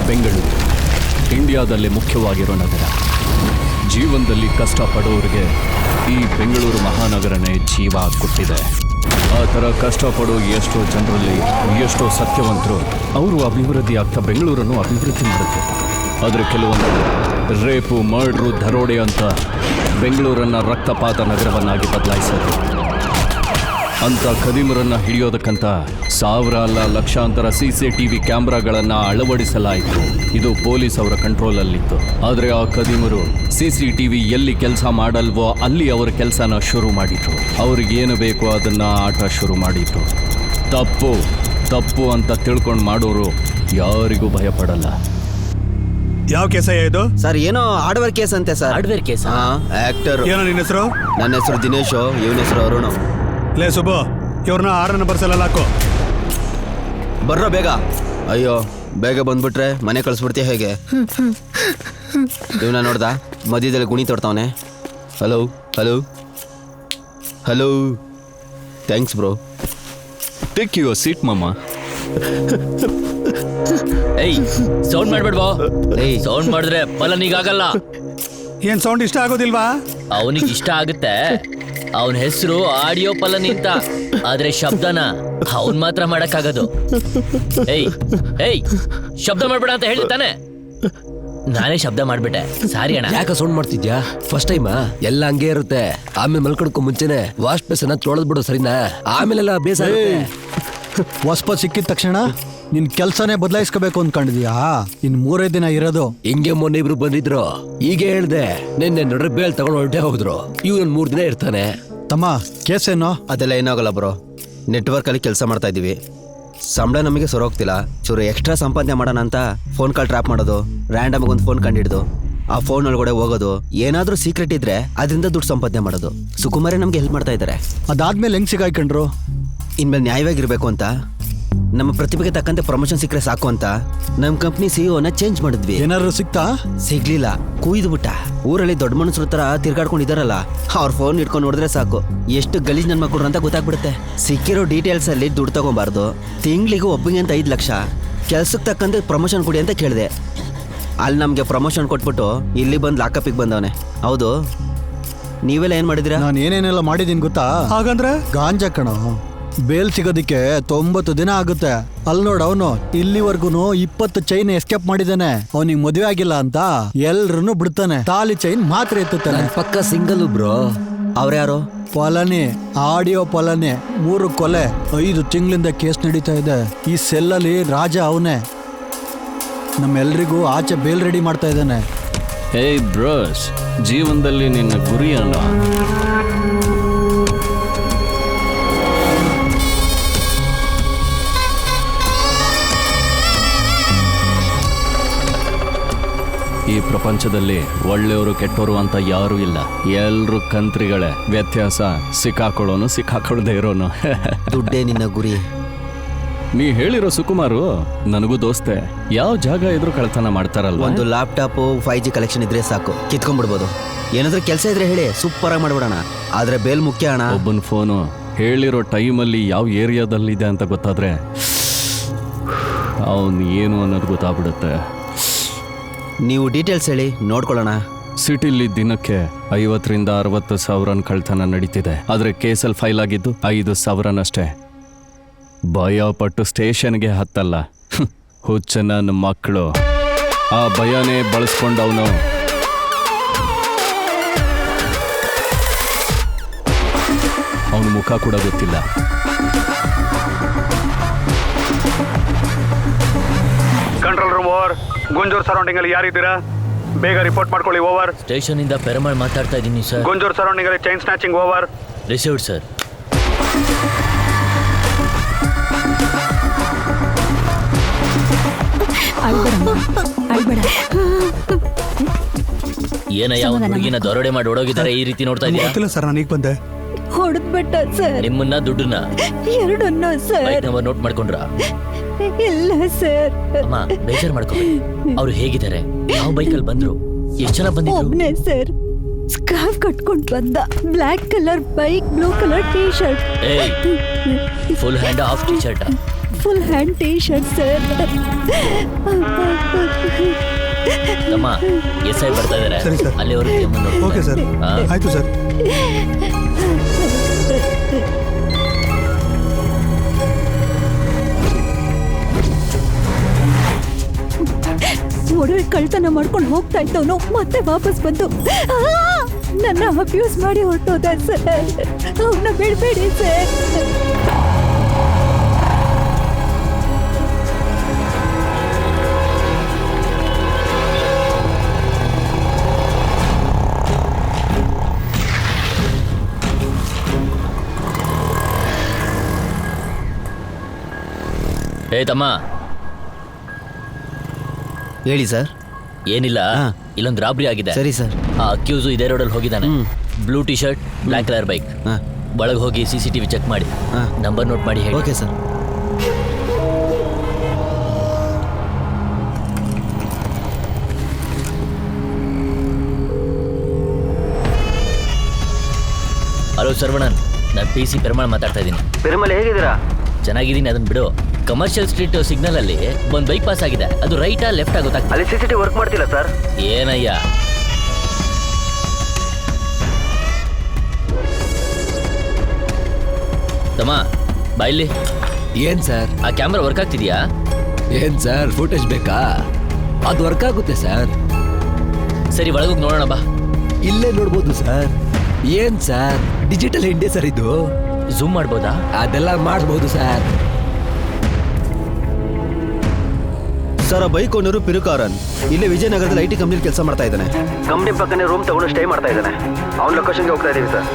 ಬೆಂಗಳೂರು ಇಂಡಿಯಾದಲ್ಲಿ ಮುಖ್ಯವಾಗಿರೋ ನಗರ. ಜೀವನದಲ್ಲಿ ಕಷ್ಟಪಡೋರಿಗೆ ಈ ಬೆಂಗಳೂರು ಮಹಾನಗರನೇ ಜೀವ ಕೊಟ್ಟಿದೆ. ಆ ಥರ ಕಷ್ಟಪಡೋ ಎಷ್ಟೋ ಜನರಲ್ಲಿ ಎಷ್ಟೋ ಸತ್ಯವಂತರು ಅವರು ಅಭಿವೃದ್ಧಿ ಆಗ್ತಾ ಬೆಂಗಳೂರನ್ನು ಅಭಿವೃದ್ಧಿ ಮಾಡಿದ್ರು. ಆದರೆ ಕೆಲವೊಂದು ರೇಪು, ಮರ್ಡ್ರು, ದರೋಡೆ ಅಂತ ಬೆಂಗಳೂರನ್ನು ರಕ್ತಪಾತ ನಗರವನ್ನಾಗಿ ಬದಲಾಯಿಸಿದ್ರು. ಅಂಥ ಖದೀಮರನ್ನು ಹಿಡಿಯೋದಕ್ಕಂತ ಸಾವಿರ ಅಲ್ಲ ಲಕ್ಷಾಂತರ CCTV ಕ್ಯಾಮ್ರಾಗಳನ್ನು ಅಳವಡಿಸಲಾಯಿತು. ಇದು ಪೊಲೀಸ್ ಅವರ ಕಂಟ್ರೋಲಲ್ಲಿತ್ತು. ಆದರೆ ಆ ಖದೀಮರು CCTV ಎಲ್ಲಿ ಕೆಲಸ ಮಾಡಲ್ವೋ ಅಲ್ಲಿ ಅವರ ಕೆಲಸನ ಶುರು ಮಾಡಿದ್ರು. ಅವ್ರಿಗೇನು ಬೇಕೋ ಅದನ್ನು ಆಟ ಶುರು ಮಾಡಿದ್ರು. ತಪ್ಪು ತಪ್ಪು ಅಂತ ತಿಳ್ಕೊಂಡು ಮಾಡೋರು ಯಾರಿಗೂ ಭಯಪಡಲ್ಲ. ಯಾವ ಕೇಸ ಇದು ಸರ್? ಏನೋ ಹಾರ್ಡ್ವೇರ್ ಕೇಸ್ ಅಂತೆ ಸರ್. Hardware case? ಆಕ್ಟರ್. ಏನೋ ನಿನ್ನ ಹೆಸರು? ನನ್ನ ಹೆಸರು ದಿನೇಶ್, ಇವನ ಹೆಸರು ಅರುಣ್. ಲೇ ಸುಬ್ಬು, ಇವ್ರನ್ನ 6 ನಂಬರ್ ಸೆಲ್ಲ ಹಾಕೋ. ಬರ್ರೋ ಬೇಗ. ಅಯ್ಯೋ, ಬೇಗ ಬಂದ್ಬಿಟ್ರೆ ಮನೆ ಕಳಿಸ್ಬಿಡ್ತೀಯ ಹೇಗೆ? ಇವನ ನೋಡ್ದ ಮಧ್ಯದಲ್ಲಿ ಗುಣಿ ತೊಡ್ತಾವನೆ. Hello hello hello. Thanks bro. Take your seat ಮಾಮ. ಏಯ್, ಸೌಂಡ್ ಮಾಡ್ಬೇಡ್ಬೋ. ಸೌಂಡ್ ಮಾಡಿದ್ರೆ ಫಲನಿಗಾಗಲ್ಲ. ಏನ್ ಸೌಂಡ್ ಇಷ್ಟ ಆಗೋದಿಲ್ವಾ? ಅವನಿಗೆ ಇಷ್ಟ ಆಗುತ್ತೆ. ಅವನ ಹೆಸರು ಆಡಿಯೋ ಪಲನಿ ಅಂತ. ಆದ್ರೆ ಶಬ್ದನ ಅವನ್ ಮಾತ್ರ ಮಾಡಕ್ಕಾಗದು. ಏಯ್ ಏಯ್, ಶಬ್ದ ಮಾಡ್ಬೇಡ ಅಂತ ಹೇಳಿತಾನೆ. ನಾನೇ ಶಬ್ದ ಮಾಡ್ಬಿಟ್ಟೆ, ಸಾರಿ ಅಣ್ಣ. ಯಾಕೆ ಸೌಂಡ್ ಮಾಡ್ತಿದ್ಯಾ? ಫಸ್ಟ್ ಟೈಮ್ ಎಲ್ಲ ಹಂಗೆ ಇರುತ್ತೆ. ಆಮೇಲೆ ಮಲ್ಕೊಡ್ಕೊ ಮುಂಚೆನೆ ವಾಶ್ ಬೇಸನ್ನ ತೊಳೆದ್ ಬಿಡು, ಸರಿನಾ? ಆಮೇಲೆಲ್ಲ ಬೇಸ. ಹೊಸ್ಪ ಸಿಕ್ಕಿದ ತಕ್ಷಣ ನಿನ್ ಕೆಲ್ಸನೇ ಬದಲಾಯಿಸ್ಕೋಬೇಕು ಅಂದ್ಕೊಂಡಿದ್ಯಾ? ಇನ್ 3 ದಿನ ಇರೋದು. ಹಿಂಗೆ ಮೊನ್ನೆ ಇಬ್ರು ಬಂದಿದ್ರು, ಈಗ ಹೇಳ್ದೆ. ನಿನ್ನೆ ನೋಡ್ರೆ ಬೇಲ್ ತಗೊಂಡು ಹೊರಟೆ ಹೋದ್ರು. ಇವ್ 3 ದಿನ ಇರ್ತಾನೆ. ತಮ್ಮ, ಕೇಸೇನೋ? ಅದೆಲ್ಲ ಏನಾಗಲ್ಲ ಬ್ರೋ. ನೆಟ್ವರ್ಕ್ ಅಲ್ಲಿ ಕೆಲಸ ಮಾಡ್ತಾ ಇದೀವಿ. ಸಂಬಳ ನಮಗೆ ಸರೋಗ್ತಿಲ್ಲ. ಚೂರು ಎಕ್ಸ್ಟ್ರಾ ಸಂಪಾದನೆ ಮಾಡೋಣ ಅಂತ ಫೋನ್ ಕಾಲ್ ಟ್ರ್ಯಾಪ್ ಮಾಡೋದು, ರ್ಯಾಂಡಮ್ ಒಂದು ಫೋನ್ ಕಂಡಿಡ್ದು ಆ ಫೋನ್ ಒಳಗಡೆ ಹೋಗೋದು, ಏನಾದ್ರೂ ಸೀಕ್ರೆಟ್ ಇದ್ರೆ ಅದರಿಂದ ದುಡ್ಡು ಸಂಪಾದನೆ ಮಾಡೋದು. ಸುಕುಮಾರೇ ನಮ್ಗೆ ಹೆಲ್ಪ್ ಮಾಡ್ತಾ ಇದ್ದಾರೆ. ಅದಾದ್ಮೇಲೆ ಹೆಂಗ್ ಸಿಗಾಯ್ಕೊಂಡ್ರು? ಇನ್ಮೇಲೆ ನ್ಯಾಯವಾಗಿರ್ಬೇಕು ಅಂತ, ನಮ್ಮ ಪ್ರತಿಭೆಗೆ ತಕ್ಕಂತೆ ಪ್ರಮೋಷನ್ ಸಿಕ್ಕರೆ ಸಾಕು ಅಂತ ನಮ್ಮ ಕಂಪ್ನಿ CEO ಚೇಂಜ್ ಮಾಡಿದ್ವಿ. ಏನಾದ್ರು ಸಿಕ್ತಾ? ಸಿಗ್ಲಿಲ್ಲ, ಕೂಯ್ದು ಬಿಟ್ಟ. ಊರಲ್ಲಿ ದೊಡ್ಡ ಮನುಷ್ಯರ ತರ ತಿರ್ಗಾಡ್ಕೊಂಡಿದಾರಲ್ಲ, ಅವ್ರ ಫೋನ್ ಇಟ್ಕೊಂಡು ನೋಡಿದ್ರೆ ಸಾಕು ಎಷ್ಟು ಗಲೀಜ್ ನನ್ನ ಮಕ್ಕಳು ಅಂತ ಗೊತ್ತಾಗ್ಬಿಡುತ್ತೆ. ಸಿಕ್ಕಿರೋ ಡೀಟೇಲ್ಸ್ ಅಲ್ಲಿ ದುಡ್ಡು ತಗೊಂಬಾರ್ದು. ತಿಂಗ್ಳಿಗೆ ಒಬ್ಬರಿಗೆ ಅಂತ 5 ಲಕ್ಷ, ಕೆಲ್ಸಕ್ಕೆ ತಕ್ಕಂತೆ ಪ್ರಮೋಷನ್ ಕೊಡಿ ಅಂತ ಕೇಳಿದೆ. ಅಲ್ಲಿ ನಮ್ಗೆ ಪ್ರಮೋಷನ್ ಕೊಟ್ಬಿಟ್ಟು ಇಲ್ಲಿ ಬಂದು ಲಾಕಪ್ಪಿಗೆ ಬಂದವನೆ. ಹೌದು, ನೀವೆಲ್ಲ ಏನ್ ಮಾಡಿದಿರಾ? ನಾನು ಏನೇನೆಲ್ಲ ಮಾಡಿದೀನಿ ಗೊತ್ತಾ? ಹಾಗಂದ್ರೆ ಗಾಂಜಾ ಕಣೋ. ಬೇಲ್ ಸಿಗೋದಿಕ್ಕೆ 90 ದಿನ ಆಗುತ್ತೆ. ಅಲ್ಲಿ ನೋಡ್, ಅವನು ಇಲ್ಲಿವರೆಗೂ 20 ಚೈನ್ ಎಸ್ಕೇಪ್ ಮಾಡಿದಾನೆ. ಅವನಿಗೆ ಮದುವೆ ಆಗಿಲ್ಲ ಅಂತ ಎಲ್ರನ್ನು ಬಿಡ್ತಾನೆ. ತಾಲಿ ಚೈನ್ ಮಾತ್ರ ಎತ್ತುತ್ತಾನೆ. ಪಕ್ಕ ಸಿಂಗಲ್ ಬ್ರೋ. ಅವ್ರ್ಯಾರು? ಪಲನಿ, ಆಡಿಯೋ ಪಲನಿ. 3 ಕೊಲೆ, 5 ತಿಂಗಳಿಂದ ಕೇಸ್ ನಡೀತಾ ಇದೆ. ಈ ಸೆಲ್ಲಲ್ಲಿ ರಾಜ ಅವನೇ. ನಮ್ಮೆಲ್ರಿಗೂ ಆಚೆ ಬೇಲ್ ರೆಡಿ ಮಾಡ್ತಾ ಇದ್ದಾನೆ. ಹೇ ಬ್ರೋಸ್, ಜೀವನದಲ್ಲಿ ನಿನ್ನ ಗುರಿ ಅಲ್ಲ. ಈ ಪ್ರಪಂಚದಲ್ಲಿ ಒಳ್ಳೆಯವರು ಕೆಟ್ಟವರು ಅಂತ ಯಾರೂ ಇಲ್ಲ. ಎಲ್ರು ಕಂತ್ರಿಗಳೇ. ವ್ಯತ್ಯಾಸ ಸಿಕ್ಕಾಕೊಳ್ಳೋನು, ಸಿಕ್ಕಾಕೊಳ್ಳದೆ ಇರೋನು. ದುಡ್ಡೇ ನಿನ್ನ ಗುರಿ. ನೀ ಹೇಳಿರೋ ಸುಕುಮಾರು ನನಗೂ ದೋಸ್ತೆ. ಯಾವ ಜಾಗ ಇದ್ರು ಕಳ್ತನ ಮಾಡ್ತಾರಲ್ವ? ಒಂದು ಲ್ಯಾಪ್ಟಾಪ್ 5G ಕಲೆಕ್ಷನ್ ಇದ್ರೆ ಸಾಕು, ಕಿತ್ಕೊಂಡ್ಬಿಡ್ಬೋದು. ಏನಾದ್ರೂ ಕೆಲಸ ಇದ್ರೆ ಹೇಳಿ, ಸೂಪರ್ ಆಗಿ ಮಾಡ್ಬಿಡೋಣ. ಆದ್ರೆ ಬೇಲ್ ಮುಖ್ಯ ಅಣ್ಣ. ಒಬ್ಬನ ಫೋನು ಹೇಳಿರೋ ಟೈಮಲ್ಲಿ ಯಾವ ಏರಿಯಾದಲ್ಲಿದೆ ಅಂತ ಗೊತ್ತಾದ್ರೆ ಅವನು ಏನು ಅನ್ನೋದು ಗೊತ್ತಾಗ್ಬಿಡುತ್ತೆ. ನೀವು ಡೀಟೇಲ್ಸ್ ಹೇಳಿ, ನೋಡ್ಕೊಳ್ಳೋಣ. ಸಿಟಿಲಿ ದಿನಕ್ಕೆ 50,000 to 60,000 ಕಳ್ತನ ನಡೀತಿದೆ. ಆದ್ರೆ ಕೇಸಲ್ಲಿ ಫೈಲ್ ಆಗಿದ್ದು 5,000 ಭಯ ಪಟ್ಟು ಸ್ಟೇಷನ್ಗೆ ಹತ್ತಲ್ಲ. ಹುಚ್ಚ ನನ್ನ ಮಕ್ಕಳು. ಆ ಭಯನೇ ಬಳಸ್ಕೊಂಡವನು ಅವನ ಮುಖ ಕೂಡ ಗೊತ್ತಿಲ್ಲ. Control room over. Gunjur surrounding ಅಲ್ಲಿ ಯಾರಿದ್ದೀರಾ? ಬೇಗ ರಿಪೋರ್ಟ್ ಮಾಡ್ಕೊಳ್ಳಿ. ಓವರ್. ಸ್ಟೇಷನ್ ಇಂದ ಪೆರಮಾಳ್ ಮಾತಾಡ್ತಾ ಇದ್ದೀನಿ ಸರ್. ಗುಂಜೂರ್ ಸರೌಂಡಿಂಗ್ ಅಲ್ಲಿ chain snatching. Over. Received sir. ಏನಯ್ಯ, ಒಂದು ಹುಡುಗಿನ ದರೋಡೆ ಮಾಡಿ ಓಡೋಗಿದ್ದಾರೆ. ಈ ರೀತಿ ನೋಡ್ತಾ ಇದೀಯಾ? ಗೊತ್ತಿಲ್ಲ ಸರ್, ನಾನು ಈಗ ಬಂದೆ. ಹೊಡೆದ್ಬಿಟ್ಟ ಸರ್. ನಿಮ್ಮನ್ನ ದುಡ್ಡನ್ನ ಎರಡನ್ನೂ ಸರ್. ಬೈಕ್ ನಂಬರ್ ನೋಟ್ ಮಾಡ್ಕೊಂಡ್ರ? ಇಲ್ಲ ಸರ್. ಅಮ್ಮ, ಬೇಜಾರ್ ಮಾಡ್ಕೋಬೇಡಿ. ಅವ್ರು ಹೇಗಿದ್ದಾರೆ? ಯಾವ ಬೈಕಲ್ಲಿ ಬಂದ್ರು? ಎಷ್ಟು ಜನ ಬಂದಿದ್ರು? ಒಬ್ನೇ ಸರ್. ಸ್ಕಾರ್ಫ್ ಕಟ್ಕೊಂಡ್ ಬಂದ. Black colour bike, blue colour T shirt. Full hand of T shirt. Full hand T shirt sir. ತಮ್ಮ ಎಸ್ ಐ ಬರ್ತಾ ಇದಾರೆ, ಸರಿ ಸರ್. ಅಲ್ಲಿವರೆಗೂ ಓಕೆ ಸರ್, ಆಯ್ತು ಸರ್. ಒಡವೆ ಕಳ್ತನ ಮಾಡ್ಕೊಂಡು ಹೋಗ್ತಾ ಇದ್ದವನು ಮತ್ತೆ ವಾಪಸ್ ಬಂದು ನನ್ನ ಅಬ್ಯೂಸ್ ಮಾಡಿ ಹೊರಟೋದ ಸರ್. ಅವನ್ನ ಬಿಡಬೇಡಿ ಸರ್. ಏ ತಮ್ಮ, ಹೇಳಿ ಸರ್. ಏನಿಲ್ಲ, ಹಾ. ಇಲ್ಲೊಂದು ರಾಬ್ರಿ ಆಗಿದೆ. ಸರಿ ಸರ್. ಆ ಅಕ್ಯೂಸು ಇದೇ ರೋಡಲ್ಲಿ ಹೋಗಿದ್ದಾನೆ. Blue T shirt, black colour bike. ಹಾಂ, ಒಳಗೆ ಹೋಗಿ CCTV ಚೆಕ್ ಮಾಡಿ ಹಾ. ನಂಬರ್ ನೋಟ್ ಮಾಡಿ ಹೇಳಿ. Okay sir. ಹಲೋ ಸರ್ವಣನ್, ನಾನು PC ಪೆರುಮಾಳ್ ಮಾತಾಡ್ತಾ ಇದ್ದೀನಿ. ಪೆರುಮಲ್ ಹೇಗಿದ್ದೀರಾ? ಚೆನ್ನಾಗಿದ್ದೀನಿ, ಅದನ್ನ ಬಿಡು. ಕಮರ್ಷಿಯಲ್ ಸ್ಟ್ರೀಟ್ ಸಿಗ್ನಲ್ ಅಲ್ಲಿ ಒಂದು ಬೈಕ್ ಪಾಸ್ ಆಗಿದೆ. ಅದು ರೈಟಾ ಲೆಫ್ಟಾ ಗೊತ್ತಾಗ್ತದೆ. ಅಲ್ಲಿ CCTV ವರ್ಕ್ ಮಾಡ್ತಿಲ್ಲ ಸರ್. ಏನಯ್ಯ, ತಮ್ಮ ಬಾಯ್ಲಿ. ಏನ್ ಸರ್? ಆ ಕ್ಯಾಮ್ರಾ ವರ್ಕ್ ಆಗ್ತಿದ್ಯಾ? ಏನ್ ಸರ್ ಫುಟೇಜ್ ಬೇಕಾ? ಅದು ವರ್ಕ್ ಆಗುತ್ತೆ ಸರ್. ಸರಿ, ಒಳಗೋಗಿ ನೋಡೋಣ ಬಾ. ಇಲ್ಲೇ ನೋಡ್ಬೋದು ಸರ್. ಏನ್ ಸರ್ ಡಿಜಿಟಲ್ ಇಂಡಿಯಾ ಸರ್ ಇದು. ಝೂಮ್ ಮಾಡ್ಬೋದಾ? ಅದೆಲ್ಲ ಮಾಡ್ಬೋದು ಸರ್. ಸರ್, ಆ ಬೈಕ್ ಓನರು ಪಿರುಕಾರನ್ ಇಲ್ಲೇ ವಿಜಯನಗರದಲ್ಲಿ IT ಕಂಪ್ನಿಲಿ ಕೆಲಸ ಮಾಡ್ತಾ ಇದ್ದಾನೆ. ಕಂಪ್ನಿ ಪಕ್ಕನೇ ರೂಮ್ ತಗೊಂಡು ಸ್ಟೇ ಮಾಡ್ತಾ ಇದ್ದಾನೆ. ಅವ್ನ ಲೊಕೇಶನ್ಗೆ ಹೋಗ್ತಾ ಇದ್ದೀವಿ ಸರ್.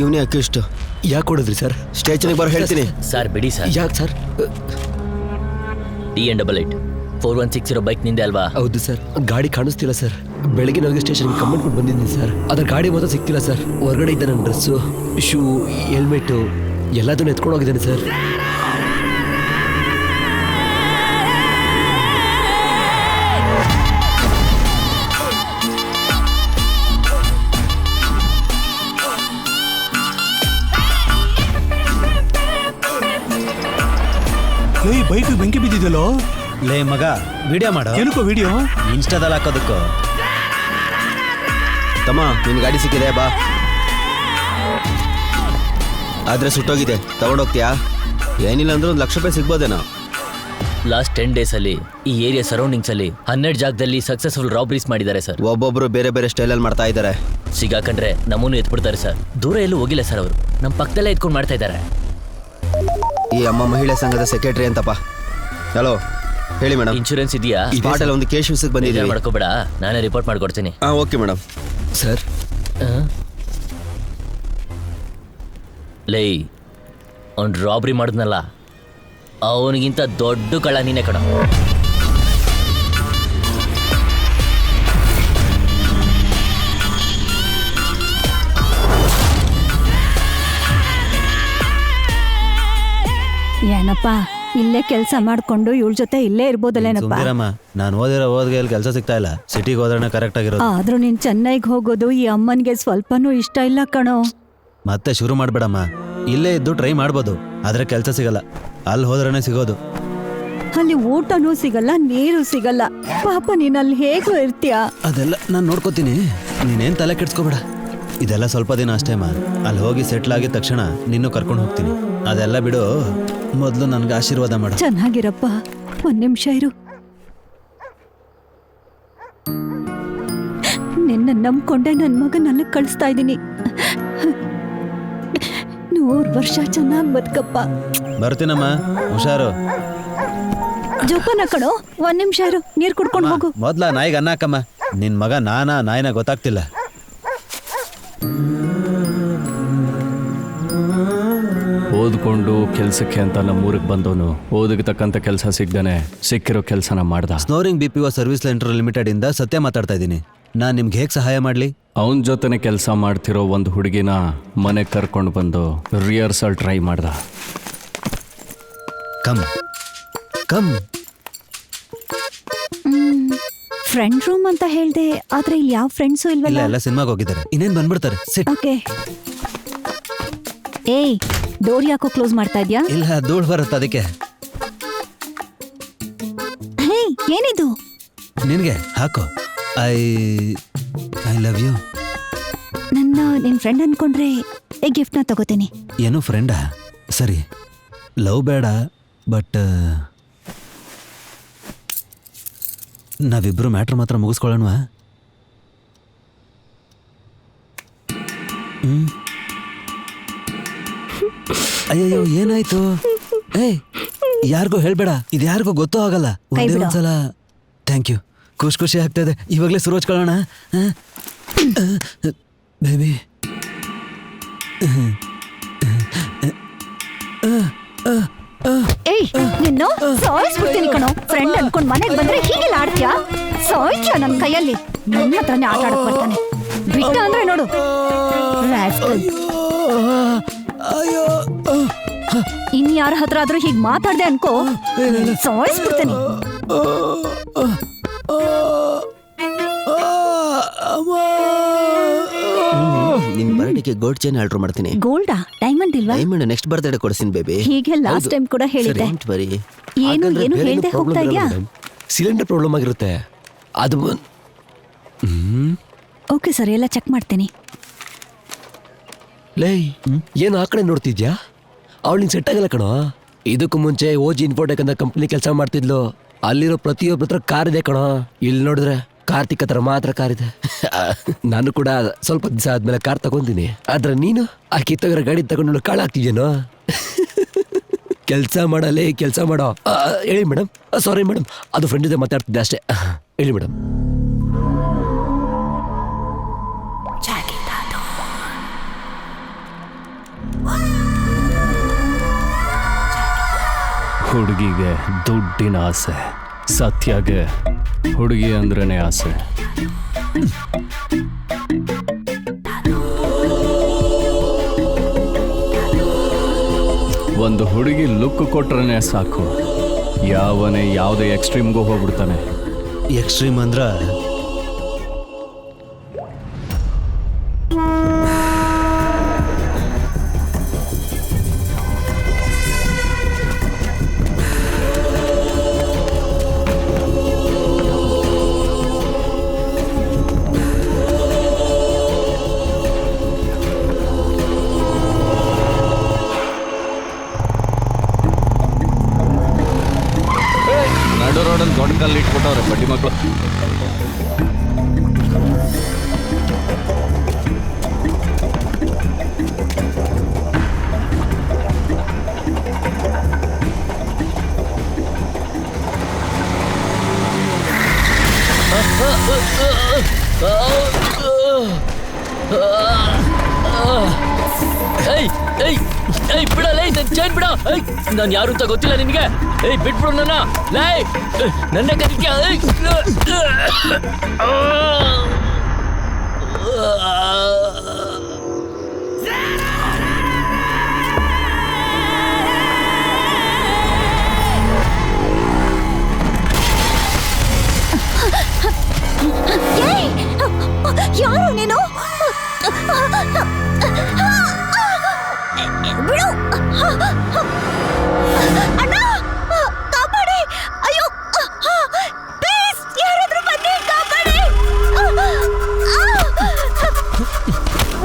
ಇವನೇ ಅಕ್ಯೂಸ್ಟ್. ಯಾಕೆ ಕೊಡಿದ್ರಿ ಸರ್? ಸ್ಟೇಷನ್ಗೆ ಬರೋ ಹೇಳ್ತೀನಿ. ಸರ್ ಬಿಡಿ ಸರ್. ಯಾಕೆ ಸರ್? TN88 4160 ಬೈಕ್ ನಿಂದೆ ಅಲ್ವಾ? ಹೌದು ಸರ್. ಗಾಡಿ ಕಾಣಿಸ್ತಿಲ್ಲ ಸರ್. ಬೆಳಗ್ಗೆ ನನಗೆ ಸ್ಟೇಷನ್ಗೆ ಕಂಪ್ಲೇಂಟ್ ಕೊಟ್ಟು ಬಂದಿದ್ದೀನಿ ಸರ್. ಅದ್ರ ಗಾಡಿ ಮಾತ್ರ ಸಿಗ್ತಿಲ್ಲ ಸರ್. ಹೊರಗಡೆ ಇದ್ದ ನನ್ನ ಡ್ರೆಸ್ಸು, ಶೂ, ಹೆಲ್ಮೆಟ್ಟು ಎಲ್ಲದನ್ನು ಎತ್ಕೊಂಡು ಹೋಗಿದ್ದಾನೆ ಸರ್. ಬೈಕ್ ಬೆಂಕಿ ಬಿದ್ದಿದ್ದಲ್ಲೋ. ಲೇ ಮಗ, ವಿಡಿಯೋ ಮಾಡು. ಏನಕ್ಕೋ ವಿಡಿಯೋ? ಇನ್ಸ್ಟಾದಲ್ಲಿ ಹಾಕೋದಕ್ಕೂ. ತಮ್ಮ, ನಿನ್ ಗಾಡಿ ಸಿಕ್ಕಿದೆ, ಬಾ. ಆದ್ರೆ ಸುಟ್ಟೋಗಿದೆ, ತಗೊಂಡೋಗ್ತೀಯಾ? ಏನಿಲ್ಲ ಅಂದ್ರೆ 1 ಲಕ್ಷ ರೂಪಾಯಿ ಸಿಗ್ಬೋದೇನೋ. ಲಾಸ್ಟ್ 10 ಡೇಸ್ ಅಲ್ಲಿ ಈ ಏರಿಯಾ ಸರೌಂಡಿಂಗ್ಸ್ ಅಲ್ಲಿ 12 ಜಾಗದಲ್ಲಿ ಸಕ್ಸಸ್ಫುಲ್ ರಾಬರೀಸ್ ಮಾಡಿದ್ದಾರೆ ಸರ್. ಒಬ್ಬೊಬ್ರು ಬೇರೆ ಬೇರೆ ಸ್ಟೈಲಲ್ಲಿ ಮಾಡ್ತಾ ಇದ್ದಾರೆ. ಸಿಗಾಕಂಡ್ರೆ ನಮ್ಮನ್ನು ಎತ್ಬಿಡ್ತಾರೆ ಸರ್. ದೂರ ಎಲ್ಲೂ ಹೋಗಿಲ್ಲ ಸರ್, ಅವರು ನಮ್ಮ ಪಕ್ಕದಲ್ಲೇ ಎತ್ಕೊಂಡು ಮಾಡ್ತಾ ಇದ್ದಾರೆ. ಈ ಅಮ್ಮ ಮಹಿಳಾ ಸಂಘದ ಸೆಕ್ರೆಟರಿ ಅಂತಪ್ಪ. ಹಲೋ, ಹೇಳಿ ಮೇಡಮ್. ಇನ್ಶೂರೆನ್ಸ್ ಇದೆಯಾ? ಸ್ಪಾಟಲ್ಲಿ ಒಂದು ಕೇಸ್ ವಿಷಯಕ್ಕೆ ಬಂದಿದ್ದೀವಿ. ಮಾಡ್ಕೋಬೇಡ, ನಾನೇ ರಿಪೋರ್ಟ್ ಮಾಡ್ಕೊಡ್ತೀನಿ. ಹಾಂ, ಓಕೆ ಮೇಡಮ್. ಸರ್, ಲೈ, ಅವ್ನು ರಾಬ್ರಿ ಮಾಡಿದ್ನಲ್ಲ, ಅವನಿಗಿಂತ ದೊಡ್ಡ ಕಳ್ಳ ನೀನೇ ಕಣ. ಏನಪ್ಪ, ಇಲ್ಲೇ ಕೆಲಸ ಮಾಡ್ಕೊಂಡು ಇವಳ ಜೊತೆ ಇಲ್ಲೇ ಇರ್ಬೋದಲ್ಲೇನಪ್ಪ? ನಾನು ಓದಿರೋ ಓದ್ಗೆ ಇಲ್ಲಿ ಕೆಲಸ ಸಿಗ್ತಾ ಇಲ್ಲ. ಸಿಟಿಗೆ ಹೋದ್ರೆ ಕರೆಕ್ಟ್ ಆಗಿರೋದು. ಆದ್ರೂ ನೀನ್ ಚೆನ್ನೈಗೆ ಹೋಗೋದು ಈ ಅಮ್ಮನ್ಗೆ ಸ್ವಲ್ಪನೂ ಇಷ್ಟ ಇಲ್ಲ ಕಣೋ. ಮತ್ತೆ ಶುರು ಮಾಡ್ಬೇಡಮ್ಮ. ಇಲ್ಲೇ ಇದ್ದು ಟ್ರೈ ಮಾಡ್ಬೋದು, ಆದ್ರೆ ಕೆಲಸ ಸಿಗಲ್ಲ. ಅಲ್ಲಿ ಹೋದ್ರೇ ಸಿಗೋದು. ಅಲ್ಲಿ ಊಟನೂ ಸಿಗಲ್ಲ, ನೀರು ಸಿಗಲ್ಲ. ಪಾಪ ನೀನ್ ಅಲ್ಲಿ ಹೇಗೋ ಇರ್ತೀಯ. ಅದೆಲ್ಲ ನಾನು ನೋಡ್ಕೋತೀನಿ, ನೀನೇನ್ ತಲೆ ಕೆಡ್ಸ್ಕೊಬೇಡ. ಇದೆಲ್ಲ ಸ್ವಲ್ಪ ದಿನ ಅಷ್ಟೇ ಮಾ. ಅಲ್ಲಿ ಹೋಗಿ ಸೆಟ್ಲ್ ಆಗಿದ ತಕ್ಷಣ ನಿನ್ನೂ ಕರ್ಕೊಂಡು ಹೋಗ್ತೀನಿ. ಅದೆಲ್ಲ ಬಿಡು, ಮೊದಲು ನನ್ಗೆ ಆಶೀರ್ವಾದ ಮಾಡು. ಚೆನ್ನಾಗಿರಪ್ಪ, 1 ನಿಮಿಷ ಇರು. ನಿನ್ನ ನಂಬ್ಕೊಂಡೆ ನನ್ನ ಮಗನನ್ನ ಕಳಿಸ್ತಾ ಇದ್ದೀನಿ. 100 ವರ್ಷ ಚೆನ್ನಾಗಿ ಬದುಕಪ್ಪ. ಬರ್ತೀನಮ್ಮ, ಹುಷಾರು. ಜೋಪಾನ ಕಣೋ, 1 ನಿಮಿಷ ಇರು, ನೀರು ಕುಡ್ಕೊಂಡು ಹೋಗು. ಮೊದ್ಲ ನಾಯಿಗೆ ಅನ್ನ ಹಾಕಮ್ಮ. ನಿನ್ ಮಗ ನಾಯಿನ ಗೊತ್ತಾಗ್ತಿಲ್ಲ. ಓದ್ಕೊಂಡು ಕೆಲ್ಸಕ್ಕೆ ಅಂತ ನಮ್ಮೂರಿಗೆ ಬಂದವನು ಓದಿಗೆ ತಕ್ಕಂತ ಕೆಲಸ ಸಿಗ್ದೇನೆ ಸಿಕ್ಕಿರೋ ಕೆಲಸನ ಮಾಡ್ದ. Snoring BPO service centre limited ಇಂದ ಸತ್ಯ ಮಾತಾಡ್ತಾ ಇದ್ದೀನಿ. ನಾನು ನಿಮ್ಗೆ ಹೇಗೆ ಸಹಾಯ ಮಾಡಲಿ? ಅವನ ಜೊತೆನೆ ಕೆಲಸ ಮಾಡ್ತಿರೋ ಒಂದು ಹುಡುಗಿನ ಮನೆಗೆ ಕರ್ಕೊಂಡು ಬಂದು ರಿಹರ್ಸಲ್ ಟ್ರೈ ಮಾಡ್ದ. ಕಮ್ ಕಮ್ ಫ್ರೆಂಡ್ ರೂಮ್ ಅಂತ ಹೇಳ್ದೆ, ಆದ್ರೆ ಇಲ್ಲಿ ಯಾವ ಫ್ರೆಂಡ್ಸು ಇಲ್ಲ ಇಲ್ವಲ್ಲ. ಎಲ್ಲ ಸಿನಿಮಾಗೆ ಹೋಗಿದ್ದಾರೆ, ಇನ್ನೇನ್ ಬಂದ್ಬಿಡ್ತಾರೆ. ಸಿಟ್. ಓಕೆ. ಏಯ್, ಡೋರ್ ಯಾಕೋ ಕ್ಲೋಸ್ ಮಾಡ್ತಾ ಇದ್ಯಾ? ಇಲ್ಲ ಧೂಳ್ ಬರುತ್ತೆ ಅದಕ್ಕೆ. ಹೇ, ಏನಿದು? ನಿನ್ಗೆ ಹಾಕೋ. I love you. ನಿನ್ ಫ್ರೆಂಡ್ ಅನ್ಕೊಂಡ್ರೆ ಈ ಗಿಫ್ಟ್ ನ ತಗೋತೀನಿ. ಏನು ಫ್ರೆಂಡಾ? ಸರಿ, ಲವ್ ಬೇಡ, ಬಟ್ ನಾವಿಬ್ರು ಮ್ಯಾಟ್ರ್ ಮಾತ್ರ ಮುಗಿಸ್ಕೊಳ್ಳೋಣವಾ? ಅಯ್ಯಯ್ಯೋ ಏನಾಯ್ತು? ಏಯ್ ಯಾರಿಗೂ ಹೇಳ್ಬೇಡ, ಇದು ಯಾರಿಗೂ ಗೊತ್ತೂ ಆಗಲ್ಲ. ಒಂದೇ ಬಿಡು. ಒಂದ್ಸಲ. ಥ್ಯಾಂಕ್ ಯು, ಖುಷಿ ಆಗ್ತದೆ. ಇವಾಗಲೇ ಶುರು ಹಚ್ಕೊಳ್ಳೋಣ ಬೇಬಿ. ಏಯ್, ನಿನ್ನು ಸಾಯಿಸ್ಬಿಡ್ತೀನಿ ಕಣೋ. ಫ್ರೆಂಡ್ ಅನ್ಕೊಂಡ್ ಮನೆಗ್ ಬಂದ್ರೆ ಹೀಗೆಲ್ಲ ಆಡ್ತೀಯಾ? ಸಾಯ್ತ್ಯಾ ನನ್ ಕೈಯಲ್ಲಿ. ನನ್ನ ಹತ್ರನೇ ಆಟ ಆಡಕ್ ಬರ್ತಾನೆ. ಬಿಟ್ಟ ಅಂದ್ರೆ ನೋಡು. ರಾಸ್ಕಲ್. ಇನ್ ಯಾರ ಹತ್ರ ಆದ್ರೂ ಹೀಗ್ ಮಾತಾಡ್ದೆ ಅನ್ಕೋ, ಸಾಯಿಸ್ಬಿಡ್ತೀನಿ. ನಿನ್ ಬರ್ಡೇಗೆ ಗೋಲ್ಡ್ ಚೈನ್ ಆರ್ಡರ್ ಮಾಡ್ತೀನಿ. ಗೋಲ್ಡಾ? ಡೈಮಂಡ್ ಇಲ್ವಾ? ಡೈಮಂಡ್ ನೆಕ್ಸ್ಟ್ ಬರ್ತ್ಡೇ ಕೊಡ್ತೀನಿ ಬೇಬಿ. ಹೀಗೆ ಲಾಸ್ಟ್ ಟೈಮ್ ಕೂಡ ಹೇಳಿದ್ದೆ. ಬರೀ ಏನು ಏನು ಹೇಳ್ದೆ ಹೋಗ್ತಾ ಇದ್ಯಾ? ಸಿಲಿಂಡರ್ ಪ್ರಾಬ್ಲಮ್ ಆಗಿರುತ್ತೆ ಅದು. ಓಕೆ ಸರ್, ಎಲ್ಲ ಚೆಕ್ ಮಾಡ್ತೀನಿ. ಲೇ, ಏನು ಆ ಕಡೆ ನೋಡ್ತಿದ್ಯಾ? ಅವಳು ನಿಂಗೆ ಸೆಟ್ ಆಗಲ್ಲ ಕಣೋ. ಇದಕ್ಕೂ ಮುಂಚೆ ಓಜಿ ಇನ್ಫೋಟೆಕ್ ಅಂತ ಕಂಪ್ನಿ ಕೆಲಸ ಮಾಡ್ತಿದ್ಲು. ಅಲ್ಲಿರೋ ಪ್ರತಿಯೊಬ್ಬರ ಹತ್ರ ಕಾರ್ ಇದೆ ಕಣೋ. ಇಲ್ಲಿ ನೋಡಿದ್ರೆ ಕಾರ್ತಿಕ್ ಹತ್ರ ಮಾತ್ರ ಕಾರ್ ಇದೆ. ನಾನು ಕೂಡ ಸ್ವಲ್ಪ ದಿವಸ ಆದ್ಮೇಲೆ ಕಾರ್ ತಗೊಂತೀನಿ. ಆದ್ರೆ ನೀನು ಆ ಕಿತ್ತೋಗಿರೋ ಗಾಡಿ ತಗೊಂಡು ಕಾಳಾಗ್ತಿದ್ಯೇನೋ. ಕೆಲಸ ಮಾಡಲೇ, ಕೆಲಸ ಮಾಡೋ. ಹೇಳಿ ಮೇಡಮ್. ಸಾರಿ ಮೇಡಮ್, ಅದು ಫ್ರೆಂಡ್ ಜೊತೆ ಮಾತಾಡ್ತಿದ್ದೆ ಅಷ್ಟೇ. ಹೇಳಿ ಮೇಡಮ್. ಹುಡುಗಿಗೆ ದುಡ್ಡಿನ ಆಸೆ, ಸತ್ಯಗೆ ಹುಡುಗಿ ಅಂದ್ರೇನೆ ಆಸೆ. ಒಂದು ಹುಡುಗಿ ಲುಕ್ ಕೊಟ್ರನೆ ಸಾಕು, ಯಾವನೇ ಯಾವುದೇ ಎಕ್ಸ್ಟ್ರೀಮ್ಗೂ ಹೋಗ್ಬಿಡ್ತಾನೆ. ಎಕ್ಸ್ಟ್ರೀಮ್ ಅಂದ್ರ ನಡು ರೋಡಲ್ಲಿ ದೊಡ್ಡ ಕಲ್ಲು ಇಟ್ಬಿಟ್ಟವ್ರೆ ಬಡ್ಡಿ ಮಕ್ಕಳು. ಏಯ್ ಏಯ್ ಏಯ್ ಬಿಡಲ್ಲ, ನನ್ ಚೈನ್ ಬಿಡ. ನಾನು ಯಾರು ಅಂತ ಗೊತ್ತಿಲ್ಲ ನಿನಗೆ. ಏಯ್ ಬಿಟ್ಬಿಡು ನನ್ನ. ಲೈ ನನ್ನ ಕರಿತ್ಯಾ? ಯಾರು ನೀನು? ಬಿಡು ಅಣ್ಣ, ಕಾಪಾಡಿ. ಅಯ್ಯೋ ಪ್ಲೀಸ್, ಯಾರಾದ್ರೂ ಬನ್ನಿ, ಕಾಪಾಡಿ.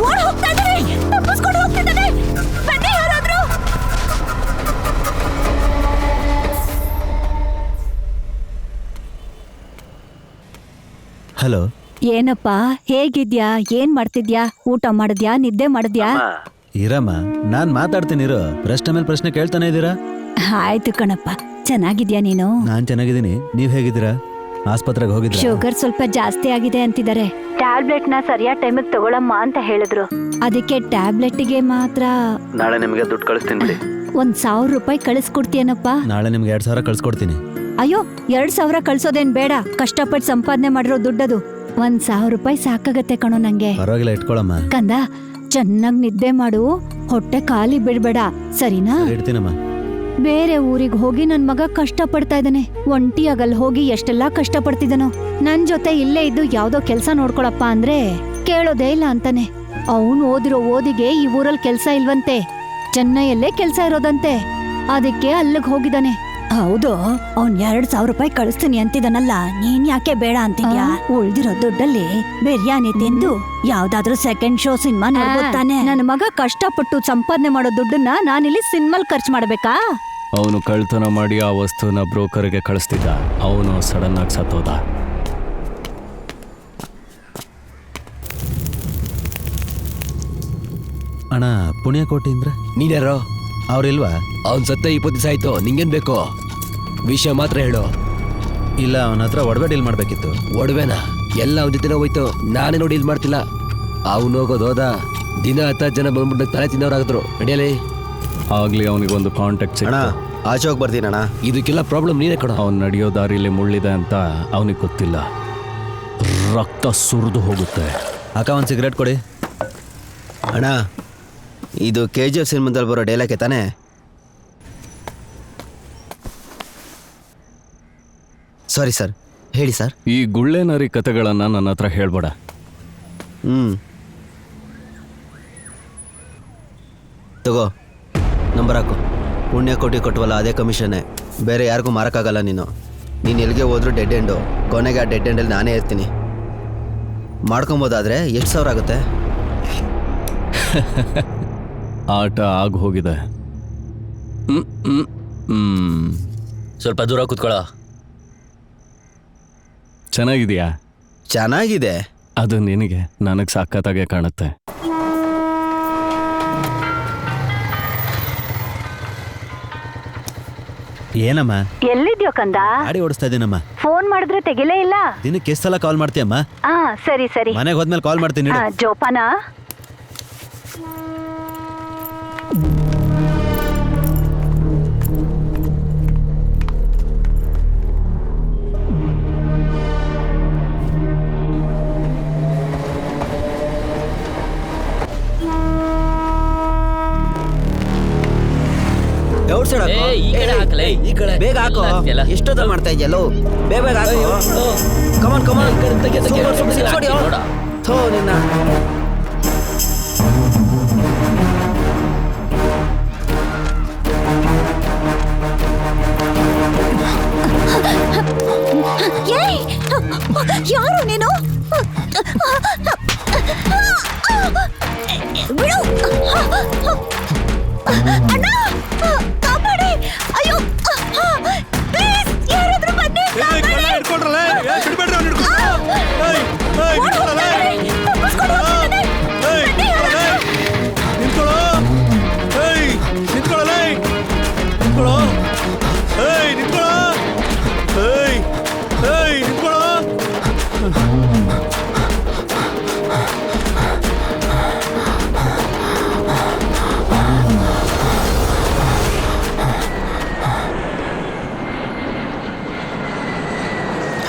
ಓಡ್ ಹೋಗ್ತಾ ಇದ್ದಾರೆ, ತಪ್ಪಿಸ್ಕೊಂಡು ಹೋಗ್ತಿದ್ದಾರೆ. ಬನ್ನಿ ಯಾರಾದ್ರೂ. ಹಲೋ. ಏನಪ್ಪ, ಹೇಗಿದ್ಯಾ? ಏನ್ ಮಾಡ್ತಿದ್ಯಾ? ಊಟ ಮಾಡಿದ್ಯಾ? ನಿದ್ದೆ ಮಾಡಿದ್ಯಾ? ಇರಮ್ಮ, ನಾನ್ ಮಾತಾಡ್ತೀನಿ ಇರು. ಪ್ರಶ್ನೆ ಮೇಲೆ ಪ್ರಶ್ನೆ ಕೇಳ್ತಾನೆ ಇದ್ದೀರಾ? ಆಯ್ತು ಕಣಪ್ಪ. ಚೆನ್ನಾಗಿದ್ಯಾ ನೀನು? ನಾನ್ ಚೆನ್ನಾಗಿದ್ದೀನಿ, ನೀವ್ ಹೇಗಿದ್ದೀರಾ? ಆಸ್ಪತ್ರೆಗೆ ಹೋಗಿದ್ರಾ? ಶುಗರ್ ಸ್ವಲ್ಪ ಜಾಸ್ತಿ ಆಗಿದೆ ಅಂತಿದ್ದಾರೆ. ಟ್ಯಾಬ್ಲೆಟ್ ನ ಸರಿಯಾದ ಟೈಮಿಗೆ ತಗೊಳಮ್ಮ ಅಂತ ಹೇಳಿದ್ರು. ಅದಕ್ಕೆ ಟ್ಯಾಬ್ಲೆಟ್ಗೆ ಮಾತ್ರ ನಾಳೆ ನಿಮ್ಗೆ ದುಡ್ಡು ಕಳಿಸ್ತೀನಿ ಬಿಡಿ. 1,000 ರೂಪಾಯಿ ಕಳಿಸ್ಕೊಡ್ತೀಯನಪ್ಪ? ನಾಳೆ ನಿಮ್ಗೆ 2,000 ಕಳ್ಸ್ಕೊಡ್ತೀನಿ. ಅಯ್ಯೋ, 2,000 ಕಳ್ಸೋದೇನ್ ಬೇಡ. ಕಷ್ಟಪಟ್ಟು ಸಂಪಾದನೆ ಮಾಡಿರೋ ದುಡ್ಡದು. 1,000 ರೂಪಾಯಿ ಸಾಕಾಗತ್ತೆ ಕಣೋ ನಂಗೆ. ಪರವಾಗಿಲ್ಲ, ಇಟ್ಕೊಳಮ್ಮ. ಕಂದ, ಚೆನ್ನಾಗ್ ನಿದ್ದೆ ಮಾಡು. ಹೊಟ್ಟೆ ಖಾಲಿ ಬಿಡ್ಬೇಡ, ಸರಿನಾ? ಇಡ್ತೀನಮ್ಮ. ಬೇರೆ ಊರಿಗೆ ಹೋಗಿ ನನ್ ಮಗ ಕಷ್ಟ ಪಡ್ತಾ ಇದ್ದಾನೆ. ಒಂಟಿಯಾಗಲ್ ಹೋಗಿ ಎಷ್ಟೆಲ್ಲಾ ಕಷ್ಟ ಪಡ್ತಿದ್ದಾನೋ. ನನ್ ಜೊತೆ ಇಲ್ಲೇ ಇದ್ದು ಯಾವ್ದೋ ಕೆಲ್ಸ ನೋಡ್ಕೊಳಪ್ಪ ಅಂದ್ರೆ ಕೇಳೋದೇ ಇಲ್ಲ ಅಂತಾನೆ. ಅವನು ಓದಿರೋ ಓದಿಗೆ ಈ ಊರಲ್ಲಿ ಕೆಲ್ಸ ಇಲ್ವಂತೆ, ಚೆನ್ನೈಯಲ್ಲೇ ಕೆಲ್ಸ ಇರೋದಂತೆ. ಅದಕ್ಕೆ ಅಲ್ಲಿಗೆ ಹೋಗಿದ್ದಾನೆ. ಹೌದು, ಅವ್ನ್ 2,000 ರೂಪಾಯಿ ಕಳಿಸ್ತೀನಿ ಅಂತಿದ್ದಾನಲ್ಲ, ನೀನ್ ಯಾಕೆ ಬೇಡ ಅಂತಿದ್ಯಾ? ಉಳ್ದಿರೋ ದುಡ್ಡಲ್ಲಿ ಬಿರಿಯಾನಿ ತಿಂದು ಯಾವ್ದಾದ್ರೂ ಸೆಕೆಂಡ್ ಶೋ ಸಿನಿಮಾ ನೋಡ್ಬೋತಾನೆ. ನನ್ನ ಮಗ ಕಷ್ಟಪಟ್ಟು ಸಂಪಾದನೆ ಮಾಡೋ ದುಡ್ಡನ್ನ ನಾನಿಲ್ಲಿ ಸಿನಿಮಾಲ್ ಖರ್ಚು ಮಾಡ್ಬೇಕಾ? ಅವನು ಕಳ್ತನ ಮಾಡಿ ಆ ವಸ್ತುನ ಬ್ರೋಕರ್ಗೆ ಕಳಿಸ್ತಿದ್ದ. ಅವನು ಸಡನ್ ಆಗಿ ಸತ್ತೋದ. ಅಣ್ಣ ಪುಣ್ಯಕೋಟಿ ಅಂದ್ರೆ ನೀನ್ಯಾರೋ? ಅವ್ರಿಲ್ವಾ? ಅವ್ನ್ ಸತ್ತ 20 ದಿವಸ ಆಯ್ತು. ನಿಂಗೇನ್ ಬೇಕು? ವಿಷಯ ಮಾತ್ರ ಹೇಳು. ಇಲ್ಲ, ಅವನ ಹತ್ರ ಒಡವೆ ಡೀಲ್ ಮಾಡ್ಬೇಕಿತ್ತು. ಒಡವೆನಾ? ಎಲ್ಲ ಅವನ ಜೊತೆನೇ ಹೋಯ್ತು. ನಾನೇನೋ ಡೀಲ್ ಮಾಡ್ತಿಲ್ಲ. ಅವ್ನು ಹೋಗೋದು ಹೋದ. ದಿನ 10 ಜನ ಬಂದ್ಬಿಟ್ಟು ತಲೆ ತಿನ್ನೋರಾಗಿದ್ರು. ನಡಿಯಲಿ. ಆಗ್ಲಿ ಅವನಿಗೊಂದು ಕಾಂಟ್ಯಾಕ್ಟ್ ಅಣ್ಣ ಸಿಕ್ತು. ಆಚೆ ಹೋಗಿ ಬರ್ತೀನಿ ಅಣ್ಣ. ಇದಕ್ಕೆಲ್ಲ ಪ್ರಾಬ್ಲಮ್ ನೀನೇ ಕಣ. ಅವನು ನಡೆಯೋ ದಾರಿಲಿ ಮುಳ್ಳಿದೆ ಅಂತ ಅವನಿಗೆ ಗೊತ್ತಿಲ್ಲ. ರಕ್ತ ಸುರಿದು ಹೋಗುತ್ತೆ. ಅಕ್ಕ ಒಂದು ಸಿಗರೇಟ್ ಕೊಡಿ. ಅಣ್ಣ ಇದು KGF ಸಿನಿಮಾದಲ್ಲಿ ಬರೋ ಡೈಲಾಗೆ ತಾನೇ? ಸಾರಿ ಸರ್, ಹೇಳಿ ಸರ್. ಈ ಗುಳ್ಳೆನರಿ ಕತೆಗಳನ್ನ ನನ್ನ ಹತ್ರ ಹೇಳ್ಬೇಡ. ತಗೋ, ನಂಬರ್ ಹಾಕು. ಪುಣ್ಯಕೋಟಿ ಕೊಟ್ಟವಲ್ಲ ಅದೇ ಕಮಿಷನ್ನೇ, ಬೇರೆ ಯಾರಿಗೂ ಮಾರಕ್ಕಾಗಲ್ಲ. ನೀನು ಎಲ್ಲಿಗೆ ಹೋದ್ರೂ ಡೆಡ್ ಎಂಡು. ಕೊನೆಗೆ ಆ ಡೆಡ್ ಎಂಡಲ್ಲಿ ನಾನೇ ಇರ್ತೀನಿ. ಮಾಡ್ಕೊಬೋದಾದ್ರೆ ಎಷ್ಟು ಸಾವಿರ ಆಗುತ್ತೆ? ಆಟ ಆಗಿ ಹೋಗಿದೆ. ಸ್ವಲ್ಪ ದೂರ ಕೂತ್ಕೊಳ್ಳೋ. ಚೆನ್ನಾಗಿದೆಯಾ? ಚೆನ್ನಾಗಿದೆ. ಅದು ನಿನಗೆ, ನನಗೆ ಸಖತ್ತಾಗೆ ಕಾಣುತ್ತೆ. ಏನಮ್ಮ? ಎಲ್ಲಿದ್ಯೋ ಕಂದ? ಗಾಡಿ ಓಡಿಸ್ತಾ ಇದ್ದೀನಮ್ಮ. ಫೋನ್ ಮಾಡಿದ್ರೆ ತೆಗಿಲೇ ಇಲ್ಲ. ದಿನಕ್ಕೆ ಎಷ್ಟು ಸಲ ಕಾಲ್ ಮಾಡ್ತೀಯಮ್ಮ? ಸರಿ ಸರಿ, ಮನೆಗೆ ಹೋದ್ಮೇಲೆ ಕಾಲ್ ಮಾಡ್ತೀನಿ. ಜೋಪಾನ. ಈ ಕಡೆ ಹಾಕ್ಲೇ. ಈ ಕಡೆ ಬೇಗ ಹಾಕೋ. ಎಲ್ಲ ಹಾಕ್ತಿಯಲ್ಲ? ಎಷ್ಟೊತ್ತ ಮಾಡ್ತಾ ಇದೆಯಲ್ಲೋ, ಬೇಗ ಬೇಗ ಹಾಕೋ. ಕಮಾನ್ ಕಮಾನ್. ನೋಡ. ಥೋ ನಿನ್ನ. ಯಾರು ನೀನು? ಬಿಡು. ಅಣ್ಣ ಕಾಪಾಡಿ. ಅಯ್ಯೋ ಪ್ಲೀಸ್, ಯಾರಾದ್ರೂ ಬನ್ನಿ, ಕಾಪಾಡಿ. ತಪ್ಪಿಸ್ಕೊಂಡು ಹೋಗ್ತಿದ್ದಾನೆ. ಬನ್ನಿ, ಯಾರಾದ್ರೂ.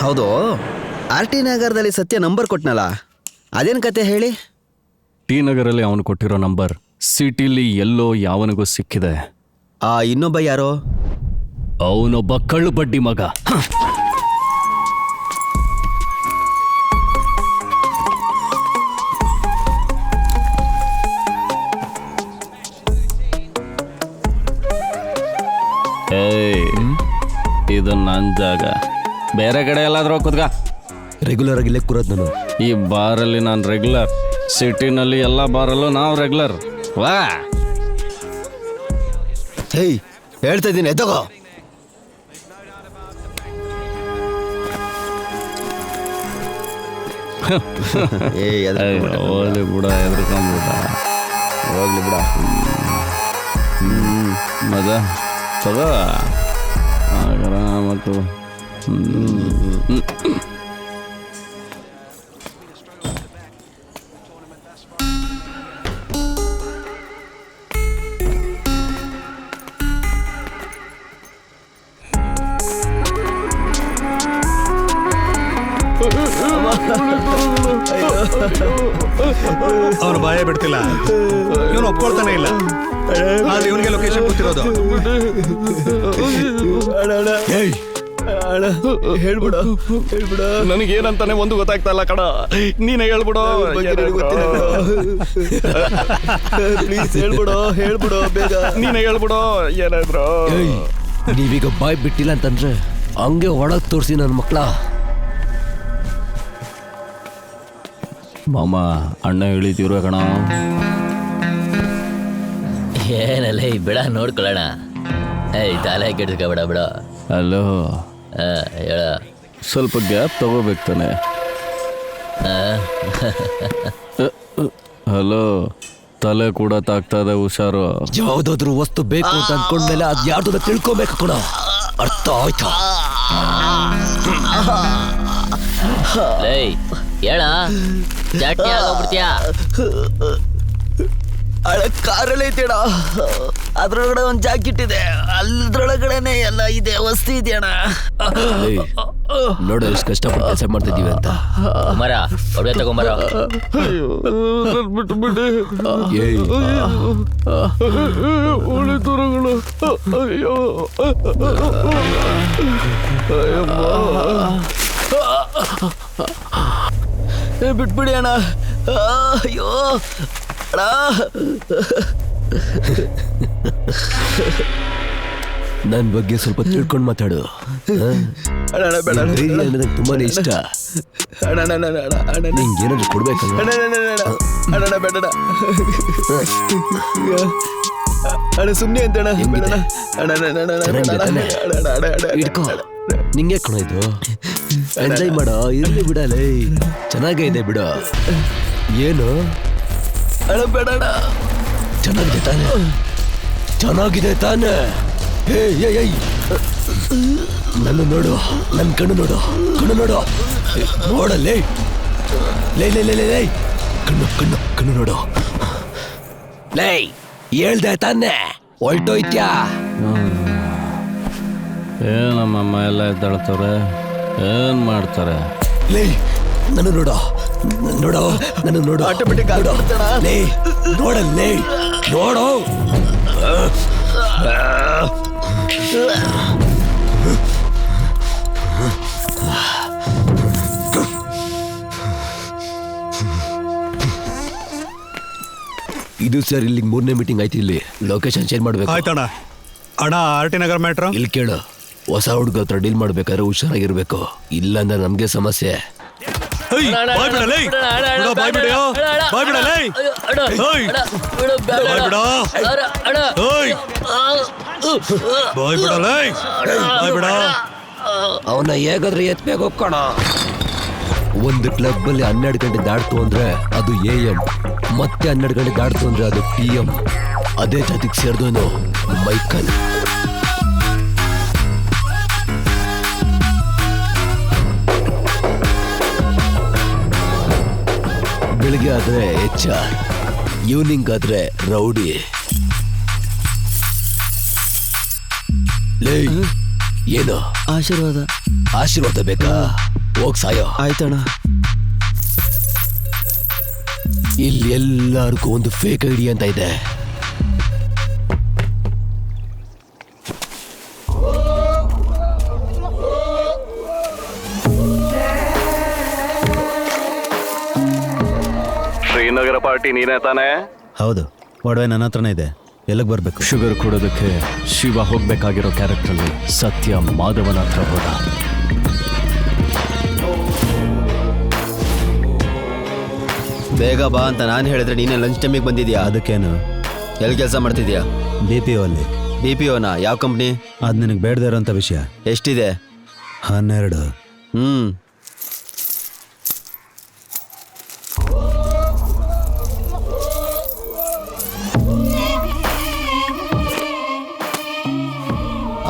ಹೌದು, RT ನಗರದಲ್ಲಿ ಸತ್ಯ ನಂಬರ್ ಕೊಟ್ನಲ್ಲ, ಅದೇನು ಕತೆ ಹೇಳಿ? ಟಿ ನಗರಲ್ಲಿ ಅವನು ಕೊಟ್ಟಿರೋ ನಂಬರ್ ಸಿಟಿಲಿ ಎಲ್ಲೋ ಯಾವನಿಗೂ ಸಿಕ್ಕಿದೆ. ಆ ಇನ್ನೊಬ್ಬ ಯಾರೋ? ಅವನೊಬ್ಬ ಕಳ್ಳು ಬಡ್ಡಿ ಮಗ. ಇದು ನನ್ನ ಜಾಗ, ಬೇರೆ ಕಡೆ ಎಲ್ಲಾದ್ರೂ ಕೂತ್ಕ. ರೆಗ್ಯುಲರ್ ಆಗಿ ಇಲ್ಲೇ ಕೂರೋದು ನಾನು. ಈ ಬಾರಲ್ಲಿ ನಾನು ರೆಗ್ಯುಲರ್, ಸಿಟಿನಲ್ಲಿ ಎಲ್ಲ ಬಾರಲ್ಲೂ ನಾವು ರೆಗ್ಯುಲರ್. ವಾ ಹೇಯ್, ಹೇಳ್ತಾ ಇದ್ದೀನಿ ಎದ್ದಗೋ. ಹೋಗ್ಲಿ ಬಿಡ, ಎದ್ರಕೊಂಡ್ಬಿಡ, ಹೋಗ್ಲಿ ಬಿಡ. ಮಜ ತಗೋ ಮತ್ತು ಅವನು ಭಯ ಬಿಡ್ತಿಲ್ಲ, ಇವನು ಒಪ್ಕೊಳ್ತಾನೆ ಇಲ್ಲ. ಆದ್ರೆ ಇವನಿಗೆ ಲೊಕೇಶನ್ ಗೊತ್ತಿರೋದು. ಹೇಳ್ಬಿಡ ನನಗೇನಂತಾನೆ ಒಂದು ಗೊತ್ತಾಗ್ತಾ ಇಲ್ಲ ಕಣ, ನೀನೇ ಹೇಳ್ಬಿಡು. ಪ್ಲೀಸ್ ಹೇಳ್ಬಿಡು ಬೇಗ. ನೀನೇ ಹೇಳ್ಬಿಡು ಏನಾದ್ರು. ನೀವೀಗ ಬಾಯ್ ಬಿಟ್ಟಿಲ್ಲ ಅಂತಂದ್ರೆ ಹಂಗೆ ಒಳಗ್ ತೋರಿಸಿ ನನ್ನ ಮಕ್ಕಳ. ಮಾಮ ಅಣ್ಣ ಹೇಳಿದಿವ್ರ ಕಣ. ಏನಲ್ಲ ಈ ಬಿಡ ನೋಡ್ಕೊಳ್ಳೋಣ. ತಲೆ ಕೆಡ್ಸ್ಕೊಬೇಡ ಬಿಡ. ಹಲೋ, ಹೇಳ. ಸ್ವಲ್ಪ ಗ್ಯಾಪ್ ತಗೋಬೇಕು ತಾನೆ. ಹಲೋ, ತಲೆ ಕೂಡ ತಾಗ್ತಾ ಇದೆ, ಹುಷಾರು. ಯಾವ್ದಾದ್ರು ವಸ್ತು ಬೇಕು ಅಂತ ಅನ್ಕೊಂಡ್ಮೇಲೆ ಅದ್ ಯಾವ್ದು ತಿಳ್ಕೊಬೇಕು ಕಣ. ಅರ್ಥ ಆಯ್ತಾ? ಲೈ ಹೇಳ, ಚಟ್ನಿ ಆಗೋಗ್ಬಿಡ್ತೀಯಾ? ಹಳೆ ಕಾರಲ್ಲಿ ಐತೆಣ, ಅದ್ರೊಳಗಡೆ ಒಂದ್ ಜಾಕೆಟ್ ಇದೆ, ಅದ್ರೊಳಗಡೆನೆ ಎಲ್ಲ ಇದೆ, ವಸ್ತು ಇದೆಯಣ್ಣ. ನೋಡು ಎಷ್ಟು ಕಷ್ಟಪಟ್ಟು ಕೆಲಸ ಮಾಡ್ತಿದೀವಿ ಅಂತ. ಮರ ಒಡವೆ ತಗೊಂಬರ. ಬಿಟ್ಬಿಡಿ ಅಣ್ಣ. ಅಯ್ಯೋ ಅಣ್ಣ. ನನ್ ಬಗ್ಗೆ ಸ್ವಲ್ಪ ತಿಳ್ಕೊಂಡು ಮಾತಾಡು. ನನಗೆ ತುಂಬಾನೇ ಇಷ್ಟ. ನಿಂಗೆ ಏನಾದ್ರು ಕೊಡ್ಬೇಕಲ್ಲ. ಸುಮ್ಮನೆ ಅಂತಣ್ಣ. ಇಟ್ಕೋ, ನಿಂಗೆ ಕಣ ಇದು. ಎಂಜಾಯ್ ಮಾಡೋ, ಇರ್ಲಿ ಬಿಡಲೇ. ಚೆನ್ನಾಗಿದೆ ಬಿಡ. ಏನು ಬೇಡಣ್ಣ. ಚೆನ್ನಾಗಿದೆ ತಾನೆ? ಚೆನ್ನಾಗಿದೆ ತಾನೆ? ನನ್ನ ನೋಡು, ನನ್ನ ಕಣ್ಣು ನೋಡು, ನೋಡಲ್ಲೇ. ಲೇ ಕಣ್ಣು ನೋಡು. ಲೇ ಹೇಳ್ದೆ ತಾನೆ, ಹೊಲ್ಟೋಯ್ತ್ಯಾ? ಏನಮ್ಮಮ್ಮ ಎಲ್ಲ ಎದ್ದಾಳ್ತಾರೆ, ಏನ್ ಮಾಡ್ತಾರೆ? ಲೇ ನನ್ನ ನೋಡೋ, ನನ್ನ ನೋಡು. ಆಟೋಮೆಟಿಕ್ ಲೇ ನೋಡಲ್ಲೇ, ನೋಡೋ. ಇದು ಸರ್, ಇಲ್ಲಿ 3ನೇ ಮೀಟಿಂಗ್ ಆಯ್ತು. ಇಲ್ಲಿ ಲೊಕೇಶನ್ ಚೇಂಜ್ ಮಾಡ್ಬೇಕು. ಆಯ್ತಣ್ಣ. ಅಣ್ಣ ಆರ್ ಟಿ ನಗರ್ ಮ್ಯಾಟ್ರು. ಇಲ್ಲಿ ಕೇಳು, ಹೊಸ ಹುಡುಗ ಹತ್ರ ಡೀಲ್ ಮಾಡ್ಬೇಕಾದ್ರೆ ಹುಷಾರಾಗಿರ್ಬೇಕು, ಇಲ್ಲಾಂದ್ರೆ ನಮ್ಗೆ ಸಮಸ್ಯೆ. ಅವನ್ನ ಹೇಗಾದ್ರೆ ಎತ್ಬೇಕು ಕಣ. ಒಂದು ಕ್ಲಬ್ ಅಲ್ಲಿ 12 ಗಂಟೆ ದಾಟ್ತು ಅಂದ್ರೆ ಅದು AM, ಮತ್ತೆ 12 ಗಂಟೆ ದಾಟ್ತು ಅಂದ್ರೆ ಅದು PM. ಅದೇ ಜಾತಿಗೆ ಸೇರಿದವನು ಮೈಕಲ್. ಬೆಳಿಗ್ಗೆ ಆದ್ರೆ HR, ಈವ್ನಿಂಗ್ ಆದ್ರೆ ರೌಡಿ. ಲೇ ಏನು ಆಶೀರ್ವಾದ ಬೇಕಾ? ಹೋಗ್ ಸಾಯೋ. ಆಯ್ತಣ್ಣ. ಇಲ್ಲಿ ಎಲ್ಲರಿಗೂ ಒಂದು ಫೇಕ್ ಐಡಿ ಅಂತ ಇದೆ. ಶ್ರೀನಗರ ಪಾರ್ಟಿ ನೀನೇ ತಾನೆ? ಹೌದು, ಒಡವೆ ನನ್ನ ಹತ್ರನೇ ಇದೆ. ಎಲ್ಲಿಗೆ ಬರ್ಬೇಕು? ಶುಗರ್ ಕೊಡೋದಕ್ಕೆ ಶಿವ ಹೋಗ್ಬೇಕಾಗಿರೋ ಕ್ಯಾರೆಕ್ಟರ್ಲಿ ಸತ್ಯ ಮಾಧವನ ಹತ್ರ ಹೋದ. ಬೇಗ ಬಾ ಅಂತ ನಾನು ಹೇಳಿದ್ರೆ ನೀನೇ ಲಂಚ್ ಟೈಮಿಗೆ ಬಂದಿದ್ಯಾ? ಅದಕ್ಕೇನು? ಎಲ್ಲಿ ಕೆಲಸ ಮಾಡ್ತಿದ್ಯಾ? BPO ಅಲ್ಲಿ. BPOನಾ? ಯಾವ ಕಂಪ್ನಿ? ಅದು ನಿನಗೆ ಬೇಡದೇ ಇರೋಂಥ ವಿಷಯ. ಎಷ್ಟಿದೆ? 12.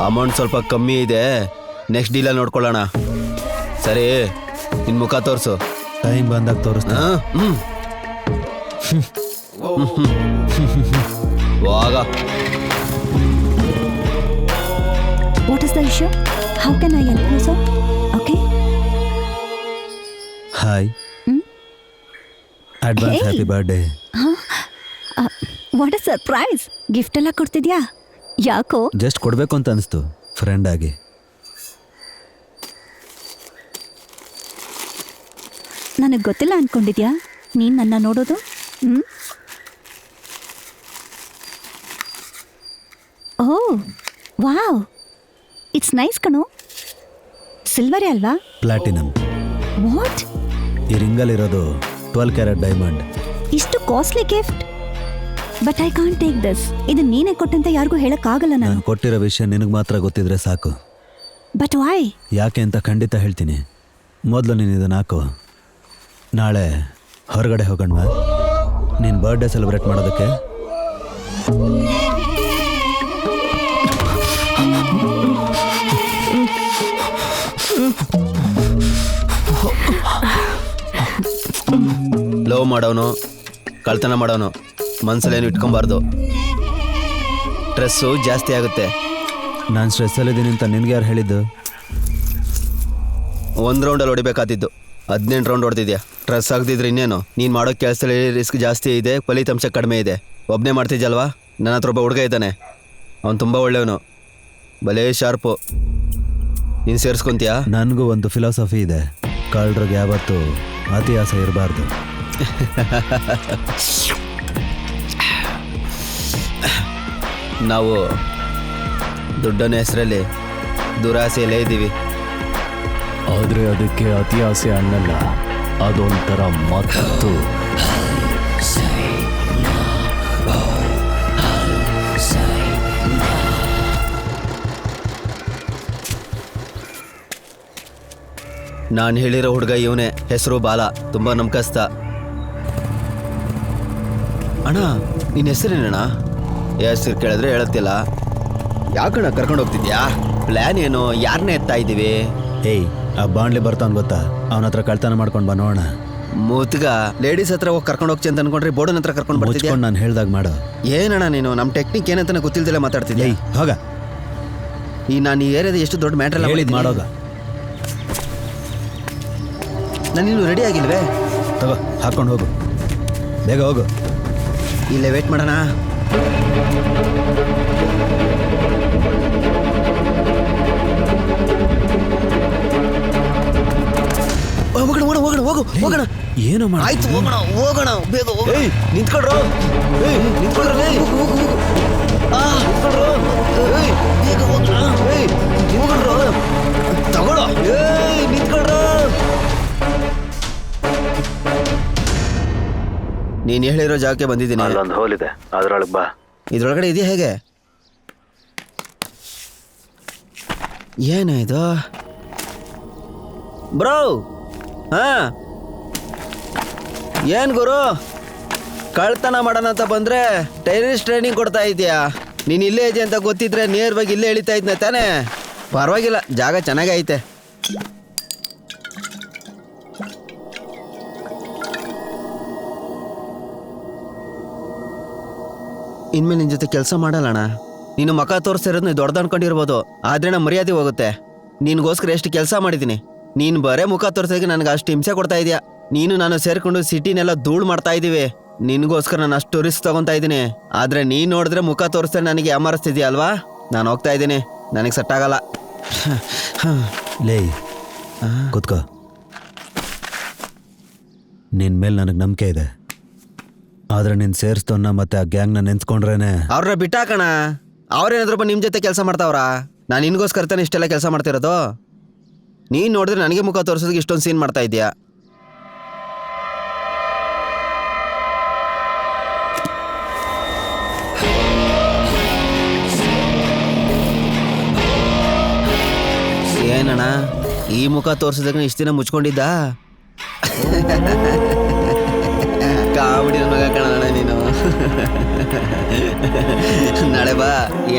ಅಮೌಂಟ್ ಸ್ವಲ್ಪ ಕಮ್ಮಿ ಇದೆ, ನೆಕ್ಸ್ಟ್ ಡೀಲಲ್ಲಿ ನೋಡ್ಕೊಳ್ಳೋಣ. ಸರಿ, ನಿನ್ನ ಮುಖ ತೋರಿಸು. ಟೈಮ್ ಬಂದಾಗ ತೋರಿಸ್ತಾ. ಹೋಗ. What is the issue? How can I help you, sir? Okay? Hi. Advance happy birthday. What a surprise! Gift ಎಲ್ಲ ಕೊಡ್ತಿದ್ಯಾ? ಯಾಕೋ? ಜಸ್ಟ್ ಕೊಡ್ಬೇಕು ಅಂತ ಅನಿಸ್ತು ಫ್ರೆಂಡ್ ಆಗಿ. ನನಗೆ ಗೊತ್ತಿಲ್ಲ ಅನ್ಕೊಂಡಿದ್ಯಾ ನೀನ್ ನನ್ನ ನೋಡೋದು? ಓಹ್ ವಾವ್, ಇಟ್ಸ್ ನೈಸ್ ಕಣೋ. ಸಿಲ್ವರೇ ಅಲ್ವಾ? ಪ್ಲಾಟಿನಮ್. ವಾಟ್? ಈ ರಿಂಗಲ್ಲಿರೋದು 12 ಕ್ಯಾರೆಟ್ ಡೈಮಂಡ್. ಇಷ್ಟು costly gift. But I can't take this. ಇದು ನೀನೇ ಕೊಟ್ಟಂತ ಯಾರಿಗೂ ಹೇಳಕ್ಕಾಗಲ್ಲ ನಾನು. ನಾನು ಕೊಟ್ಟಿರೋ ವಿಷಯ ನಿನಗೆ ಮಾತ್ರ ಗೊತ್ತಿದ್ರೆ ಸಾಕು. But why? ಯಾಕೆ ಅಂತ ಖಂಡಿತ ಹೇಳ್ತೀನಿ. ಮೊದಲು ನೀನು ಇದನ್ನು ಹಾಕು. ನಾಳೆ ಹೊರಗಡೆ ಹೋಗೋಣ. ನಿನ್ನ ಬರ್ಡೇ ಸೆಲೆಬ್ರೇಟ್ ಮಾಡೋದಕ್ಕೆ. ಲವ್ ಮಾಡೋನು, ಕಳ್ತನ ಮಾಡೋನು ಮನಸ್ಸಲ್ಲೇನು ಇಟ್ಕೊಬಾರ್ದು. ಸ್ಟ್ರೆಸ್ಸು ಜಾಸ್ತಿ ಆಗುತ್ತೆ. ನಾನು ಸ್ಟ್ರೆಸ್ಸಲ್ಲಿದ್ದೀನಿ ಅಂತ ನಿನ್ಗೆ ಯಾರು ಹೇಳಿದ್ದು? 1 ರೌಂಡಲ್ಲಿ ಹೊಡಿಬೇಕಾದಿದ್ದು 18 ರೌಂಡ್ ಹೊಡೆದಿದ್ಯಾ. ಸ್ಟ್ರೆಸ್ ಆಗದಿದ್ರೆ ಇನ್ನೇನು. ನೀನು ಮಾಡೋ ಕೆಲಸದಲ್ಲಿ ರಿಸ್ಕ್ ಜಾಸ್ತಿ ಇದೆ, ಫಲಿತಾಂಶ ಕಡಿಮೆ ಇದೆ. ಒಬ್ಬನೇ ಮಾಡ್ತಿದ್ಯಲ್ವಾ? ನನ್ನ ಹತ್ರ ಒಬ್ಬ ಹುಡುಗ ಇದ್ದಾನೆ, ಅವನು ತುಂಬ ಒಳ್ಳೆಯವನು, ಭಲೇ ಶಾರ್ಪು. ನೀನು ಸೇರಿಸ್ಕೊಂತೀಯಾ? ನನಗೂ ಒಂದು ಫಿಲಾಸಫಿ ಇದೆ, ಕಳ್ಳರಿಗೆ ಯಾವತ್ತೂ ಅತಿ ಆಸೆ ಇರಬಾರ್ದು. ನಾವು ದುಡ್ಡನ ಹೆಸರಲ್ಲಿ ದುರಾಸೆಯಲ್ಲೇ ಇದ್ದೀವಿ. ಆದರೆ ಅದಕ್ಕೆ ಅತಿ ಆಸೆ ಅನ್ನಲ್ಲ, ಅದೊಂಥರ ಮತ್ತು. ನಾನು ಹೇಳಿರೋ ಹುಡುಗ ಇವನೇ, ಹೆಸರು ಬಾಲ, ತುಂಬ ನಂಬಿಕಸ್ತ. ಅಣ್ಣ ನಿನ್ನ ಹೆಸರೇನಣ್ಣ? ಹೆಸರು ಕೇಳಿದ್ರೆ ಹೇಳುತ್ತಿಲ್ಲ. ಯಾಕಣ್ಣ ಕರ್ಕೊಂಡು ಹೋಗ್ತಿದ್ಯಾ? ಪ್ಲ್ಯಾನ್ ಏನು? ಯಾರನ್ನೇ ಎತ್ತಾ ಇದ್ದೀವಿ? ಏಯ್, ಆ ಬಾಂಡ್ಲಿ ಬರ್ತಾನೆ ಗೊತ್ತಾ? ಅವನ ಹತ್ರ ಕಳ್ತನ ಮಾಡ್ಕೊಂಡು ಬಾ ನೋಡೋಣ. ಮುತ್ಗ ಲೇಡೀಸ್ ಹತ್ರ ಹೋಗಿ ಕರ್ಕೊಂಡು ಹೋಗ್ತಿ ಅಂತ ಅನ್ಕೊಂಡ್ರೆ ಬೋರ್ಡನ್ ಹತ್ರ ಕರ್ಕೊಂಡು ಬರ್ತಿದ್ಯಾ? ನಾನು ಹೇಳ್ದಾಗ ಮಾಡು. ಏನಣ್ಣ ನೀನು ನಮ್ಮ ಟೆಕ್ನಿಕ್ ಏನಂತ ಗೊತ್ತಿಲ್ದಲ್ಲ ಮಾತಾಡ್ತಿದ್ಯಾ? ಏಯ್ ಹೋಗ. ನಾನು ಈ ಏರಿಯಾದ ಎಷ್ಟು ದೊಡ್ಡ ಮ್ಯಾಟ್ರ್ ಎಲ್ಲ ಹೇಳಿದ್ ಮಾಡೋಗ. ನಾನಿನ್ನು ರೆಡಿ ಆಗಿಲ್ವೇ? ತಗೋ ಹಾಕೊಂಡು ಹೋಗು, ಬೇಗ ಹೋಗು. ಇಲ್ಲೇ ವೇಟ್ ಮಾಡೋಣ. ಹೋಗೋಣ. ಏನು ಮಾಡ? ಆಯ್ತು, ಹೋಗೋಣ ಬೇಗ. ನಿಂತ್ಕೊಳ್ರು, ನಿಂತ್ಕೊಳ್ರು, ಬೇಗ ಹೋಗೋಣ. ನಿಂತ್ಕೊಳ್ರು, ತಗೊಳ್ಳೋ, ನಿಂತ್ಕೊಳ್ರು. ನೀನು ಹೇಳಿರೋ ಜಾಗಕ್ಕೆ ಬಂದಿದ್ದೀನಿ. ಅಲ್ಲೊಂದು ಹೋಲ್ ಇದೆ, ಅದ್ರೊಳಗೆ ಬಾ. ಇದ್ರೊಳಗಡೆ ಇದೆಯಾ ಹೇಗೆ? ಏನ ಇದು ಬ್ರೋ? ಹಾ, ಏನ್ ಗುರು, ಕಳ್ತನ ಮಾಡೋಣ ಅಂತ ಬಂದ್ರೆ ಟೆರರಿಸ್ಟ್ ಟ್ರೈನಿಂಗ್ ಕೊಡ್ತಾ ಇದೆಯಾ? ನೀನು ಇಲ್ಲೇ ಇದೆ ಅಂತ ಗೊತ್ತಿದ್ರೆ ನೇರವಾಗಿ ಇಲ್ಲೇ ಎಳಿತಾ ಇದ್ನ ತಾನೇ. ಪರವಾಗಿಲ್ಲ, ಜಾಗ ಚೆನ್ನಾಗೇ ಐತೆ. ಇನ್ಮೇಲೆ ನಿನ್ನ ಜೊತೆ ಕೆಲಸ ಮಾಡಲ್ಲಣ್ಣ. ನೀನು ಮಕ ತೋರಿಸ್ತಿರೋದು ದೊಡ್ಡದು ಅನ್ಕೊಂಡಿರ್ಬೋದು, ಆದ್ರೆ ನಮ್ಮ ಮರ್ಯಾದೆ ಹೋಗುತ್ತೆ. ನಿನಗೋಸ್ಕರ ಎಷ್ಟು ಕೆಲಸ ಮಾಡಿದ್ದೀನಿ. ನೀನು ಬರೇ ಮುಖ ತೋರಿಸೋದಕ್ಕೆ ನನಗೆ ಅಷ್ಟು ಹಿಂಸೆ ಕೊಡ್ತಾ ಇದೆಯಾ. ನೀನು ನಾನು ಸೇರ್ಕೊಂಡು ಸಿಟಿನೆಲ್ಲ ಧೂಳು ಮಾಡ್ತಾ ಇದ್ದೀವಿ. ನಿನಗೋಸ್ಕರ ನಾನು ಅಷ್ಟು ರಿಸ್ಕ್ ತಗೊತಾ ಇದ್ದೀನಿ. ಆದರೆ ನೀನು ನೋಡಿದ್ರೆ ಮುಖ ತೋರಿಸ್ತಾರೆ ನನಗೆ ಅಮರಿಸ್ತಿದ್ಯಾ ಅಲ್ವಾ? ನಾನು ಹೋಗ್ತಾ ಇದ್ದೀನಿ, ನನಗೆ ಸೆಟ್ ಆಗಲ್ಲ. ಲೇ ಕೂತ್ಕೋ. ನಿನ್ನ ಮೇಲೆ ನನಗೆ ನಂಬಿಕೆ ಇದೆ, ಆದ್ರೆ ನೀನು ಸೇರಿಸ್ತವನ್ನ ಮತ್ತೆ ಆ ಗ್ಯಾಂಗ್ನ ನೆನ್ಸ್ಕೊಂಡ್ರೇನೆ. ಅವ್ರನ್ನ ಬಿಟ್ಟಾಕಣ. ಅವ್ರೇನಾದ್ರೂ ನಿಮ್ಮ ಜೊತೆ ಕೆಲಸ ಮಾಡ್ತಾವ್ರಾ? ನಾನು ನಿನ್ಗೋಸ್ಕರ ತಾನೆ ಇಷ್ಟೆಲ್ಲ ಕೆಲಸ ಮಾಡ್ತಿರೋದು. ನೀನು ನೋಡಿದ್ರೆ ನನಗೆ ಮುಖ ತೋರಿಸೋದಕ್ಕೆ ಇಷ್ಟೊಂದು ಸೀನ್ ಮಾಡ್ತಾ ಇದೆಯಾ? ಏನಣ್ಣ, ಈ ಮುಖ ತೋರಿಸೋದಕ್ಕೆ ಇಷ್ಟು ದಿನ ಮುಚ್ಕೊಂಡಿದ್ದ? ಕಾಮಿಡಿ ಮಗ ಕಾಣೋಣ ನೀನು. ನಾಳೆ ಬಾ,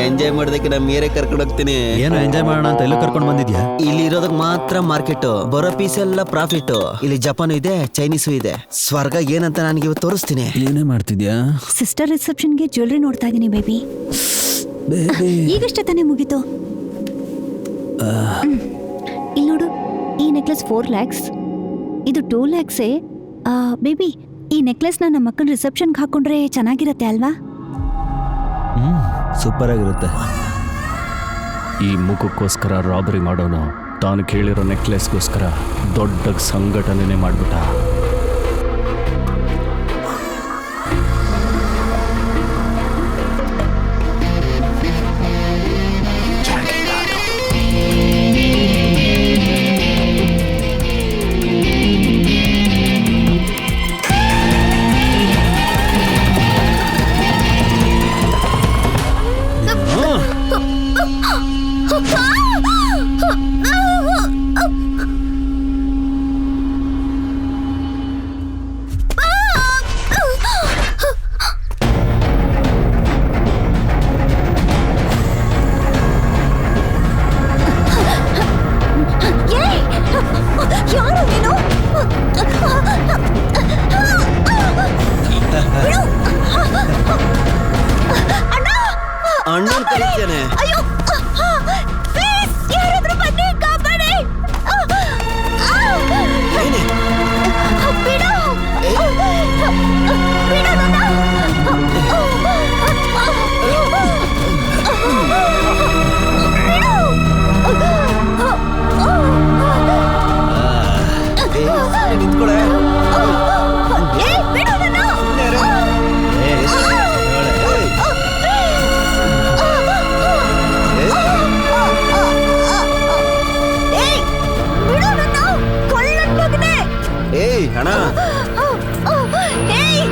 ಎಂಜಾಯ್ ಮಾಡೋದಕ್ಕೆ ನಮ್ಮ ಮೀರೇ ಕರ್ಕೊಂಡು ಹೋಗ್ತೀನಿ. ಏನೋ ಎಂಜಾಯ್ ಮಾಡೋಣ ಅಂತ ಎಲ್ಲೂ ಕರ್ಕೊಂಡು ಬಂದಿದ್ಯಾ? ಇಲ್ಲಿ ಇರೋದಕ್ಕೆ ಮಾತ್ರ ಮಾರ್ಕೆಟ್, ಬರೋ ಪೀಸ್ ಎಲ್ಲ ಪ್ರಾಫಿಟ್. ಇಲ್ಲಿ ಜಪಾನು ಇದೆ, ಚೈನೀಸು ಇದೆ. ಸ್ವರ್ಗ ಏನಂತ ನನಗೆ ಇವತ್ತು ತೋರಿಸ್ತೀನಿ. ಏನೇ ಮಾಡ್ತಿದ್ಯಾ? ಸಿಸ್ಟರ್ ರಿಸೆಪ್ಷನ್ಗೆ ಜ್ಯುವೆಲ್ರಿ ನೋಡ್ತಾ ಇದೀನಿ ಬೇಬಿ. ಈಗಷ್ಟೇ ತಾನೇ ಮುಗೀತು. ಇಲ್ಲಿ ನೋಡು, ಈ ನೆಕ್ಲೆಸ್ 4 lakhs, ಇದು 2 lakhs. ಬೇಬಿ, ಈ ನೆಕ್ಲೆಸ್ನ ನಮ್ಮ ಮಕ್ಕಳ ರಿಸೆಪ್ಷನ್ಗೆ ಹಾಕೊಂಡ್ರೆ ಚೆನ್ನಾಗಿರತ್ತೆ ಅಲ್ವಾ? ಸೂಪರ್ ಆಗಿರುತ್ತೆ. ಈ ಮುಖಕ್ಕೋಸ್ಕರ ರಾಬರಿ ಮಾಡೋನು ತಾನು ಕೇಳಿರೋ ನೆಕ್ಲೆಸ್ಗೋಸ್ಕರ ದೊಡ್ಡ ಸಂಘಟನೆ ಮಾಡಿಬಿಟ್ಟ. ಯಾರು ನೀನು? ಅಣ್ಣನ್ ಕರೀತೇನೆ. ಅಯ್ಯೋ ಪ್ಲೀಸ್ ಯಾರಾದ್ರೂ ಬನ್ನಿ ಕಾಪಾಡಿ. ಏನೇ? ಬಿಡು ಬಿಡು ನನ್ನ. ನಿಂತ್ಕೊಳೆ. ಏಯ್ ಬಿಡು ನನ್ನ. ಏಯ್ ಬಿಡು ನನ್ನ ಕಳ್ಳನ್ ಮಗನೇ. ಏಯ್ ಅಣ್ಣ, ಏಯ್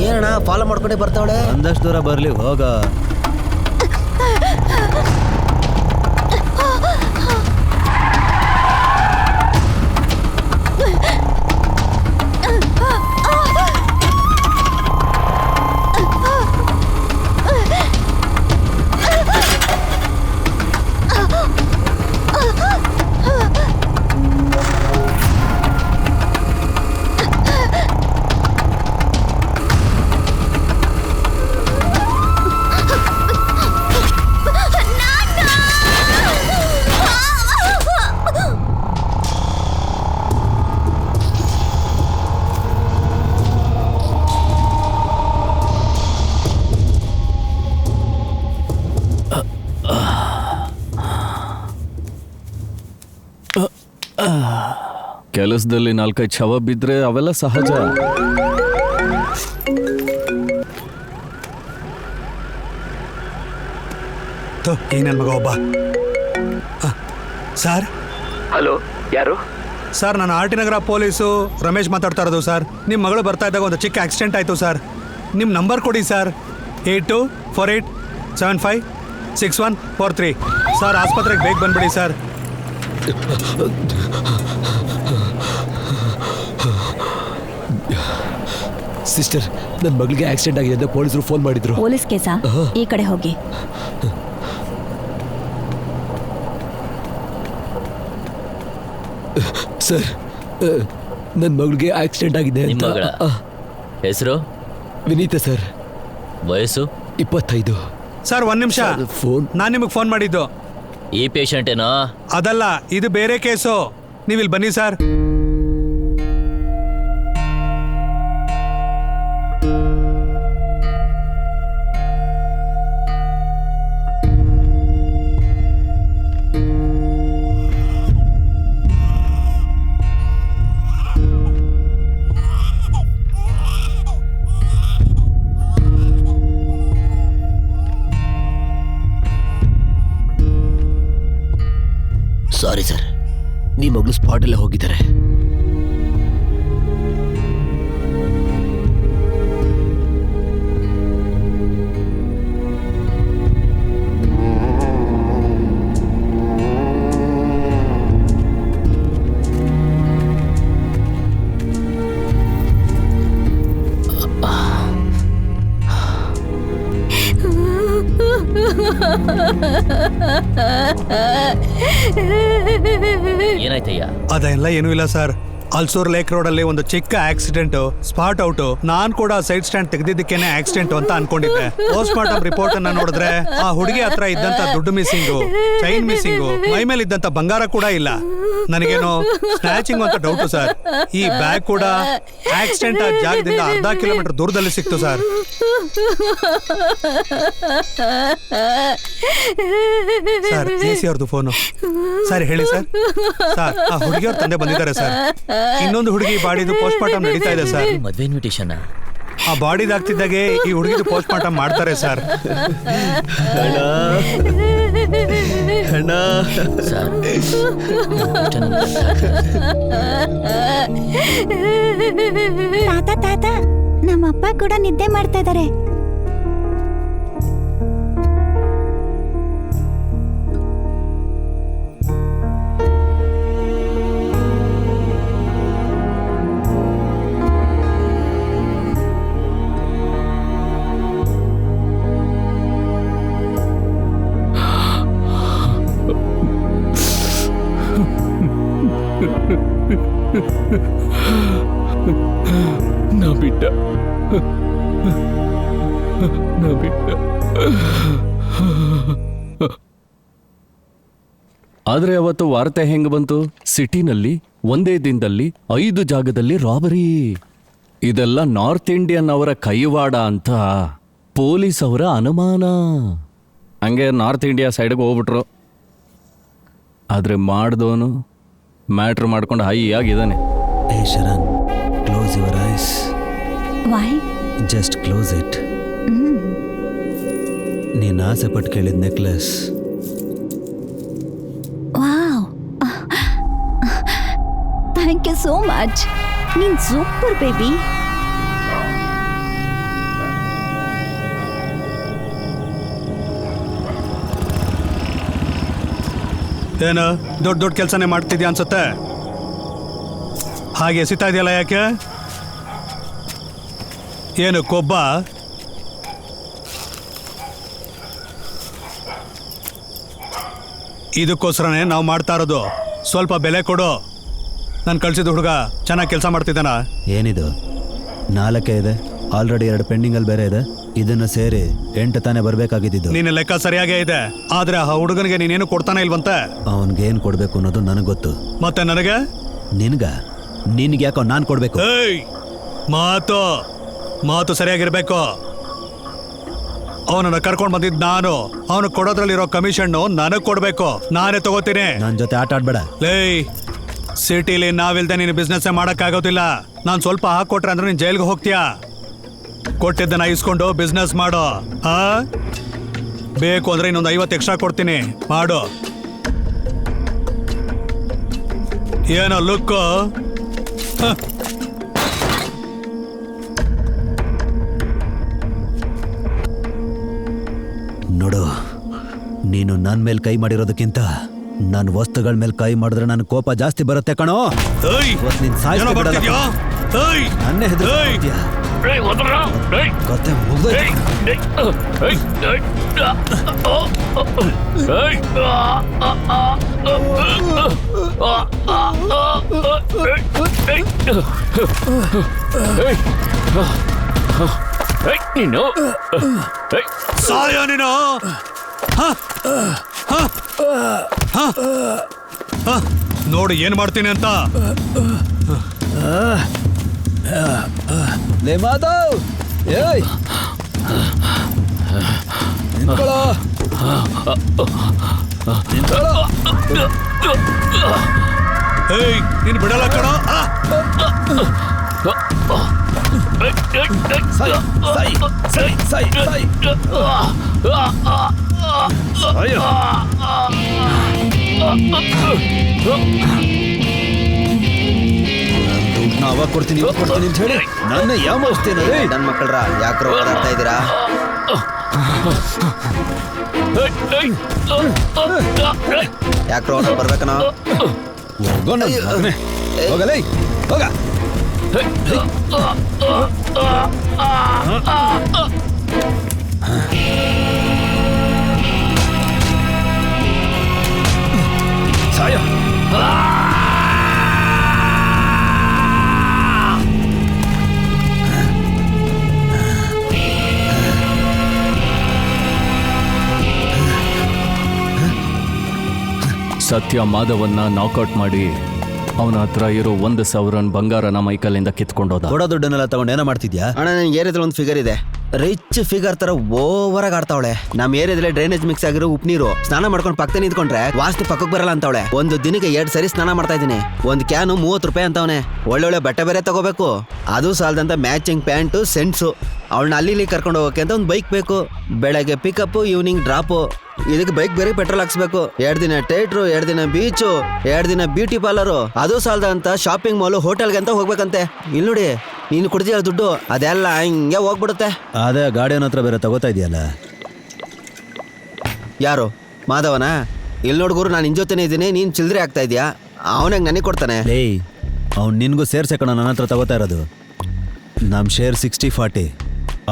ಏನಣ್ಣ ಫಾಲೋ ಮಾಡ್ಕೊಂಡೇ ಬರ್ತಾವಳೆ? ಒಂದಷ್ಟು ದೂರ ಬರ್ಲಿ ಹೋಗ. ಕೆಲಸದಲ್ಲಿ 4-5 ಶವ ಬಿದ್ರೆ ಅವೆಲ್ಲ ಸಹಜ. ಈ ನನ್ನ ಮಗ ಒಬ್ಬ. ಸರ್ ಹಲೋ, ಯಾರು? ಸರ್ ನಾನು ಆರ್ ಟಿ ನಗರ ಪೊಲೀಸು ರಮೇಶ್ ಮಾತಾಡ್ತಾ ಇರೋದು ಸರ್. ನಿಮ್ಮ ಮಗಳು ಬರ್ತಾ ಇದ್ದಾಗ ಒಂದು ಚಿಕ್ಕ ಆಕ್ಸಿಡೆಂಟ್ ಆಯಿತು ಸರ್. ನಿಮ್ಮ ನಂಬರ್ ಕೊಡಿ ಸರ್. 8248756143. ಸರ್ ಆಸ್ಪತ್ರೆಗೆ ಬೇಗ ಬಂದ್ಬಿಡಿ ಸರ್. ಸಿಸ್ಟರ್, ನನ್ನ ಮಗಳಿಗೆ ಆಕ್ಸಿಡೆಂಟ್ ಆಗಿದೆ ಅಂತ ಪೊಲೀಸರು ಫೋನ್ ಮಾಡಿದ್ರು. ಪೊಲೀಸ್ ಕೇಸಾ? ಈ ಕಡೆ ಹೋಗಿ. ಸರ್, ನನ್ನ ಮಗಳಿಗೆ ಆಕ್ಸಿಡೆಂಟ್ ಆಗಿದೆ ನಿಮ್ಮ ಅಂತ. ಮಗಳ ಹೆಸರು? ವಿನೀತ ಸರ್, ವಯಸ್ಸು? 25. ಸರ್ ಒಂದು ನಿಮಿಷ, ಫೋನ್ ನಾನು ನಿಮಗೆ ಫೋನ್ ಮಾಡಿದ್ದು ಈ ಪೇಷಂಟ್ ಏನೋ? ಅದಲ್ಲ, ಇದು ಬೇರೆ ಕೇಸು. ನೀವಿಲ್ಲಿ ಬನ್ನಿ ಸರ್. ಸಾರಿ ಸರ್, ನಿಮ್ಮ ಮಗಳು ಸ್ಪಾಟ್ ಎಲ್ಲ ಹೋಗಿದ್ದಾರೆ. ಏನಾಯ್ತಯ್ಯ? ಅದೆಲ್ಲ ಏನೂ ಇಲ್ಲ ಸರ್. ಅಲ್ಸೂರ್ ಲೇಕ್ ರೋಡ್ ಅಲ್ಲಿ ಒಂದು ಚಿಕ್ಕ ಆಕ್ಸಿಡೆಂಟ್, ಸ್ಪಾಟ್ ಔಟ್. ನಾನ್ ಕೂಡ ಸೈಡ್ ಸ್ಟ್ಯಾಂಡ್ ತೆಗೆದಿದ್ದಕ್ಕೇನೆ ಆಕ್ಸಿಡೆಂಟ್ ಅಂತ ಅನ್ಕೊಂಡಿದ್ದೆ. ಪೋಸ್ಟ್ ಮಾರ್ಟಮ್ ರಿಪೋರ್ಟ್ ಅನ್ನ ನೋಡಿದ್ರೆ ಆ ಹುಡುಗಿ ಹತ್ರ ಇದ್ದಂತ ದುಡ್ಡು ಮಿಸ್ಸಿಂಗು, ಚೈನ್ ಮಿಸ್ಸಿಂಗು, ಮೈ ಮೇಲೆ ಇದ್ದಂತ ಬಂಗಾರ ಕೂಡ ಇಲ್ಲ. ನನಗೇನೋ ಸ್ನ್ಯಾಚಿಂಗ್ ಅಂತ ಡೌಟು ಸರ್. ಈ ಬ್ಯಾಗ್ ಕೂಡ ಆಕ್ಸಿಡೆಂಟ್ ಆದ ಜಾಗದಿಂದ ಅರ್ಧ ಕಿಲೋಮೀಟರ್ ದೂರದಲ್ಲಿ ಸಿಕ್ತು ಸರ್. ಸರ್ AC ಅವ್ರದ್ದು ಫೋನು. ಸರ್ ಹೇಳಿ ಸರ್. ಸರ್ ಆ ಹುಡುಗಿಯವ್ರ ತಂದೆ ಬಂದಿದ್ದಾರೆ ಸರ್. ಇನ್ನೊಂದು ಹುಡುಗಿ ಬಾಡಿದು ಪೋಸ್ಟ್ ಮಾರ್ಟಮ್ ನಡೀತಾ ಇದೆ ಸರ್. ಮದ್ವೆ ಇನ್ವಿಟೇಷನ್ ಆ ಬಾಡಿದಾಗ್ತಿದ್ದಾಗೆ ಈ ಹುಡುಗಿದು ಪೋಸ್ಟ್ ಮಾರ್ಟಮ್ ಮಾಡ್ತಾರೆ ಸರ್. ತಾತ ತಾತ, ನಮ್ಮಪ್ಪ ಕೂಡ ನಿದ್ದೆ ಮಾಡ್ತಾ ಇದ್ದಾರೆ. ನಾ ಬಿಟ್ಟ ಆದ್ರೆ ಅವತ್ತು ವಾರ್ತೆ ಹೆಂಗ್ ಬಂತು? ಸಿಟಿನಲ್ಲಿ ಒಂದೇ ದಿನದಲ್ಲಿ 5 ಜಾಗದಲ್ಲಿ ರಾಬರಿ. ಇದೆಲ್ಲ ನಾರ್ತ್ ಇಂಡಿಯನ್ ಅವರ ಕೈವಾಡ ಅಂತ ಪೊಲೀಸ್ ಅವರ ಅನುಮಾನ. ಹಂಗೆ ನಾರ್ತ್ ಇಂಡಿಯಾ ಸೈಡ್ಗೆ ಹೋಗ್ಬಿಟ್ರು. ಆದ್ರೆ ಮಾಡ್ದವನು ಮ್ಯಾಟ್ರ್ ಮಾಡ್ಕೊಂಡು ಹೈ ಆಗಿದ್ದಾನೆ. ಏ Sharan, close your eyes. Why? Just close it. ನೀನು ಆಸೆ ಪಟ್ಟು ಕೇಳಿದ necklace. Wow, thank you so much. ನೀನ್ ಸೂಪರ್ ಬೇಬಿ. ಏನು ದೊಡ್ಡ ದೊಡ್ಡ ಕೆಲಸನೇ ಮಾಡ್ತಿದ್ಯಾ ಅನ್ಸುತ್ತೆ. ಹಾಗೆ ಎಸಿತಾ ಇದೆಯಲ್ಲ, ಯಾಕೆ? ಏನು ಕೊಬ್ಬ? ಇದಕ್ಕೋಸ್ಕರನೇ ನಾವು ಮಾಡ್ತಾ ಇರೋದು. ಸ್ವಲ್ಪ ಬೆಲೆ ಕೊಡು. ನಾನು ಕಳ್ಸಿದ ಹುಡುಗ ಚೆನ್ನಾಗಿ ಕೆಲಸ ಮಾಡ್ತಿದ್ದಾನ? ಏನಿದು 4 ಇದೆ, ಆಲ್ರೆಡಿ 2 ಪೆಂಡಿಂಗಲ್ಲಿ ಬೇರೆ ಇದೆ. ಇದನ್ನು ಸೇರಿ 8 ತಾನೇ ಬರಬೇಕಾಗಿದ್ದು. ನಿನ್ನ ಲೆಕ್ಕ ಸರಿಯಾಗೇ ಇದೆ, ಆದ್ರೆ ಆ ಹುಡುಗನಿಗೆ ನೀನೇನು ಕೊಡ್ತಾನೆ ಇಲ್ವಂತೆ. ಅವನಿಗೇನು ಕೊಡಬೇಕು ಅನ್ನೋದು ನನಗೆ ಗೊತ್ತು. ಮತ್ತೆ ನನಗೆ? ನಿನಗೆ ಯಾಕೋ ನಾನು ಕೊಡಬೇಕು? ಏಯ್, ಮಾತು ಸರಿಯಾಗಿರ್ಬೇಕು. ಅವನನ್ನ ಕರ್ಕೊಂಡು ಬಂದಿದ್ದು ನಾನು. ಅವನು ಕೊಡೋದ್ರಲ್ಲಿರೋ ಕಮಿಷನ್ ನನಗ್ ಕೊಡ್ಬೇಕು. ನಾನೇ ತಗೋತೀನಿ. ನನ್ನ ಜೊತೆ ಆಟ ಆಡ್ಬೇಡ. ಲೇಯ್, ಸಿಟಿಲಿ ನಾವಿಲ್ದೆ ನೀನು ಬಿಸ್ನೆಸ್ ಮಾಡಕ್ಕಾಗೋದಿಲ್ಲ. ನಾನು ಸ್ವಲ್ಪ ಹಾಕೊಟ್ರೆ ಅಂದ್ರೆ ನೀನ್ ಜೈಲ್ಗೆ ಹೋಗ್ತೀಯಾ. ಕೊಟ್ಟಿದ್ದನ್ನ ಇಸ್ಕೊಂಡು ಬಿಸ್ನೆಸ್ ಮಾಡು. ಹಾ, ಬೇಕು ಅಂದ್ರೆ ಇನ್ನೊಂದು 50 ಎಕ್ಸ್ಟ್ರಾ ಕೊಡ್ತೀನಿ, ಮಾಡು. ಏನೋ ಲುಕ್. ನೋಡು, ನೀನು ನನ್ನ ಮೇಲೆ ಕೈ ಮಾಡಿರೋದಕ್ಕಿಂತ ನನ್ನ ವಸ್ತುಗಳ ಮೇಲೆ ಕೈ ಮಾಡಿದ್ರೆ ನನ್ನ ಕೋಪ ಜಾಸ್ತಿ ಬರುತ್ತೆ ಕಣೋ. ಇವತ್ತು ನೀನ್ ಸಾಯಿಸ್ತಾ ಬಿಡಲ್ಲ. ನನ್ನೇ ಹೆದರ್ಸ್ತೀಯ. ಕತೆ ಮುಗ್ದೋಯ್ತು. ನೀನು ಸಾಯ ನೀನು. ನೋಡು ಏನ್ ಮಾಡ್ತೀನಿ ಅಂತ. ಲೇ ಮಾಧವ್, ಏಯ್ ನಿಂತ್ಕೊಳ್ಳೋ. ಏಯ್, ನೀನು ಬಿಡಲ್ಲ ಕಣೋ. ಅವಾಗ ಕೊಡ್ತೀನಿ ಅಂತ ಹೇಳಿ ನನ್ನ ಯಾಮೋಸ್ತೇನೆ. ನನ್ನ ಮಕ್ಕಳ್ರ ಯಾಕ್ರೋ ಓಡಾಡ್ತಾ ಇದ್ದೀರಾ? ಯಾಕ್ರೋ ಬರ್ಬೇಕನ? ಹೋಗಲೇ, ಹೋಗ. ಸತ್ಯ ಮಾಧವನ್ನ ನಾಕೌಟ್ ಮಾಡಿ ಅವನ ಹತ್ರ ಇರೋ 1,000 ಬಂಗಾರನ ಮೈಕಲ್ಲಿಂದ ಕಿತ್ಕೊಂಡೋದ. ಕೊಡೋ ದುಡ್ಡನ್ನೆಲ್ಲ ತಗೊಂಡು ಏನೋ ಮಾಡ್ತಿದ್ಯಾ? ಅಣ್ಣ ನನಗೆ ಏರಿಯಾದಲ್ಲಿ ಒಂದು ಫಿಗರ್ ಇದೆ, ರಿಚ್ ಫಿಗರ್ ತರ ಓವರ್ ಆಗಿ ಆಡ್ತಾವಳೆ. ನಮ್ಮ ಏರಿಯಾದಲ್ಲಿ ಡ್ರೈನೇಜ್ ಮಿಕ್ಸ್ ಆಗಿರೋ ಉಪ್ಪು ನೀರು ಸ್ನಾನ ಮಾಡ್ಕೊಂಡು ಪಕ್ಕ ನಿಂತ್ಕೊಂಡ್ರೆ ವಾಸ್ತು ಪಕ್ಕಕ್ಕೆ ಬರಲ್ಲ ಅಂತವಳೆ. ಒಂದು ದಿನಕ್ಕೆ 2 ಸರಿ ಸ್ನಾನ ಮಾಡ್ತಾ ಇದ್ದೀನಿ. ಒಂದು ಕ್ಯಾನು 30 ರೂಪಾಯಿ ಅಂತವನೆ. ಒಳ್ಳೊಳ್ಳೆ ಬಟ್ಟೆ ಬೇರೆ ತಗೋಬೇಕು, ಅದು ಸಾಲದಂತ ಮ್ಯಾಚಿಂಗ್ ಪ್ಯಾಂಟು ಸೆಂಟ್ಸು. ಅವಳನ್ನ ಅಲ್ಲಿ ಕರ್ಕೊಂಡು ಹೋಗೋಕೆ ಅಂತ ಒಂದು ಬೈಕ್ ಬೇಕು. ಬೆಳಗ್ಗೆ ಪಿಕಪ್, ಈವ್ನಿಂಗ್ ಡ್ರಾಪು. ಇದಕ್ಕೆ ಬೈಕ್ ಬೇರೆ ಪೆಟ್ರೋಲ್ ಹಾಕ್ಸ್ಬೇಕು. 2 ದಿನ ಥಿಯೇಟ್ರು, 2 ದಿನ ಬೀಚು, 2 ದಿನ ಬ್ಯೂಟಿ ಪಾರ್ಲರು. ಅದು ಸಾಲದಂತ ಶಾಪಿಂಗ್ ಮಾಲು, ಹೋಟೆಲ್ಗೆ ಅಂತ ಹೋಗ್ಬೇಕಂತೆ. ಇಲ್ಲಿ ನೋಡಿ, ನೀನು ಕೊಡ್ತೀಯ ದುಡ್ಡು, ಅದೆಲ್ಲ ಹಿಂಗೆ ಹೋಗ್ಬಿಡುತ್ತೆ. ಅದೇ ಗಾಡಿಯನ್ನ ಹತ್ರ ಬೇರೆ ತಗೋತಾ ಇದೆಯಲ್ಲ. ಯಾರು? ಮಾಧವನ? ಇಲ್ಲಿ ನೋಡ್ಗುರು, ನಾನು ನಿನ್ ಜೊತೆನೇ ಇದ್ದೀನಿ, ನೀನು ಚಿಲ್ಲರೆ ಆಗ್ತಾ ಇದೆಯಾ? ಅವನಾಗ ನನಗೆ ಕೊಡ್ತಾನೆ. ಲೇಯ್, ಅವ್ನು ನಿನ್ಗೂ ಸೇರ್ಸಕಣ ನನ್ನ ಹತ್ರ ತಗೋತಾ ಇರೋದು. ನಮ್ಮ ಶೇರ್ 60-40,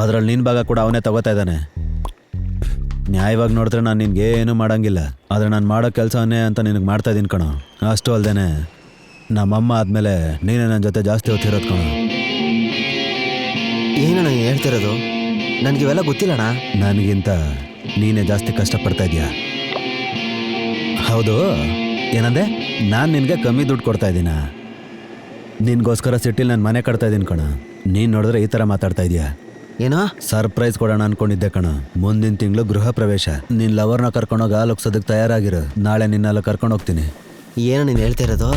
ಅದ್ರಲ್ಲಿ ನಿನ್ನ ಭಾಗ ಕೂಡ ಅವನೇ ತಗೋತಾ ಇದ್ದಾನೆ. ನ್ಯಾಯವಾಗಿ ನೋಡಿದ್ರೆ ನಾನು ನಿನ್ಗೆ ಏನೂ ಮಾಡೋಂಗಿಲ್ಲ, ಆದರೆ ನಾನು ಮಾಡೋ ಕೆಲಸವನ್ನೇ ಅಂತ ನಿನಗೆ ಮಾಡ್ತಾ ಇದ್ದೀನಿ ಕಣೋ. ಅಷ್ಟು ಅಲ್ಲದೆ ನಮ್ಮಮ್ಮ ಆದಮೇಲೆ ನೀನೇ ನನ್ನ ಜೊತೆ ಜಾಸ್ತಿ ಹೊತ್ತಿರೋದು ಕಣೋ. ಏನಣ್ಣ ಹೇಳ್ತಿರೋದು? ನನಗಿವೆಲ್ಲ ಗೊತ್ತಿಲ್ಲಣ್ಣ. ನನಗಿಂತ ನೀನೇ ಜಾಸ್ತಿ ಕಷ್ಟಪಡ್ತಾ ಇದೀಯ. ಹೌದು, ಏನಂದೆ? ನಾನು ನಿನಗೆ ಕಮ್ಮಿ ದುಡ್ಡು ಕೊಡ್ತಾ ಇದ್ದೀನ? ನಿನಗೋಸ್ಕರ ಸಿಟಿಲಿ ನಾನು ಮನೆ ಕಟ್ತಾ ಇದ್ದೀನಿ ಕಣ. ನೀನು ನೋಡಿದ್ರೆ ಈ ಥರ ಮಾತಾಡ್ತಾ ಇದೀಯ. ಏನೋ ಸರ್ಪ್ರೈಸ್ ಕೊಡೋಣ ಅನ್ಕೊಂಡಿದ್ದೆ ಕಣ. ಮುಂದಿನ ತಿಂಗಳು ಗೃಹ ಪ್ರವೇಶ. ನಿನ್ನ ಲವರ್ನ ಕರ್ಕೊಂಡೋಗಿ ಆಲೋಗ್ಸೋದಕ್ಕೆ ತಯಾರಾಗಿರು. ನಾಳೆ ನಿನ್ನೆಲ್ಲ ಕರ್ಕೊಂಡು ಹೋಗ್ತೀನಿ. ಏನೋ ನೀನು ಹೇಳ್ತಿರೋದು?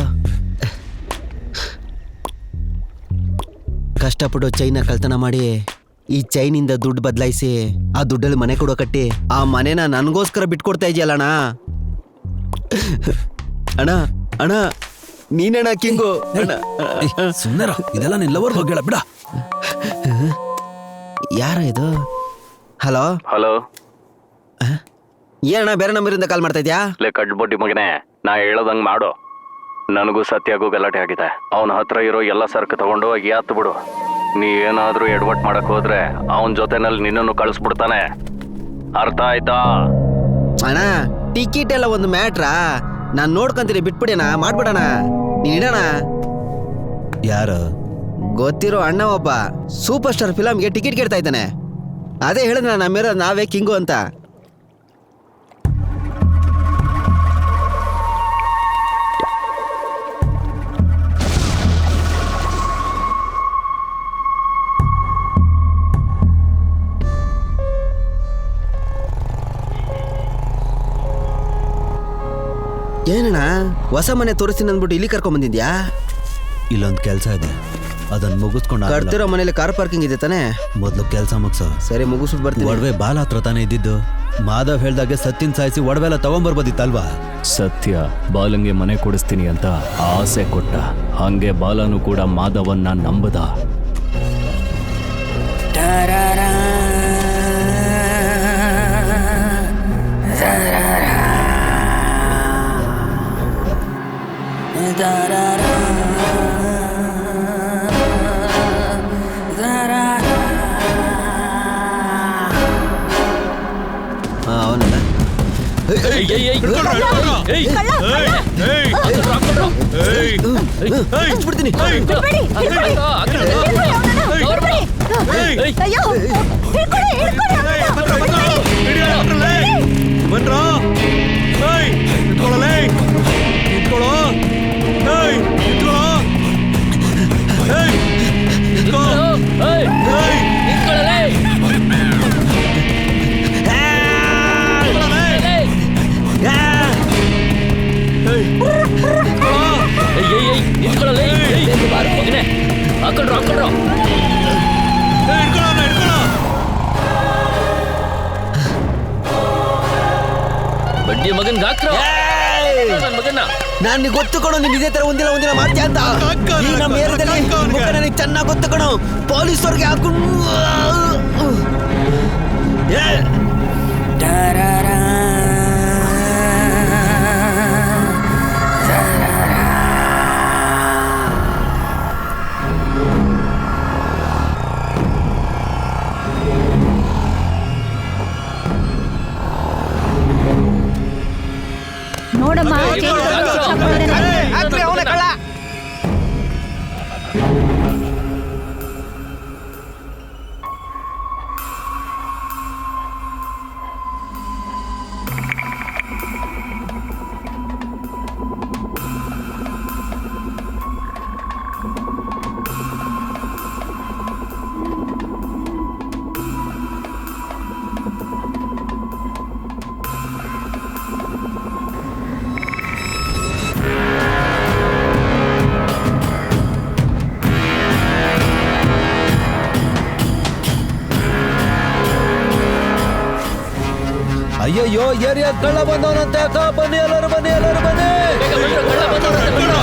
ಕಷ್ಟಪಟ್ಟು ಚೈನ ಕಳ್ತನ ಮಾಡಿ ಈ ಚೈನಿಂದ ದುಡ್ಡು ಬದಲಾಯಿಸಿ ಆ ದುಡ್ಡಲ್ಲಿ ಮನೆ ಕೊಡೋ ಕಟ್ಟಿ ಆ ಮನೆನ ನನಗೋಸ್ಕರ ಬಿಟ್ಕೊಡ್ತಾ ಇದೆಯಲ್ಲಣ್ಣ. ಅಣ್ಣ ಅಣ್ಣ, ನೀನಣ್ಣ ಕಿಂಗು. ಸುಮ್ಮನೆ ಇದೆಲ್ಲ ನಿನ್ನ ಲವರ್ ಹೋಗ್ಯಾಳ ಬಿಡ. ಯಾರ ಇದು? ಹಲೋ ಹಲೋ, ಏನಣ್ಣ ಬೇರೆ ನಂಬರಿಂದ ಕಾಲ್ ಮಾಡ್ತಾ ಇದ್ಯಾ? ಲೇ ಕಡ್ಬೊಡ್ಡಿ ಮಗನೇ, ನಾ ಹೇಳೋದಂಗೆ ಮಾಡು. ನನಗೂ ಸತ್ಯಾಗೂ ಗಲಾಟೆ ಆಗಿದೆ. ಅವನ ಹತ್ರ ಇರೋ ಎಲ್ಲ ಸರಕು ತಗೊಂಡು ಹೋಗಿ ಹತ್ತು ಬಿಡು. ನೀ ಏನಾದರೂ ಎಡವಟ್ ಮಾಡಕ್ ಹೋದ್ರೆ ಅವನ ಜೊತೆನಲ್ಲಿ ನಿನ್ನನ್ನು ಕಳಿಸ್ಬಿಡ್ತಾನೆ. ಅರ್ಥ ಆಯ್ತಾ? ಅಣ್ಣ, ಟಿಕೆಟ್ ಎಲ್ಲ ಒಂದು ಮ್ಯಾಟ್ರಾ? ನಾನು ನೋಡ್ಕೊಂತೀನಿ, ಬಿಟ್ಬಿಡೋಣ, ಮಾಡ್ಬಿಡೋಣ. ನೀನ್ ಇಡೋಣ. ಯಾರು? ಗೊತ್ತಿರೋ ಅಣ್ಣ ಒಬ್ಬ ಸೂಪರ್ ಸ್ಟಾರ್ ಫಿಲಮ್ಗೆ ಟಿಕೆಟ್ ಕೇಳ್ತಾ ಇದ್ದಾನೆ. ಅದೇ ಹೇಳಿದ ನಮ್ಮಿರೋ ನಾವೇ ಕಿಂಗು ಅಂತ. ಏನಣ್ಣ ಹೊಸ ಮನೆ ತೋರಿಸ್ತೀನಿ ಅಂದ್ಬಿಟ್ಟು ಇಲ್ಲಿ ಕರ್ಕೊಂಡ್ ಬಂದಿದ್ಯಾ? ಇಲ್ಲೊಂದು ಕೆಲಸ ಇದೆ, ಅದನ್ನ ಮುಗಿಸ್ಕೊಂಡು ಕಟ್ತಿರೋ ಮನೇಲಿ ಕಾರ್ ಪಾರ್ಕಿಂಗ್ ಇದೆ ತಾನೆ? ಮೊದಲು ಕೆಲಸ ಮುಗಿಸೋ. ಸರಿ, ಮುಗಿಸ್ಬಿಟ್ಟು ಬರ್ತೀನಿ. ಒಡವೆ ಬಾಲ ಹತ್ರ ತಾನೇ ಇದ್ದಿದ್ದು. ಮಾಧವ್ ಹೇಳ್ದಾಗೆ ಸತ್ತಿನ ಸಾಯಿಸಿ ಒಡವೆ ಎಲ್ಲ ತಗೊಂಬರ್ಬೋದಿತ್ತಲ್ವಾ? ಸತ್ಯ ಬಾಲಂಗೆ ಮನೆ ಕೊಡಿಸ್ತೀನಿ ಅಂತ ಆಸೆ ಕೊಟ್ಟ. ಹಂಗೆ ಬಾಲನು ಕೂಡ ಮಾಧವನ್ನ ನಂಬದ. ಅವನಲ್ಲ ಬಿಡ್ತೀನಿ. ಬಡ್ಡಿ ಮಗನ್ ಹಾಕ್ರ ಮಗನ್ನ. ನಾನು ಗೊತ್ತು ಕಣೋ, ನೀನ್ ಇದೇ ತರ ಒಂದಿನ ಮಾಡ್ತೀಯ ಅಂತ. ಈ ನಮ್ಮ ಏರಿಯಾದಲ್ಲಿ ನನಗೆ ಚೆನ್ನಾಗಿ ಗೊತ್ತು ಕಣೋ. ಪೊಲೀಸವ್ರಿಗೆ ಹಾಕೊಂಡು ನೋಡಮ್ಮ, ಅಯ್ಯಯ್ಯೋ ಏರಿಯಾ ಕಳ್ಳ ಬಂದವನಂತೆ ಅಕ್ಕ, ಬನ್ನಿ ಎಲ್ಲರೂ ಬನ್ನಿ, ಎಲ್ಲರೂ ಬನ್ನಿ. ಬೇಗ ಬಂದ್ರು, ಕಳ್ಳ ಬಂದವ್ರು ಅಂತ ಬಂದ್ರು.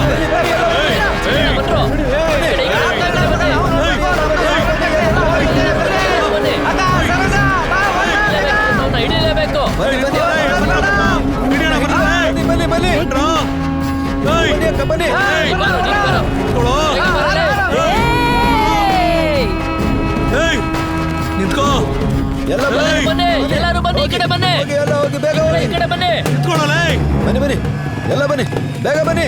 ಬನ್ನಿ. ಅವ್ನ ಹಿಡಿಲೇಬೇಕು. ಬನ್ನಿ ಬನ್ನಿ ಬನ್ನಿ ಬನ್ನಿ ಬನ್ನಿ ಅಕ್ಕ ಬನ್ನಿ. ನೀನ್ ಬಾರೋ, ನೀನ್ ಬಾರೋ. ಬೇಗ ಬರ್ರಿ. ನಿಂತ್ಕೋ. ಎಲ್ಲ ಬನ್ನಿ ಬನ್ನಿ, ಎಲ್ಲರೂ ಬನ್ನಿ, ಈ ಕಡೆ ಬನ್ನಿ. ಹೋಗಿ, ಎಲ್ಲ ಹೋಗಿ, ಬೇಗ ಈ ಹೋಗಿ. ಕಡೆ ಬನ್ನಿ. ನಿಂತ್ಕೊಳ್ಳಲೇ. ಬನ್ನಿ ಬನ್ನಿ ಎಲ್ಲ ಬನ್ನಿ, ಬೇಗ ಬನ್ನಿ.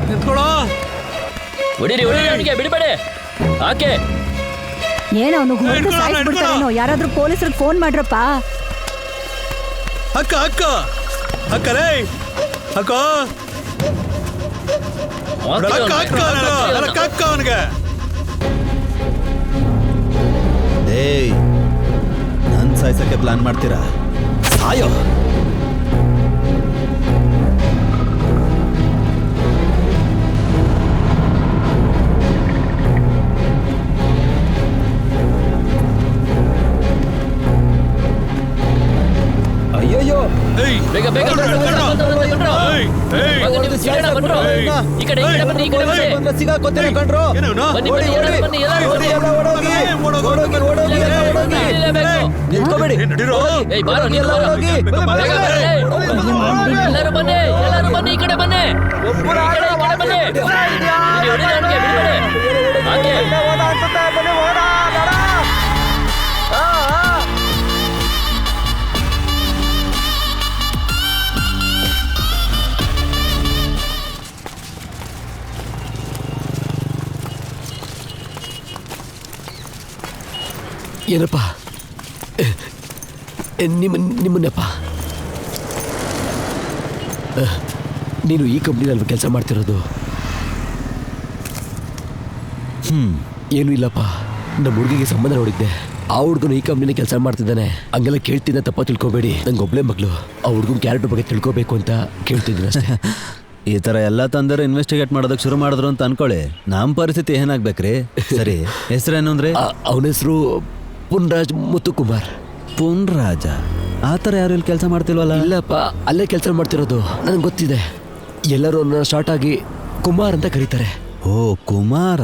ನಿಂತ್ಕೊಳ್ಳೋ. ಹೊಡಿರಿ ಹೊಡಿರಿ ಅವನಿಗೆ, ಬಿಡಬೇಡಿ. ಆಕೆ ಏನೋ ಅವನು ಹೊರಟು ಹಿಡ್ಕೊಳ್ಳೋ, ಸಾಯಿಸ್ಬಿಡ್ತಾರೇನೋ. ಯಾರಾದ್ರೂ ಪೊಲೀಸರಿಗೆ ಫೋನ್ ಮಾಡ್ರಪ್ಪ. ಅಕ್ಕ ಅಕ್ಕ ಅಕ್ಕಲೇ ಅಕ್ಕ ಅಕ್ಕ ಅಕ್ಕ ಅಕ್ಕ ಅವನಿಗೆ. ಏಯ್ ನನ್ ಸಾಯ್ಸಕ್ಕೆ ಪ್ಲಾನ್ ಮಾಡ್ತೀರಾ? ಸಾಯೋ. ಅಯ್ಯಯ್ಯೋ ಬೇಗ ಬೇಗ ಬಂದ್ರು, ಕಳ್ಳ ಬಂದವ್ರು ಅಂತ ಬಂದ್ರು. ಇವಾಗ ನೀವು ಸಿಗೋಣ ಬಂದ್ರು. ಈ ಕಡೆ ಈ ಕಡೆ ಬನ್ನಿ, ಈ ಕಡೆ ಬನ್ನಿ. ಸಿಗಾಕೋತೀರಿ ಕಣ್ರು. ಬನ್ನಿ ಬನ್ನಿ, ಎಲ್ಲರೂ ಬನ್ನಿ, ಎಲ್ಲರೂ ಓಡಿ, ಬನ್ನಿ. ಎಲ್ಲ ಓಡೋಗಿ, ಓಡೋಗಿ, ಓಡೋಗಿ, ಎಲ್ಲ ಓಡೋಗಿ. ಹಿಡಿಲೇಬೇಕು. ನಿಂತ್ಕೋಬೇಡಿ. ಏಯ್ ಬಾರೋ, ನೀನು ಎಲ್ಲ ಬಾರೋ. ಓಡೋಗಿ. ಬೇಗ ಬರ್ರಿ. ಎಲ್ಲರೂ ಬನ್ನಿ, ಎಲ್ಲರೂ ಬನ್ನಿ, ಈ ಕಡೆ ಬನ್ನಿ. ಈ ಕಡೆ ಬನ್ನಿ. ಹಿಡಿ, ಹೊಡಿರಿ ಅವನಿಗೆ, ಬಿಡಬೇಡಿ. ಆಕೆ ಏನಪ್ಪ ನಿಮ್ಮನ್ನಪ್ಪ ನೀನು ಈ ಕಂಪ್ನಿನಲ್ಲಿ ಕೆಲಸ ಮಾಡ್ತಿರೋದು? ಏನೂ ಇಲ್ಲಪ್ಪ, ನಮ್ಮ ಹುಡುಗಿಗೆ ಸಂಬಂಧ ನೋಡಿದ್ದೆ. ಆ ಹುಡುಗನು ಈ ಕಂಪ್ನಿನ ಕೆಲಸ ಮಾಡ್ತಿದ್ದಾನೆ. ಹಂಗೆಲ್ಲ ಕೇಳ್ತಿದ್ದ ತಪ್ಪ ತಿಳ್ಕೊಬೇಡಿ. ನಂಗೆ ಒಬ್ಳೆ ಮಗಳು. ಆ ಹುಡುಗನ ಕ್ಯಾರೆಕ್ಟರ್ ಬಗ್ಗೆ ತಿಳ್ಕೊಬೇಕು ಅಂತ ಕೇಳ್ತಿದ್ದೀನಿ ಅಷ್ಟೇ. ಈ ತರ ಎಲ್ಲ ತಂದರು ಇನ್ವೆಸ್ಟಿಗೇಟ್ ಮಾಡೋದಕ್ಕೆ ಶುರು ಮಾಡಿದ್ರು ಅಂತ ಅನ್ಕೊಳ್ಳಿ. ನಮ್ಮ ಪರಿಸ್ಥಿತಿ ಏನಾಗ್ಬೇಕ್ರಿ? ಸರಿ, ಹೆಸರೇನು ಅಂದ್ರೆ? ಅವನ ಹೆಸರು ಪುನ್ರಾಜ್ ಮುತ್ತುಕುಮಾರ್. ಪುನ್ರಾಜ? ಆ ಥರ ಯಾರು ಇಲ್ಲಿ ಕೆಲಸ ಮಾಡ್ತಿಲ್ವಲ್ಲ? ಇಲ್ಲಪ್ಪ, ಅಲ್ಲೇ ಕೆಲಸ ಮಾಡ್ತಿರೋದು. ನನಗೆ ಗೊತ್ತಿದೆ. ಎಲ್ಲರೂ ಅವನ್ನ ಶಾರ್ಟ್ ಆಗಿ ಕುಮಾರ್ ಅಂತ ಕರೀತಾರೆ. ಓ ಕುಮಾರ.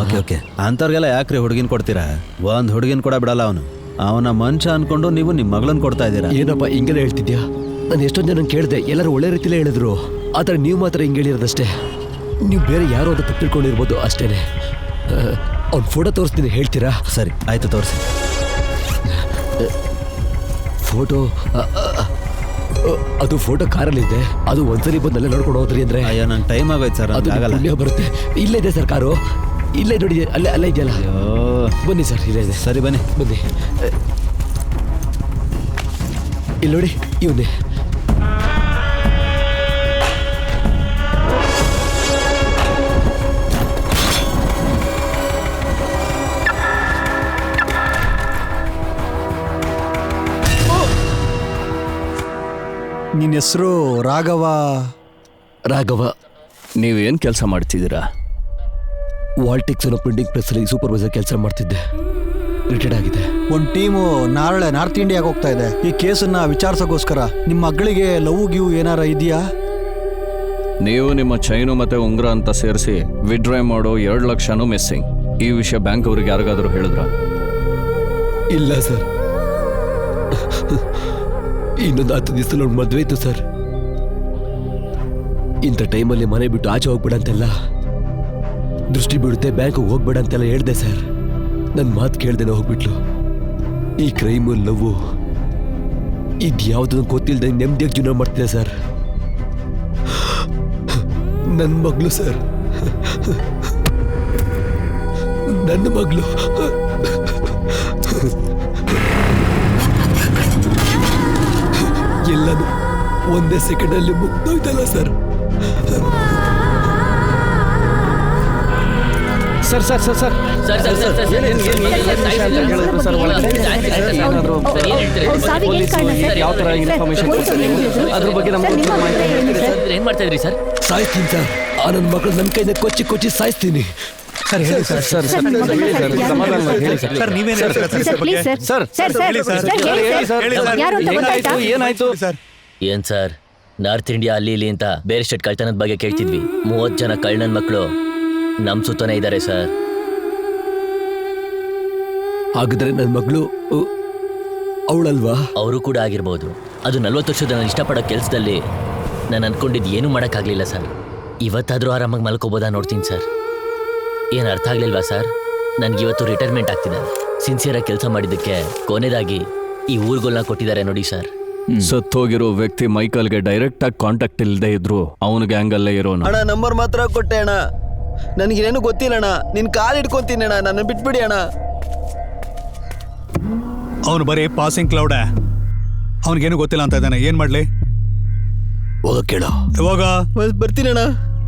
Okay okay. ಅಂಥವ್ರಿಗೆಲ್ಲ ಯಾಕ್ರಿ ಹುಡುಗಿನ ಕೊಡ್ತೀರಾ? ಒಂದು ಹುಡುಗಿನ ಕೂಡ ಬಿಡಲ್ಲ ಅವನು. ಅವನ ಮನುಷ್ಯ ಅನ್ಕೊಂಡು ನೀವು ನಿಮ್ಮ ಮಗಳನ್ನ ಕೊಡ್ತಾ ಇದ್ದೀರಾ. ಏನಪ್ಪ ಹಿಂಗೆಲ್ಲ ಹೇಳ್ತಿದ್ಯಾ? ನಾನು ಎಷ್ಟೊಂದು ಜನ ಕೇಳಿದೆ, ಎಲ್ಲರೂ ಒಳ್ಳೆ ರೀತಿಲೇ ಹೇಳಿದ್ರು. ಆದರೆ ನೀವು ಮಾತ್ರ ಹಿಂಗೆ ಹೇಳಿರೋದಷ್ಟೇ. ನೀವು ಬೇರೆ ಯಾರೋ ಅಂತ ತಪ್ಪು ತಿಳ್ಕೊಂಡಿರ್ಬೋದು ಅಷ್ಟೇನೆ. ಅವ್ನ ಫೋಟೋ ತೋರಿಸ್ತೀನಿ, ಹೇಳ್ತೀರಾ? ಸರಿ ಆಯ್ತು, ತೋರಿಸಿ. ಫೋಟೋ ಅದು ಫೋಟೋ ಕಾರಲ್ಲಿದೆ. ಅದು ಒಂದ್ಸರಿ ಬಂದು ಅಲ್ಲೇ ನೋಡ್ಕೊಂಡು ಹೋದ್ರಿ ಅಂದ್ರೆ. ಅಯ್ಯೋ ನಂಗೆ ಟೈಮ್ ಆಗೋಯ್ತು ಸರ್, ಅದು ಆಗಲ್ಲ. ಪುಣ್ಯ ಬರುತ್ತೆ. ಇಲ್ಲೇ ಇದೆ ಸರ್ ಕಾರು, ಇಲ್ಲೇ ನೋಡಿ, ಅಲ್ಲೇ ಅಲ್ಲೇ ಇದೆಯಲ್ಲ. ಅಯ್ಯೋ ಬನ್ನಿ ಸರ್, ಇಲ್ಲೇ ಇದೆ. ಸರಿ ಬನ್ನಿ ಬನ್ನಿ. ಇಲ್ಲಿ ನೋಡಿ, ಇವನ್ನೇ. ನಿನ್ನ ಹೆಸರು ರಾಘವ? ರಾಘವ. ನೀವೇನು ಕೆಲಸ ಮಾಡ್ತಿದ್ದೀರಾ? ವಾಲ್ಟಿಕ್ಸ್ ಅನ್ನೋ ಪ್ರಿಂಟಿಂಗ್ ಪ್ರೆಸ್ಸಲ್ಲಿ ಸೂಪರ್ವೈಸರ್ ಕೆಲಸ ಮಾಡ್ತಿದ್ದೆ. ರಿಟೈರ್ಡ್ ಆಗಿದೆ. ಒಂದು ಟೀಮು ನಾಳೆ ನಾರ್ತ್ ಇಂಡಿಯಾಗೆ ಹೋಗ್ತಾ ಇದೆ ಈ ಕೇಸನ್ನ ವಿಚಾರಿಸೋಕ್ಕೋಸ್ಕರ. ನಿಮ್ಮ ಮಗಳಿಗೆ ಲವ್ ಗಿವ್ ಏನಾರ ಇದೆಯಾ? ನೀವು ನಿಮ್ಮ ಚೈನು ಮತ್ತೆ ಉಂಗುರ ಅಂತ ಸೇರಿಸಿ ವಿಡ್ರಾ ಮಾಡೋ 2 ಲಕ್ಷನೂ ಮಿಸ್ಸಿಂಗ್. ಈ ವಿಷಯ ಬ್ಯಾಂಕ್ ಅವ್ರಿಗೆ ಯಾರಿಗಾದ್ರೂ ಹೇಳಿದ್ರ? ಇಲ್ಲ ಸರ್. ಇನ್ನೊಂದು 10 ದಿವಸದಲ್ಲಿ ಒಂದು ಮದುವೆ ಇತ್ತು ಸರ್. ಇಂಥ ಟೈಮಲ್ಲಿ ಮನೆ ಬಿಟ್ಟು ಆಚೆ ಹೋಗ್ಬೇಡ ಅಂತೆಲ್ಲ, ದೃಷ್ಟಿ ಬೀಳುತ್ತೆ, ಬ್ಯಾಂಕಿಗೆ ಹೋಗ್ಬೇಡ ಅಂತೆಲ್ಲ ಹೇಳ್ದೆ ಸರ್. ನನ್ನ ಮಾತು ಕೇಳ್ದೇನೆ ಹೋಗ್ಬಿಟ್ಲು. ಈ ಕ್ರೈಮು, ಲವ್ ಇದ್ಯಾವುದನ್ನು ಗೊತ್ತಿಲ್ಲದೆ ನೆಮ್ಮದಿಯಾಗಿ ಜೀವನ ಮಾಡ್ತಿದ್ದೆ ಸರ್. ನನ್ನ ಮಗಳು ಸರ್, ನನ್ನ ಮಗಳು. ಎಲ್ಲನೂ ಒಂದೇ ಸೆಕೆಂಡಲ್ಲಿ ಮುಗ್ದೋಯ್ತಲ್ಲ sir. Sir sir sir sir sir sir sir sir ಏನ್ ಹೇಳಿದ್ರು ಸರ್? ಯಾವ ಥರ ಇನ್ಫಾರ್ಮೇಶನ್ ಅದ್ರ ಬಗ್ಗೆ ನಮ್ಗೆ ಮಾಹಿತಿ. ಏನ್ ಮಾಡ್ತಾ ಇದ್ರಿ ಸರ್? ಸಾಯಿಸ್ತೀನಿ ಸರ್. ಆ ನನ್ನ ಮಕ್ಕಳು ನನ್ನ ಕೈಯಿಂದ ಕೊಚ್ಚಿ ಕೊಚ್ಚಿ ಸಾಯಿಸ್ತೀನಿ. ಸರ್ ಹೇಳಿ ಸರ್. ಸರ್, ನಿಮ್ ಮಗನ್ನ ಸರ್ ಯಾರು? ಸರ್ ನೀವೇನು ಹೇಳ್ತೀರಾ ಸರ್ ಸರ್, ಇದ್ರ ಬಗ್ಗೆ? please, sir. ಸರ್, ಹೇಳಿ ಸರ್. ಸರ್, ಹೇಳಿ ಸರ್. ಹೇಳಿ ಸರ್. ಯಾರು ಅಂತ ಗೊತ್ತಾಯ್ತಾ? ಏನಾಯ್ತು ಸರ್? ಏನ್ ಸರ್, ನಾರ್ತ್ ಇಂಡಿಯಾ ಅಲ್ಲಿ ಇಲ್ಲಿ ಅಂತ ಬೇರೆ ಸ್ಟೇಟ್ ಕಳ್ತನದ ಬಗ್ಗೆ ಕೇಳ್ತಿದ್ವಿ. 30 ಜನ ಕಳ್ಳನ್ ಮಕ್ಕಳು ನಮ್ ಸುತ್ತನೇ ಇದ್ದಾರೆ ಸರ್. ಹಾಗಾದ್ರೆ ನನ್ನ ಮಗಳು ಅವಳಲ್ವಾ? ಅವರು ಕೂಡ ಆಗಿರ್ಬೋದು. ಅದು 40 ವರ್ಷದ ನಾನು ಇಷ್ಟಪಡೋ ಕೆಲಸದಲ್ಲಿ ನಾನು ಅನ್ಕೊಂಡಿದ್ದು ಏನೂ ಮಾಡೋಕ್ಕಾಗಲಿಲ್ಲ ಸರ್. ಇವತ್ತಾದರೂ ಆರಾಮಾಗಿ ಮಲ್ಕೋಬೋದಾ ನೋಡ್ತೀನಿ ಸರ್. ಏನು ಅರ್ಥ ಆಗಲಿಲ್ವಾ ಸರ್? ನನಗಿವತ್ತು ರಿಟೈರ್ಮೆಂಟ್ ಆಗ್ತಿದೆ. ಸಿನ್ಸಿಯರಾಗಿ ಕೆಲಸ ಮಾಡಿದ್ದಕ್ಕೆ ಕೊನೆಯದಾಗಿ ಈ ಊರುಗಳನ್ನ ಕೊಟ್ಟಿದ್ದಾರೆ ನೋಡಿ ಸರ್. ಸತ್ತೋಗಿರೋ ವ್ಯಕ್ತಿ ಮೈಕಲ್ಗೆ ಡೈರೆಕ್ಟ್ ಆಗಿ ಕಾಂಟ್ಯಾಕ್ಟ್ ಇಲ್ಲದೆ ಇದ್ರು ಅವನ ಗ್ಯಾಂಗಲ್ಲೇ ಇರೋನು. ಅಣ್ಣ ನಂಬರ್ ಮಾತ್ರ ಕೊಟ್ಟೆ ಅಣ್ಣ, ನನಗೇನು ಗೊತ್ತಿಲ್ಲ ಅಣ್ಣ. ನಿನ್ ಕಾಲ್ ಇಟ್ಕೊಂತೀನಿ ಅಣ್ಣ, ನನ್ನ ಬಿಟ್ಬಿಡಿ ಅಣ್ಣ. ಅವನು ಬರೀ ಪಾಸಿಂಗ್ ಕ್ಲೌಡ್, ಅವನಿಗೇನು ಗೊತ್ತಿಲ್ಲ ಅಂತ ಇದ್ದಾನೆ. ಏನ್ ಮಾಡ್ಲಿ? ಹೋಗ ಕೇಳು. ಇವಾಗ ಬರ್ತೀನಿ ಅಣ್ಣ.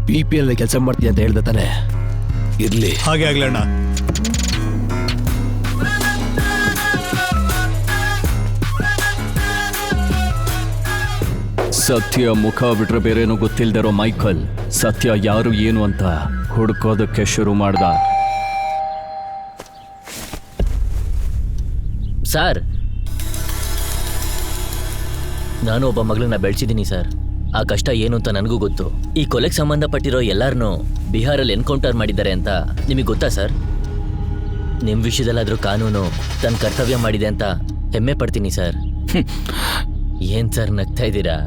PPL ಕೆಲಸ ಮಾಡ್ತೀಯ ಅಂತ ಹೇಳ್ದ ತಾನೆ, ಇರ್ಲಿ. ಹಾಗೆ ಆಗ್ಲಿ ಅಣ್ಣ. ಸತ್ಯ ಮುಖ ಬಿಟ್ರೆ ಬೇರೇನು ಗೊತ್ತಿಲ್ದಿರೋ ಮೈಕಲ್ ಸತ್ಯ ಯಾರು ಏನು ಅಂತ ಹುಡ್ಕೋದಕ್ಕೆ ಶುರು ಮಾಡ್ದ. ಸರ್, ನಾನು ಒಬ್ಬ ಮಗಳನ್ನ ಬೆಳೆಸಿದ್ದೀನಿ ಸರ್. ಆ ಕಷ್ಟ ಏನು ಅಂತ ನನಗೂ ಗೊತ್ತು. ಈ ಕೊಲೆಗೆ ಸಂಬಂಧಪಟ್ಟಿರೋ ಎಲ್ಲರನ್ನೂ ಬಿಹಾರಲ್ಲಿ ಎನ್ಕೌಂಟರ್ ಮಾಡಿದ್ದಾರೆ ಅಂತ ನಿಮಗೆ ಗೊತ್ತಾ ಸರ್? ನಿಮ್ಮ ವಿಷಯದಲ್ಲಾದರೂ ಕಾನೂನು ತನ್ನ ಕರ್ತವ್ಯ ಮಾಡಿದೆ ಅಂತ ಹೆಮ್ಮೆ ಪಡ್ತೀನಿ ಸರ್. ಏನ್ ಸರ್ ನಗ್ತಾ ಇದ್ದೀರಾ?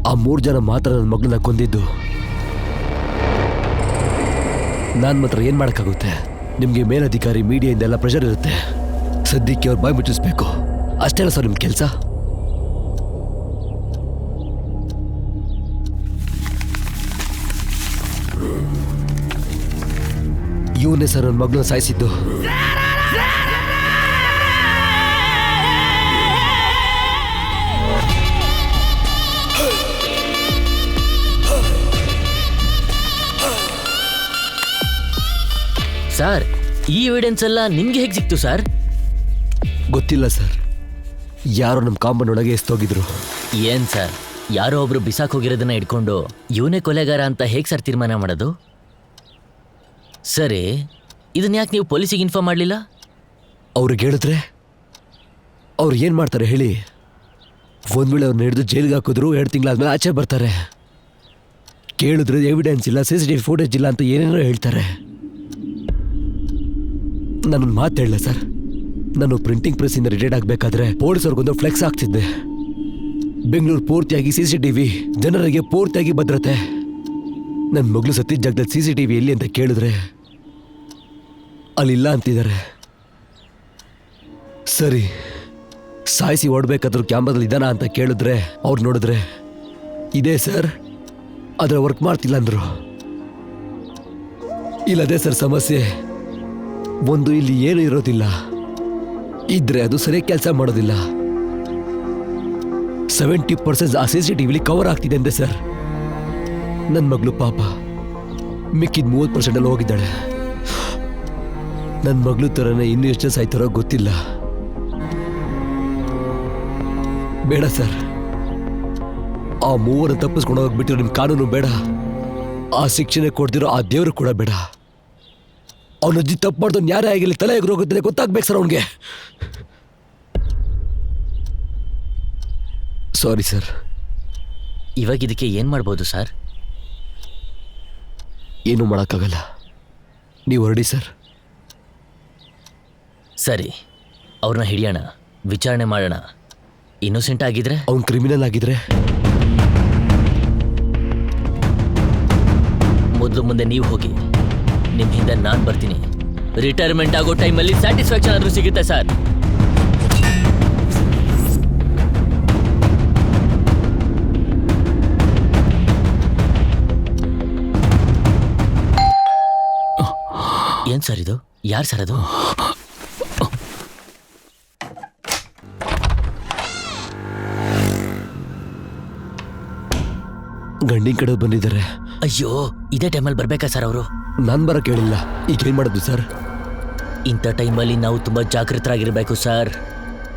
ಆ 3 ಜನ ಮಾತ್ರ ನನ್ನ ಮಗಳನ್ನ ಕೊಂದಿದ್ದು. ನಾನು ಮಾತ್ರ ಏನ್ ಮಾಡಕ್ಕಾಗುತ್ತೆ? ನಿಮ್ಗೆ ಮೇಲಧಿಕಾರಿ ಮೀಡಿಯಾದಿಂದ ಎಲ್ಲ ಪ್ರೆಷರ್ ಇರುತ್ತೆ. ಸದ್ಯಕ್ಕೆ ಅವ್ರು ಬಾಯ್ ಮುಚ್ಚಿಸ್ಬೇಕು, ಅಷ್ಟೇನ ಸರ್ ನಿಮ್ ಕೆಲಸ? ಇವನೇ ಸರ್ ನನ್ನ ಮಗಳನ್ನ ಸಾಯಿಸಿದ್ದು. ಸರ್, ಈ ಎವಿಡೆನ್ಸ್ ಎಲ್ಲ ನಿಮ್ಗೆ ಹೇಗೆ ಸಿಕ್ತು ಸರ್? ಗೊತ್ತಿಲ್ಲ ಸರ್, ಯಾರೋ ನಮ್ಮ ಕಾಂಪೌಂಡ್ ಒಳಗೆ ಎಸ್ತೋಗಿದ್ರು. ಏನ್ ಸರ್, ಯಾರೋ ಒಬ್ರು ಬಿಸಾಕ್ ಹೋಗಿರೋದನ್ನ ಇಟ್ಕೊಂಡು ಇವನೇ ಕೊಲೆಗಾರ ಅಂತ ಹೇಗೆ ಸರ್ ತೀರ್ಮಾನ ಮಾಡೋದು? ಸರಿ, ಇದನ್ನ ಯಾಕೆ ನೀವು ಪೊಲೀಸಿಗೆ ಇನ್ಫಾರ್ಮ್ ಮಾಡಲಿಲ್ಲ? ಅವ್ರಿಗೆ ಹೇಳಿದ್ರೆ ಅವ್ರು ಏನು ಮಾಡ್ತಾರೆ ಹೇಳಿ? ಒಂದ್ ವೇಳೆ ಅವ್ರನ್ನ ಹಿಡಿದು ಜೈಲಿಗೆ ಹಾಕಿದ್ರು 2 ತಿಂಗಳಾದ್ಮೇಲೆ ಆಚೆ ಬರ್ತಾರೆ. ಕೇಳಿದ್ರೆ ಎವಿಡೆನ್ಸ್ ಇಲ್ಲ, CCTV ಫುಟೇಜ್ ಇಲ್ಲ ಅಂತ ಏನೇನೋ ಹೇಳ್ತಾರೆ. ನಾನೊಂದು ಮಾತು ಹೇಳಲ್ಲ ಸರ್, ನಾನು ಪ್ರಿಂಟಿಂಗ್ ಪ್ರೆಸ್ಸಿಂದ ರಿಟೈರ್ಡ್ ಆಗಬೇಕಾದ್ರೆ ಪೊಲೀಸವ್ರಿಗೊಂದು ಫ್ಲೆಕ್ಸ್ ಆಗ್ತಿದ್ದೆ. ಬೆಂಗಳೂರು ಪೂರ್ತಿಯಾಗಿ CCTV, ಜನರಿಗೆ ಪೂರ್ತಿಯಾಗಿ ಭದ್ರತೆ. ನನ್ನ ಮಗಳು ಸತ್ತಿದ್ದ ಜಾಗದಲ್ಲಿ CCTV ಎಲ್ಲಿ ಅಂತ ಕೇಳಿದ್ರೆ ಅಲ್ಲಿಲ್ಲ ಅಂತಿದ್ದಾರೆ. ಸರಿ, ಸಾಯಿಸಿ ಓಡಬೇಕಾದ್ರೂ ಕ್ಯಾಮ್ರಾದಲ್ಲಿ ಇದ್ದಾನ ಅಂತ ಕೇಳಿದ್ರೆ ಅವ್ರು ನೋಡಿದ್ರೆ ಇದೇ ಸರ್, ಆದರೆ ವರ್ಕ್ ಮಾಡ್ತಿಲ್ಲ ಅಂದರು. ಇಲ್ಲದೇ ಸರ್ ಸಮಸ್ಯೆ. ಒಂದು ಇಲ್ಲಿ ಏನು ಇರೋದಿಲ್ಲ, ಇದ್ರೆ ಅದು ಸರಿಯಾಗಿ ಕೆಲಸ ಮಾಡೋದಿಲ್ಲ. 70% ಆ CCTVಲಿ ಕವರ್ ಆಗ್ತಿದೆ ಅಂದೆ ಸರ್. ನನ್ನ ಮಗಳು ಪಾಪ ಮಿಕ್ಕಿದ 30% ಅಲ್ಲಿ ಹೋಗಿದ್ದಾಳೆ. ನನ್ನ ಮಗಳು ಥರನೇ ಇನ್ನೂ ಎಷ್ಟು ಸಾಯ್ತಾರೋ ಗೊತ್ತಿಲ್ಲ. ಬೇಡ ಸರ್, ಆ 3 ತಪ್ಪಿಸ್ಕೊಂಡು ಹೋಗ್ಬಿಟ್ಟಿರೋ ನಿಮ್ಮ ಕಾನೂನು ಬೇಡ, ಆ ಶಿಕ್ಷಣೆ ಕೊಡ್ತಿರೋ ಆ ದೇವರು ಕೂಡ ಬೇಡ. ಅವನ ಅಜ್ಜಿ ತಪ್ಪು ಮಾಡ್ದವ್ನು ಯಾರೇ ಆಗಿರಲಿ ತಲೆ ಎಗರೋಗುತ್ತೆ ಗೊತ್ತಾಗ್ಬೇಕು ಸರ್ ಅವನಿಗೆ. Sorry sir. ಇವಾಗ ಇದಕ್ಕೆ ಏನ್ ಮಾಡ್ಬೋದು ಸರ್? ಏನೂ ಮಾಡೋಕ್ಕಾಗಲ್ಲ, ನೀವು ಹೊರಡಿ ಸರ್. ಸರಿ, ಅವ್ರನ್ನ ಹಿಡಿಯೋಣ, ವಿಚಾರಣೆ ಮಾಡೋಣ. ಇನ್ನೋಸೆಂಟ್ ಆಗಿದ್ರೆ? ಅವ್ನು ಕ್ರಿಮಿನಲ್ ಆಗಿದ್ರೆ? ಮೊದಲು ಮುಂದೆ ನೀವು ಹೋಗಿ, ನಿಮ್ಮ ಹಿಂದೆ ನಾನು ಬರ್ತೀನಿ. ರಿಟೈರ್ಮೆಂಟ್ ಆಗೋ ಟೈಮಲ್ಲಿ ಸ್ಯಾಟಿಸ್ಫ್ಯಾಕ್ಷನ್ ಆದರೂ ಸಿಗುತ್ತೆ ಸರ್. ಏನ್ ಸರ್ ಇದು? ಯಾರು ಸರ್ ಅದು? ಗಂಡಿನ ಕಡೆ ಬಂದಿದ್ದಾರೆ. ಅಯ್ಯೋ, ಇದೇ ಟೈಮಲ್ಲಿ ಬರ್ಬೇಕಾ ಸರ್ ಅವರು? ನಾನು ಬರೋಕೆ ಹೇಳಿಲ್ಲ. ಈಗ ಏನು ಮಾಡೋದು ಸರ್? ಇಂಥ ಟೈಮಲ್ಲಿ ನಾವು ತುಂಬ ಜಾಗೃತರಾಗಿರ್ಬೇಕು ಸರ್.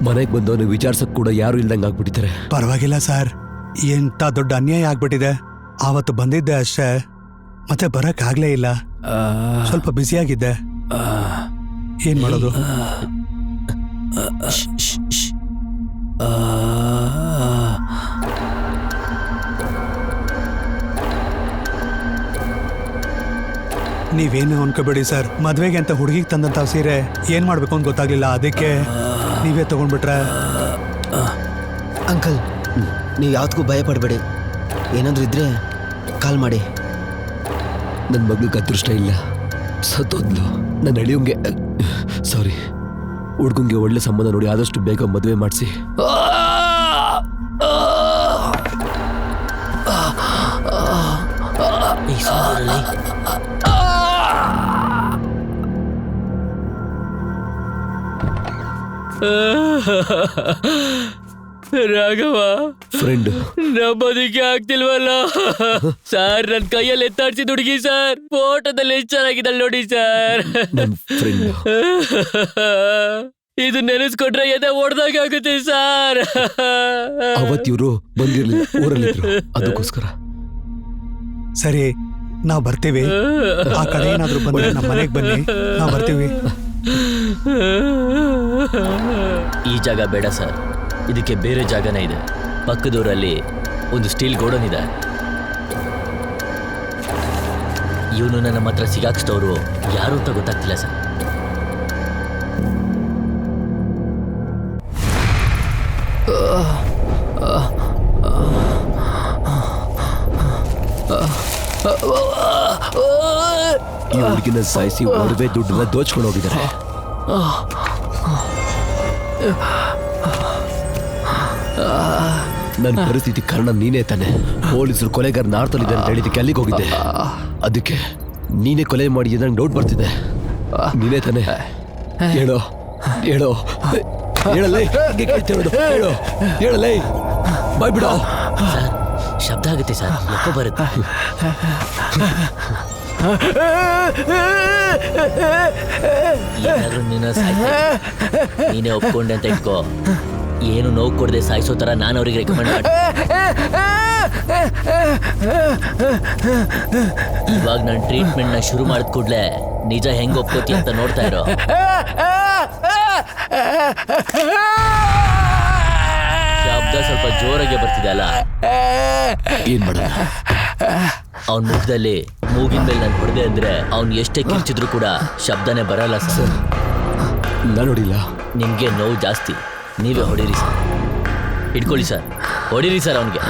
ಮನೆಗೆ ಬಂದವನು ವಿಚಾರಿಸೋಕೆ ಕೂಡ ಯಾರು ಇಲ್ದಂಗೆ ಆಗ್ಬಿಟ್ಟಿದ್ದಾರೆ. ಪರವಾಗಿಲ್ಲ ಸರ್, ಎಂಥ ದೊಡ್ಡ ಅನ್ಯಾಯ ಆಗ್ಬಿಟ್ಟಿದೆ. ಆವತ್ತು ಬಂದಿದ್ದೆ ಅಷ್ಟೇ, ಮತ್ತೆ ಬರಕ್ಕಾಗ್ಲೇ ಇಲ್ಲ. ಸ್ವಲ್ಪ ಬ್ಯುಸಿಯಾಗಿದ್ದೆ. ಏನ್ ಮಾಡೋದು? ನೀವೇನು ಅನ್ಕೋಬೇಡಿ ಸರ್, ಮದ್ವೆಗೆ ಅಂತ ಹುಡುಗಿಗೆ ತಂದಂತ ಸೀರೆ ಏನ್ ಮಾಡ್ಬೇಕು ಅಂತ ಗೊತ್ತಾಗ್ಲಿಲ್ಲ, ಅದಕ್ಕೆ ನೀವೇ ತಗೊಂಡ್ಬಿಟ್ರೆ. ಅಂಕಲ್ ನೀವು ಯಾವ್ದಕ್ಕೂ ಭಯ ಪಡಬೇಡಿ, ಏನಾದರೂ ಇದ್ರೆ ಕಾಲ್ ಮಾಡಿ. ನನ್ನ ಮಗಳಿಗೆ ಅದೃಷ್ಟ ಇಲ್ಲ, ಸತ್ತೋದ್ಲು. ನನ್ನ ಅಳಿಯೋಂಗೆ ಸಾರಿ ಹುಡ್ಗಂಗೆ ಒಳ್ಳೆ ಸಂಬಂಧ ನೋಡಿ ಆದಷ್ಟು ಬೇಗ ಮದುವೆ ಮಾಡಿಸಿ. ರಾಘವ ಫ್ರೆಂಡ್ ನಂಬೋದಿಕ್ಕೆ ಆಗ್ತಿಲ್ವಲ್ಲ ಸರ್. ನನ್ ಕೈಯಲ್ಲಿ ಎತ್ತಾಡ್ಸಿದ ಹುಡುಗಿ ಸರ್, ಫೋಟೋದಲ್ಲಿ ಎಷ್ಟು ಚೆನ್ನಾಗಿದ್ದಲ್ಲ ನೋಡಿ ಸರ್. ನನ್ನ ಫ್ರೆಂಡ್ ಇದು ನೆನೆಸ್ಕೊಟ್ರೆ ಎದೆ ಒಡ್ದಾಗ ಆಗುತ್ತೆ ಸರ್. ಅವತ್ತಿವ್ರು ಬಂದಿರ್ಲಿಲ್ಲ, ಊರಲ್ಲಿದ್ರು, ಅದಕ್ಕೋಸ್ಕರ. ಸರಿ, ನಾವ್ ಬರ್ತೀವಿ. ಆ ಕಡೆ ಏನಾದ್ರು ಬಂದ್ರೆ ನಮ್ಮ ಮನೆಗೆ ಬನ್ನಿ, ನಾವ್ ಬರ್ತೀವಿ. ಈ ಜಾಗ ಬೇಡ ಸರ್, ಇದಕ್ಕೆ ಬೇರೆ ಜಾಗನೇ ಇದೆ. ಪಕ್ಕದೂರಲ್ಲಿ ಒಂದು ಸ್ಟೀಲ್ ಗೋಡನ್ ಇದೆ. ಇವನು ನಮ್ಮ ಹತ್ರ ಸಿಗಾಕ್ಸ್ದವ್ರು ಯಾರು ಅಂತ ಗೊತ್ತಾಗ್ತಿಲ್ಲ ಸರ್. ಈ ಹುಡುಗಿನ ಸಾಯಿಸಿ ಒಡವೆ ದುಡ್ಡನ್ನ ದೋಚ್ಕೊಂಡು ಹೋಗಿದ್ದಾರೆ. ನನ್ನ ಪರಿಸ್ಥಿತಿ ಕಾರಣ ನೀನೇ ತಾನೆ. ಪೊಲೀಸರು ಕೊಲೆಗಾರ ನಾರ್ತಲ್ಲಿದೆ ಅಂತ ಹೇಳಿದಕ್ಕೆ ಅಲ್ಲಿಗೆ ಹೋಗಿದ್ದೆ. ಅದಕ್ಕೆ ನೀನೇ ಕೊಲೆ ಮಾಡಿ ನಂಗೆ ಡೌಟ್ ಬರ್ತಿದೆ. ನೀನೇ ತಾನೆ? ಹೇಳೋ ಹೇಳೋ ಹೇಳಲೇ, ಹೇಳೋ ಹೇಳಲೇ, ಬಾಯ್ ಬಿಡೋ. ಸರ್ ಶಬ್ದ ಆಗುತ್ತೆ ಸರ್, ಯಾಕೋ ಬರುತ್ತೆ. ಏನಾದ್ರೂ ನೀನೇ ಒಪ್ಕೊಂಡೆ ಅಂತ ಇಟ್ಕೋ. ಏನು ನೋವು ಕೊಡದೆ ಸಾಯಿಸೋ ತರ ನಾನು ಅವ್ರಿಗೆ ರೆಕಮೆಂಡ್ ಮಾಡಿ. ಇವಾಗ ನಾನು ಟ್ರೀಟ್ಮೆಂಟ್ ನ ಶುರು ಮಾಡಿದ ಕೂಡ್ಲೆ ನಿಜ ಹೆಂಗ್ ಒಪ್ಕೋತಿ ಅಂತ ನೋಡ್ತಾ ಇರೋ. ಶಬ್ದ ಸ್ವಲ್ಪ ಜೋರಾಗೆ ಬರ್ತಿದೆ ಅಲ್ಲ, ಏನ್ ಮಾಡೋಣ? ಅವನ್ ಮುಖದಲ್ಲಿ ಮೂಗಿನ ಮೇಲೆ ನಾನು ಹೊಡೆದೆ ಅಂದ್ರೆ ಅವ್ನು ಎಷ್ಟೇ ಕಿರ್ಚಿದ್ರು ಕೂಡ ಶಬ್ದನೇ ಬರಲ್ಲ ಸರ್. ನಾನು ನೋಡಿಲ್ಲ. ನಿಮ್ಗೆ ನೋವು ಜಾಸ್ತಿ, ನೀವೇ ಹೊಡೀರಿ ಸರ್. ಇಟ್ಕೊಳ್ಳಿ ಸರ್, ಹೊಡೀರಿ ಸರ್ ಅವನಿಗೆ.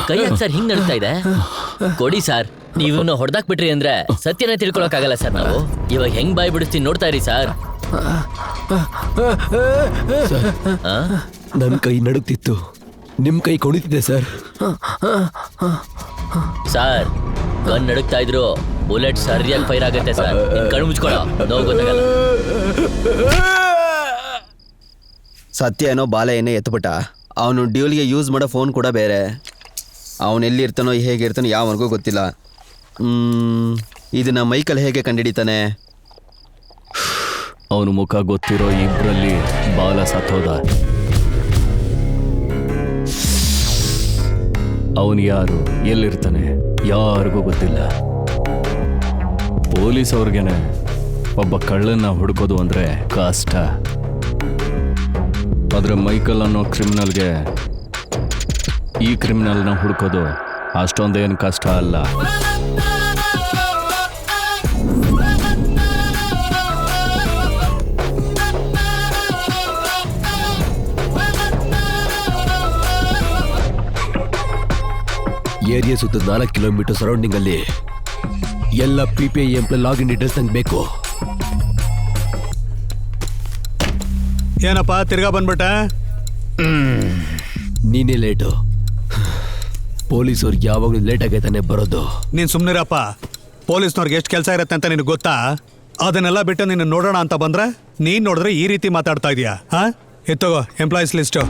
ಕೈ ಯಾಕೆ ಸರ್ ಹಿಂಗ್ ನಡ್ತಾ ಇದೆ? ಕೊಡಿ ಸರ್. ನೀವನ್ನ ಹೊಡೆದಾಕ್ ಬಿಟ್ರಿ ಅಂದ್ರೆ ಸತ್ಯನೇ ತಿಳ್ಕೊಳಕ್ಕಾಗಲ್ಲ ಸರ್ ನಾವು. ಇವಾಗ ಹೆಂಗ್ ಬಾಯ್ ಬಿಡಿಸ್ತೀನಿ ನೋಡ್ತಾ ಇರಿ ಸರ್. ನನ್ನ ಕೈ ನಡುಕ್ತಿತ್ತು, ನಿಮ್ ಕೈ ಕುಣಿತಿದೆ ಸರ್. ಸರ್ ಗನ್ ನಡುಕ್ತಾ ಇದ್ರು ಬುಲೆಟ್ ಸರಿಯಾಗಿ ಫೈರ್ ಆಗುತ್ತೆ ಸರ್. ಕಣ್ಣು ಮುಚ್ಕೊಳ್ಳೋ, ನೋವು ಗೊತ್ತಾಗಲ್ಲ. ಸತ್ಯ ಏನೋ ಬಾಲ ಏನೇ ಎತ್ಬಿಟ್ಟ. ಅವನು ಡ್ಯೂಲ್ಗೆ ಯೂಸ್ ಮಾಡೋ ಫೋನ್ ಕೂಡ ಬೇರೆ. ಅವನು ಎಲ್ಲಿರ್ತಾನೋ ಹೇಗಿರ್ತಾನೋ ಯಾವನಿಗೂ ಗೊತ್ತಿಲ್ಲ. ಇದನ್ನ ಮೈಕಲ್ ಹೇಗೆ ಕಂಡಿಡಿತಾನೆ? ಅವನು ಮುಖ ಗೊತ್ತಿರೋ ಇಬ್ಬರಲ್ಲಿ ಬಾಲ ಸತ್ತೋದ. ಅವನು ಯಾರು, ಎಲ್ಲಿರ್ತಾನೆ, ಯಾರಿಗೂ ಗೊತ್ತಿಲ್ಲ. ಪೊಲೀಸ್ ಅವ್ರಿಗೇನೆ ಒಬ್ಬ ಕಳ್ಳನ್ನ ಹುಡುಕೋದು ಅಂದ್ರೆ ಕಷ್ಟ. ಆದ್ರೆ ಮೈಕಲ್ ಅನ್ನೋ ಕ್ರಿಮಿನಲ್ಗೆ ಈ ಕ್ರಿಮಿನಲ್ನ ಹುಡುಕೋದು ಅಷ್ಟೊಂದೇನು ಕಷ್ಟ ಅಲ್ಲ. ಏರಿಯಾ ಸುತ್ತ 4 ಕಿಲೋಮೀಟರ್ ಸರೌಂಡಿಂಗ್ ಅಲ್ಲಿ ಎಲ್ಲ PPI ಎಂಪ್ಲಾಯ್ ಲಾಗಿನ್ ಡೀಟೇಲ್ಸ್ ನಂಗೆ ಬೇಕು. ಏನಪ್ಪ ತಿರ್ಗಾ ಬಂದ್ಬಿಟ್ಟ? ನೀನೇ ಲೇಟು. ಪೊಲೀಸವ್ರಿಗೆ ಯಾವಾಗಲೂ ಲೇಟ್ ಆಗೈತಾನೆ ಬರೋದು. ನೀನ್ ಸುಮ್ನಿರಪ್ಪ. ಪೊಲೀಸ್ನವ್ರಿಗೆ ಎಷ್ಟು ಕೆಲಸ ಇರತ್ತೆ ಅಂತ ನಿನಗೆ ಗೊತ್ತಾ? ಅದನ್ನೆಲ್ಲ ಬಿಟ್ಟು ನಿನ್ನ ನೋಡೋಣ ಅಂತ ಬಂದ್ರೆ ನೀನ್ ನೋಡಿದ್ರೆ ಈ ರೀತಿ ಮಾತಾಡ್ತಾ ಇದೀಯಾ? ಹಾ, ಎತ್ತಗೋ ಎಂಪ್ಲಾಯೀಸ್ ಲಿಸ್ಟು.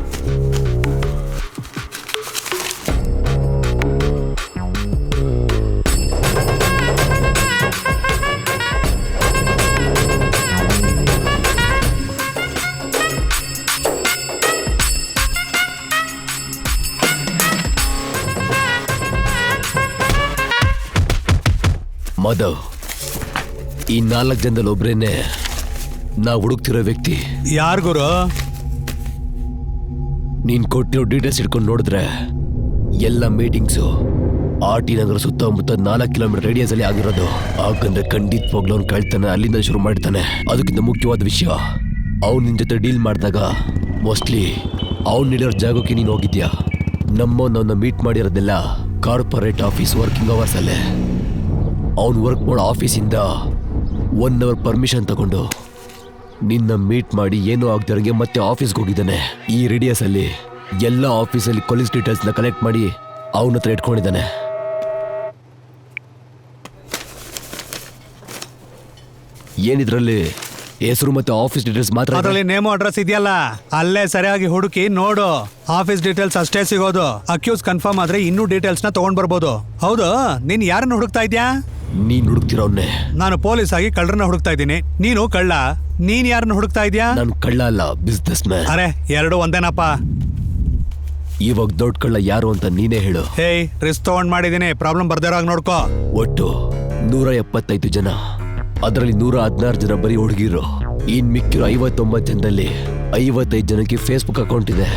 ಮಾಧವ್, ಈ 4 ಜನದಲ್ಲಿ ಒಬ್ರೇನೆ ನಾವು ಹುಡುಕ್ತಿರೋ ವ್ಯಕ್ತಿ. ಯಾರ್ ಗುರು? ನೀನ್ ಕೊಟ್ಟಿರೋ ಡೀಟೇಲ್ಸ್ ಇಟ್ಕೊಂಡು ನೋಡಿದ್ರೆ ಎಲ್ಲ ಮೀಟಿಂಗ್ಸು RT ನಗರ ಸುತ್ತಮುತ್ತ 4 ಕಿಲೋಮೀಟರ್ ರೇಡಿಯಸ್ ಅಲ್ಲಿ ಆಗಿರೋದು. ಹಾಗಂದ್ರೆ ಖಂಡಿತವಾಗ್ಲೂ ಅವ್ನು ಕಳ್ತಾನೆ ಅಲ್ಲಿಂದ ಶುರು ಮಾಡ್ತಾನೆ. ಅದಕ್ಕಿಂತ ಮುಖ್ಯವಾದ ವಿಷಯ, ಅವ್ನು ನಿನ್ ಜೊತೆ ಡೀಲ್ ಮಾಡಿದಾಗ ಮೋಸ್ಟ್ಲಿ ಅವ್ನು ನೀಡಿರೋ ಜಾಗಕ್ಕೆ ನೀನು ಹೋಗಿದ್ಯಾ. ನಮ್ಮನ್ನ ಮೀಟ್ ಮಾಡಿರೋದೆಲ್ಲ ಕಾರ್ಪೊರೇಟ್ ಆಫೀಸ್ ವರ್ಕಿಂಗ್ ಅವರ್ಸ್ ಅಲ್ಲೇ. ಅವ್ನು ವರ್ಕ್ ಮಾಡೋ ಆಫೀಸಿಂದ 1 ಅವರ್ ಪರ್ಮಿಷನ್ ತಗೊಂಡು ನಿನ್ನ ಮೀಟ್ ಮಾಡಿ ಏನೂ ಆಗ್ದಿರಂಗೆ ಮತ್ತೆ ಆಫೀಸ್ಗೆ ಹೋಗಿದ್ದಾನೆ. ಈ ರೇಡಿಯಸ್ ಅಲ್ಲಿ ಎಲ್ಲ ಆಫೀಸಲ್ಲಿ ಕೊಲೀಸ್ ಡೀಟೇಲ್ಸ್ನ ಕಲೆಕ್ಟ್ ಮಾಡಿ ಅವನ ಹತ್ರ ಇಟ್ಕೊಂಡಿದ್ದಾನೆ. ಏನಿದ್ರಲ್ಲಿ ಹೆಸರು ಮತ್ತೆ ಆಫೀಸ್ ಡೀಟೇಲ್ಸ್ ಮಾತ್ರ? ಅದರಲ್ಲಿ ನೇಮು ಅಡ್ರೆಸ್ ಇದೆಯಲ್ಲ, ಅಲ್ಲೇ ಸರಿಯಾಗಿ ಹುಡುಕಿ ನೋಡು. ಆಫೀಸ್ ಡೀಟೇಲ್ಸ್ ಅಷ್ಟೇ ಸಿಗೋದು. ಅಕ್ಯೂಸ್ ಕನ್ಫರ್ಮ್ ಆದ್ರೆ ಇನ್ನೂ ಡೀಟೇಲ್ಸ್ ನ ತಗೊಂಡ್ ಬರ್ಬೋದು. ಹೌದು, ನೀನ್ ಯಾರನ್ನ ಹುಡುಕ್ತಾ ಇದ್ಯಾ? ನೀನ್ ಹುಡುಕ್ತಿರೋನ್ನೇ. ನಾನು ಪೊಲೀಸ್ ಆಗಿ ಕಳ್ಳರನ್ನ ಹುಡುಕ್ತಾ ಇದ್ದೀನಿ. ನೀನು ಕಳ್ಳ. ನೀನ್ ಯಾರನ್ನ ಹುಡುಕ್ತಾ ಇದ್ಯಾ? ನಾನು ಕಳ್ಳ ಅಲ್ಲ, ಬಿಸ್ನೆಸ್ ಮ್ಯಾನ್. ಅರೆ, ಎರಡು ಒಂದೇನಪ್ಪ. ಇವಾಗ ದೊಡ್ಡ ಕಳ್ಳ ಯಾರು ಅಂತ ನೀನೇ ಹೇಳು. ಹೇಯ್, ರಿಸ್ಕ್ ತಗೊಂಡ್ ಮಾಡಿದೀನಿ, ಪ್ರಾಬ್ಲಮ್ ಬರ್ದಿರೋವಾಗ ನೋಡ್ಕೋ. ಒಟ್ಟು 175 ಜನ, ಅದರಲ್ಲಿ 116 ಜನ ಬರೀ ಹುಡುಗಿರು. ಇನ್ ಮಿಕ್ಕಿರೋ 59 ಜನದಲ್ಲಿ 55 ಜನಕ್ಕೆ ಫೇಸ್ಬುಕ್ ಅಕೌಂಟ್ ಇದೆ.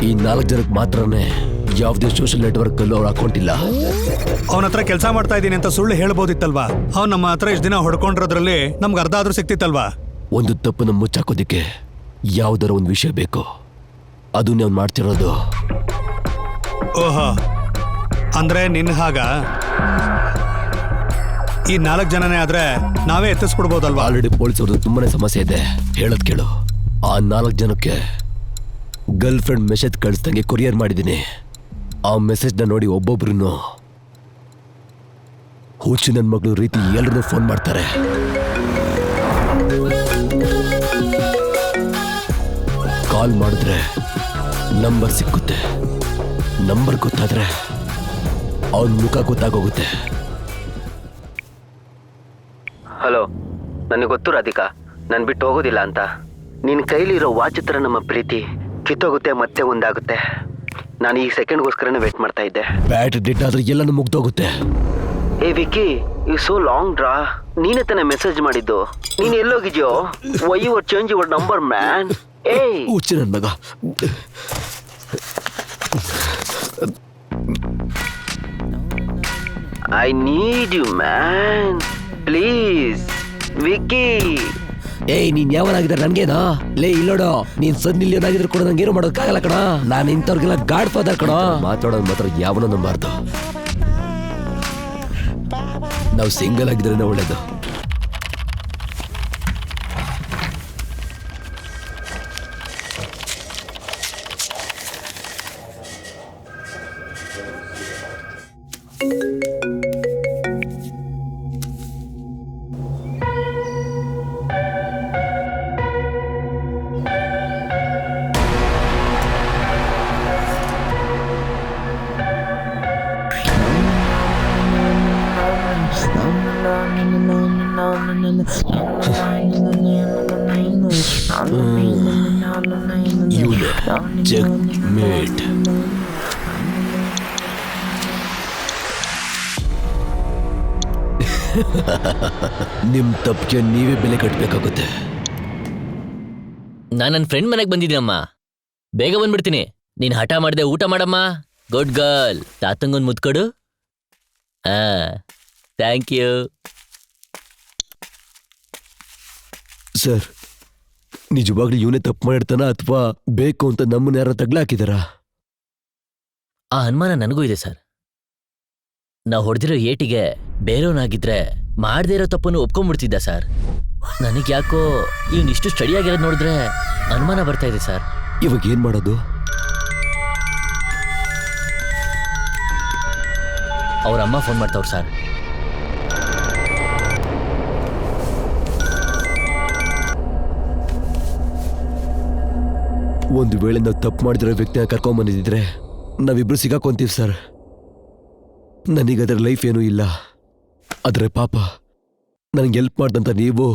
ಈ 4 ಜನಕ್ಕೆ ಮಾತ್ರನೇ ಯಾವುದೇ ಸೋಷಿಯಲ್ ನೆಟ್ವರ್ಕ್ ಅಲ್ಲೂ ಅವ್ರ ಅಕೌಂಟ್ ಇಲ್ಲ. ಅವನ ಹತ್ರ ಕೆಲಸ ಮಾಡ್ತಾ ಇದ್ದೀನಿ ಅಂತ ಸುಳ್ಳು ಹೇಳ್ಬೋದಿತ್ತಲ್ವಾ? ಅವ್ನು ನಮ್ಮ ಹತ್ರ ಇಷ್ಟು ದಿನ ಹೊಡ್ಕೊಂಡಿರೋದ್ರಲ್ಲಿ ನಮ್ಗೆ ಅರ್ಧ ಆದ್ರೂ ಸಿಕ್ತಿತ್ತಲ್ವಾ? ಒಂದು ತಪ್ಪನ್ನು ಮುಚ್ಚಾಕೋದಿಕ್ಕೆ ಯಾವ್ದಾರ ಒಂದು ವಿಷಯ ಬೇಕು, ಅದನ್ನೇ ಅವ್ನು ಮಾಡ್ತಿರೋದು. ಓಹೋ, ಅಂದ್ರೆ ನಿನ್ನ ಹಾಗ ಈ 4 ಜನನೇ ಆದ್ರೆ ನಾವೇ ಎತ್ತಿಸ್ಕೊಡ್ಬೋದಲ್ವಾ? ಆಲ್ರೆಡಿ ಪೊಲೀಸವ್ರದ್ದು ತುಂಬಾನೇ ಸಮಸ್ಯೆ ಇದೆ. ಹೇಳೋದ್ ಕೇಳು. ಆ 4 ಜನಕ್ಕೆ ಗರ್ಲ್ ಫ್ರೆಂಡ್ ಮೆಸೇಜ್ ಕಳಿಸ್ದಂಗೆ ಕೊರಿಯರ್ ಮಾಡಿದ್ದೀನಿ. ಆ ಮೆಸೇಜ್ನ ನೋಡಿ ಒಬ್ಬೊಬ್ರು ಹುಚ್ಚು ನನ್ನ ಮಗಳು ರೀತಿ ಎಲ್ಲರೂ ಫೋನ್ ಮಾಡ್ತಾರೆ. ಕಾಲ್ ಮಾಡಿದ್ರೆ ನಂಬರ್ ಸಿಕ್ಕುತ್ತೆ. ನಂಬರ್ ಗೊತ್ತಾದ್ರೆ ಅವನ ಮುಖ ಗೊತ್ತಾಗೋಗುತ್ತೆ. ಹಲೋ, ನನಗೆ ಗೊತ್ತು ರಾಧಿಕಾ, ನಾನು ಬಿಟ್ಟು ಹೋಗೋದಿಲ್ಲ ಅಂತ. ನಿನ್ನ ಕೈಲಿರೋ ವಾಚ್ ಹತ್ರ ನಮ್ಮ ಪ್ರೀತಿ ಕಿತ್ತೋಗುತ್ತೆ, ಮತ್ತೆ ಒಂದಾಗುತ್ತೆ. ನಾನು ಈ ಸೆಕೆಂಡ್ಗೋಸ್ಕರನೇ ವೇಟ್ ಮಾಡ್ತಾ ಇದ್ದೆ. ಬ್ಯಾಟ್ರಿ ಡೆಡ್ ಆದ್ರೆ ಎಲ್ಲನೂ ಮುಗ್ದೋಗುತ್ತೆ. ಏ ವಿಕ್ಕಿ, ಯು ಸೋ ಲಾಂಗ್ ಡ್ರಾ. ನೀನೇ ತಾನೇ ಮೆಸೇಜ್ ಮಾಡಿದ್ದು. ನೀನು ಎಲ್ಲೋಗಿದ್ಯೋ? Why you are change your number man? ಏಯ್ ಹುಚ್ಚು ನನ್ನ ಮಗ. I need you man, please Vicky. ಏಯ್, ನೀನ್ ಯಾವನಾಗಿದ್ರೆ ನನ್ಗೇನೋ? ಲೇ ಇಲ್ಲೋಡು, ನೀನ್ ಸನ್ನಿಲ್ಯೋನಾಗಿದ್ರೆ ಕೂಡ ನಂಗೇನು ಮಾಡೋಕ್ಕಾಗಲ್ಲ ಕಣ. ನಾನು ಇಂಥವ್ರಿಗೆಲ್ಲ ಗಾಡ್ ಫಾದರ್ ಕಣ. ಮಾತಾಡೋದು ಮಾತ್ರ ಯಾವನೋ ನಂಬಾರ್ದು. ನಾವು ಸಿಂಗಲ್ ಆಗಿದ್ರೇನೆ ಒಳ್ಳೇದು. ಇವನೇ ಚೆಕ್ಮೇಟ್. ನಿಮ್ ತಪ್ಪಿಗೆ ನೀವೇ ಬೆಲೆ ಕಟ್ಟಬೇಕಾಗುತ್ತೆ. ನಾನು ನನ್ನ ಫ್ರೆಂಡ್ ಮನೆಗೆ ಬಂದಿದ್ದೀನಮ್ಮ, ಬೇಗ ಬಂದ್ಬಿಡ್ತೀನಿ. ನೀನ್ ಹಠ ಮಾಡಿದೆ ಊಟ ಮಾಡಮ್ಮ. Good girl. ತಾತಂಗೊಂದು ಮುದ್ಕೊಡು. ಹಾ, ಥ್ಯಾಂಕ್ ಯು. ಸರ್, ನಿಜವಾಗ್ಲೂ ಇವನೇ ತಪ್ಪು ಮಾಡಿರ್ತಾನ ಅಥವಾ ಬೇಕು ಅಂತ ನಮ್ಮನ್ನ ಯಾರ ತಗ್ಲಾಕಿದಾರ? ಆ ಅನುಮಾನ ನನಗೂ ಇದೆ ಸರ್. ನಾವು ಹೊಡೆದಿರೋ ಏಟಿಗೆ ಬೇರೆಯವನಾಗಿದ್ರೆ ಮಾಡದೇ ಇರೋ ತಪ್ಪನ್ನು ಒಪ್ಕೊಂಡ್ಬಿಡ್ತಿದ್ದ ಸರ್. ನನಗೆ ಯಾಕೋ ಇವನಿಷ್ಟು ಸ್ಟಡಿ ಆಗಿರೋದು ನೋಡಿದ್ರೆ ಅನುಮಾನ ಬರ್ತಾ ಇದೆ ಸರ್. ಇವಾಗ ಏನ್ ಮಾಡೋದು? ಅವ್ರ ಅಮ್ಮ ಫೋನ್ ಮಾಡ್ತಾವ್ರು ಸರ್. ಒಂದು ವೇಳೆ ನಾವು ತಪ್ಪು ಮಾಡಿದಿರೋ ವ್ಯಕ್ತಿನ ಕರ್ಕೊಂಬಂದಿದ್ರೆ ನಾವಿಬ್ರು ಸಿಗಾಕೊಂತೀವಿ ಸರ್. ನನಗೆ ಅದರ ಲೈಫ್ ಏನೂ ಇಲ್ಲ. ಆದರೆ ಪಾಪ ನನಗೆ ಹೆಲ್ಪ್ ಮಾಡ್ದಂತ ನೀವು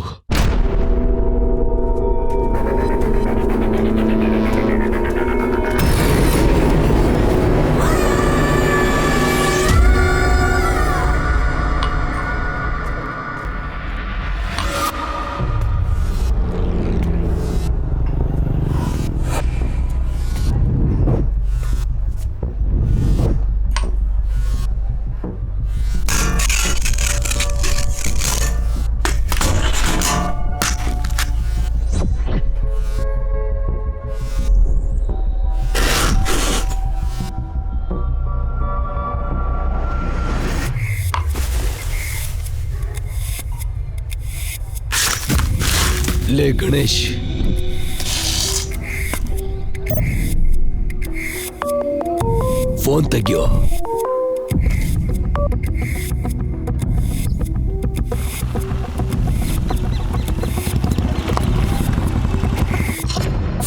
ಲೇ ಗಣೇಶ್, ಫೋನ್ ತೆಗಿಯೋ.